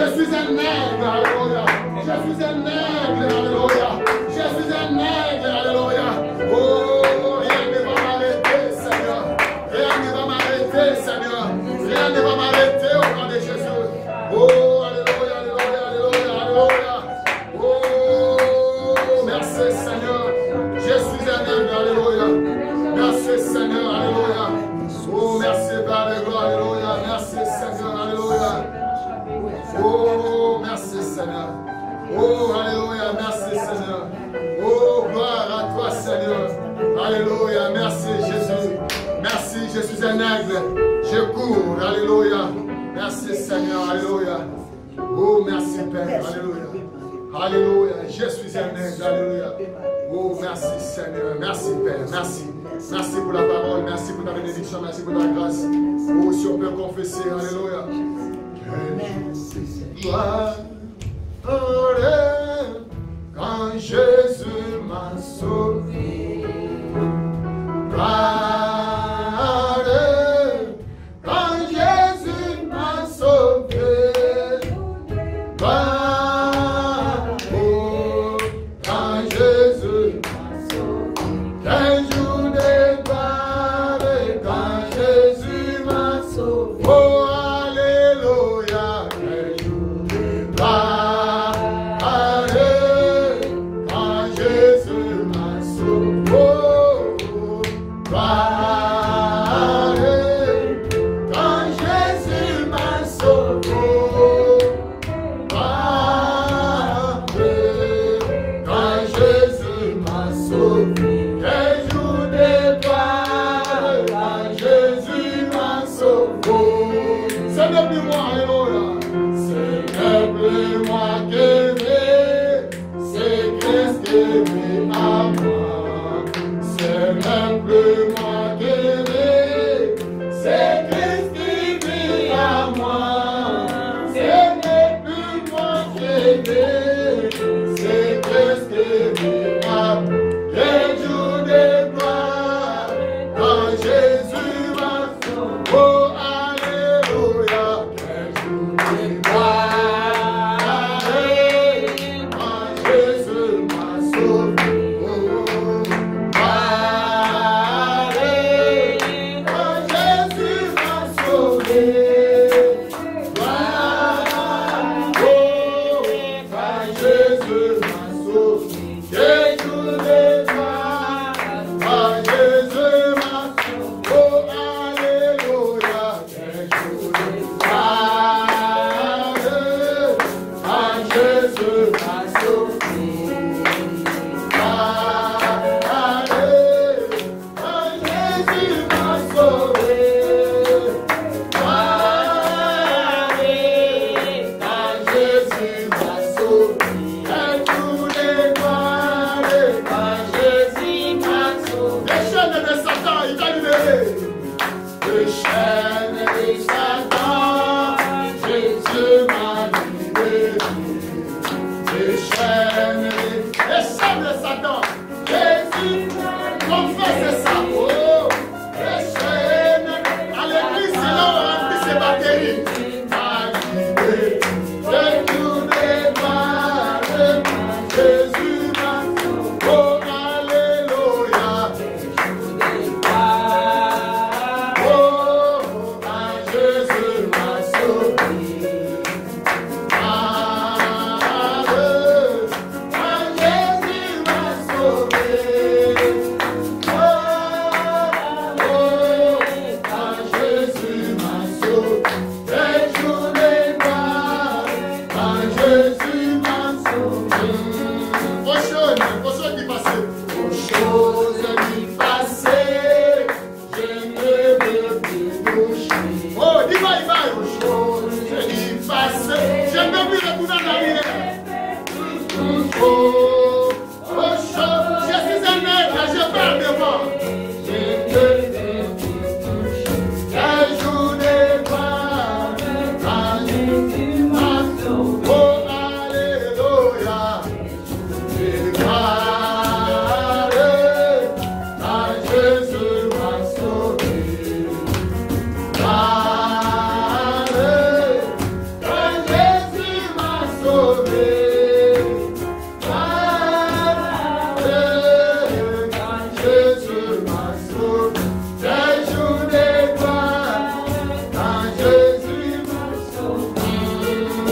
Je suis un aigle, alléluia. Je suis un aigle, alléluia. Je suis un aigle, alléluia. Oh, rien ne va m'arrêter, Seigneur. Rien ne va m'arrêter, Seigneur. Rien ne va m'arrêter au nom de Jésus. Oh, alléluia, alléluia, alléluia, alléluia. Oh, merci, Seigneur. Je suis un aigle, alléluia. Merci, Seigneur, alléluia. Oh, merci, Père de gloire, alléluia. Merci, Seigneur, alléluia. Oh, merci, Seigneur. Oh, alléluia, merci, Seigneur. Oh, gloire à toi, Seigneur. Alléluia, merci, Jésus. Merci, je suis un aigle. Je cours, alléluia. Merci, Seigneur, alléluia. Oh, merci, Père, alléluia. Alléluia, je suis un aigle, alléluia. Oh, merci, Seigneur. Merci, Père, merci. Merci pour la parole, merci pour ta bénédiction, merci pour ta grâce. Oh, si on peut confesser, alléluia. Gloire, quand Jésus m'a sauvé. Gloire, quand Jésus m'a sauvé. Gloire, oh, quand Jésus m'a sauvé. Quel jour de gloire, quand Jésus m'a sauvé. Oh, alléluia, quel jour de gloire.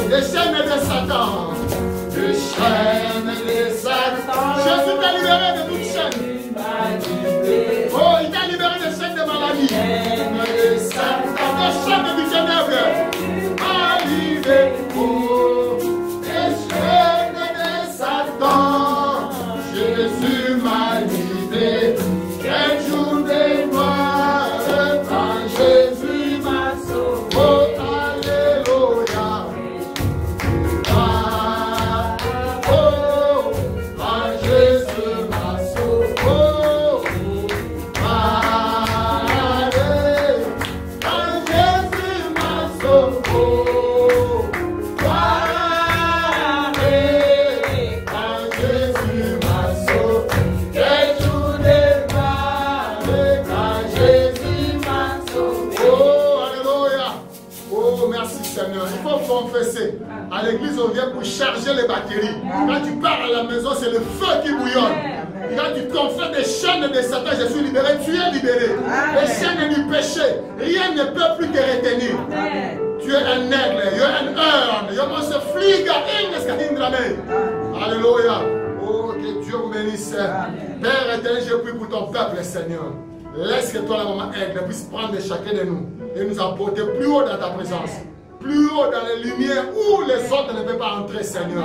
des chaînes de Satan. Des chaînes de Satan. Jésus t'a libéré de toute chaîne. Oh, il t'a libéré des chaînes de maladie. Des chaînes du ténèbre. Arrivé. Oh, des chaînes de Satan. Jésus m'a libéré. Quel jour de gloire quand Jésus m'a sauvé. Oh, alléluia. Ah, oh, quand Jésus m'a sauvé. Oh, allez, quand Jésus m'a sauvé. Allez, quand Jésus m'a sauvé. Quel jour de gloire quand Jésus m'a sauvé. Oh, alléluia. Oh, merci Seigneur. Il faut confesser. À l'église, on vient pour charger les batteries. Quand tu pars à la maison, c'est le feu qui bouillonne. Et quand tu confesses des chaînes de Satan, je suis libéré, tu es libéré. Les chaînes du péché, rien ne peut plus te retenir. Tu es un aigle, tu es un urne. Tu es un fliga, alléluia. Oh, que Dieu vous bénisse. Père éternel, je prie pour ton peuple, Seigneur. Laisse que toi, la maman aigle, puisse prendre chacun de nous et nous apporter plus haut dans ta présence. Plus haut dans les lumières où les autres ne peuvent pas entrer, Seigneur.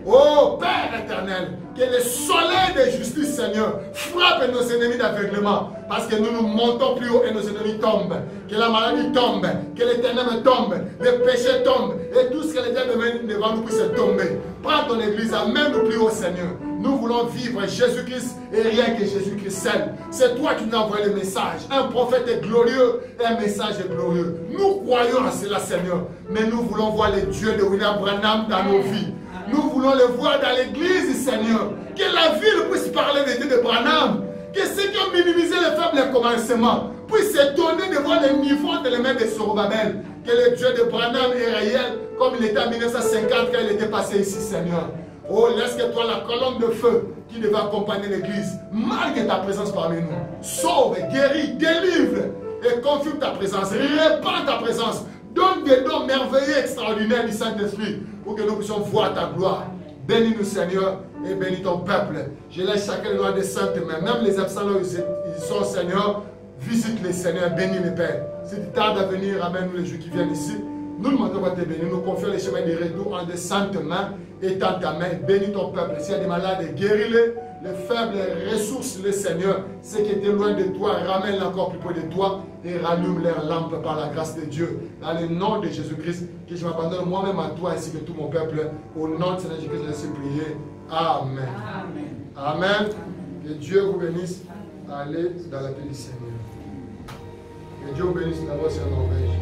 Oh Père éternel, que le soleil de justice, Seigneur, frappe nos ennemis d'aveuglement. Parce que nous nous montons plus haut et nos ennemis tombent. Que la maladie tombe, que les ténèbres tombent, les péchés tombent. Et tout ce que les diables devant nous puisse tomber. Prends ton église, amène-nous plus haut, Seigneur. Nous voulons vivre Jésus-Christ et rien que Jésus-Christ seul. C'est toi qui nous as envoyé le message. Un prophète est glorieux et un message est glorieux. Nous croyons à cela, Seigneur. Mais nous voulons voir les dieux de William Branham dans nos vies. Nous voulons le voir dans l'église, Seigneur. Que la ville puisse parler des dieux de Branham. Que ceux qui ont minimisé les faibles commencements puissent s'étonner de voir le niveau de l'élément de Zorobabel. Que le Dieu de Branham est réel comme il était en 1950 quand il était passé ici, Seigneur. Oh, laisse que toi, la colonne de feu qui devait accompagner l'église, marque ta présence parmi nous. Sauve, guéris, délivre et confirme ta présence. Répand ta présence. Donne des dons merveilleux, extraordinaires du Saint-Esprit pour que nous puissions voir ta gloire. Bénis-nous, Seigneur, et bénis ton peuple. Je laisse chacun les lois des saintes mains. Même les absents là où ils sont, Seigneur, visite-les, Seigneur, bénis les pères. Si tu tardes à venir, amène-nous les jours qui viennent ici. Nous demandons à te bénir. Nous confions les chemins de retour en de saintes mains. Étends ta main, bénis ton peuple. S'il y a des malades, guéris-les. Les faibles, ressources-les, Seigneur. Ceux qui étaient loin de toi, ramène-les encore plus près de toi et rallume leurs lampes par la grâce de Dieu. Dans le nom de Jésus-Christ, que je m'abandonne moi-même à toi ainsi que tout mon peuple. Au nom de Seigneur Jésus-Christ, je laisse prier. Amen. Amen. Amen. Que Dieu vous bénisse. Allez dans la paix du Seigneur. Que Dieu vous bénisse d'abord sur Norvège.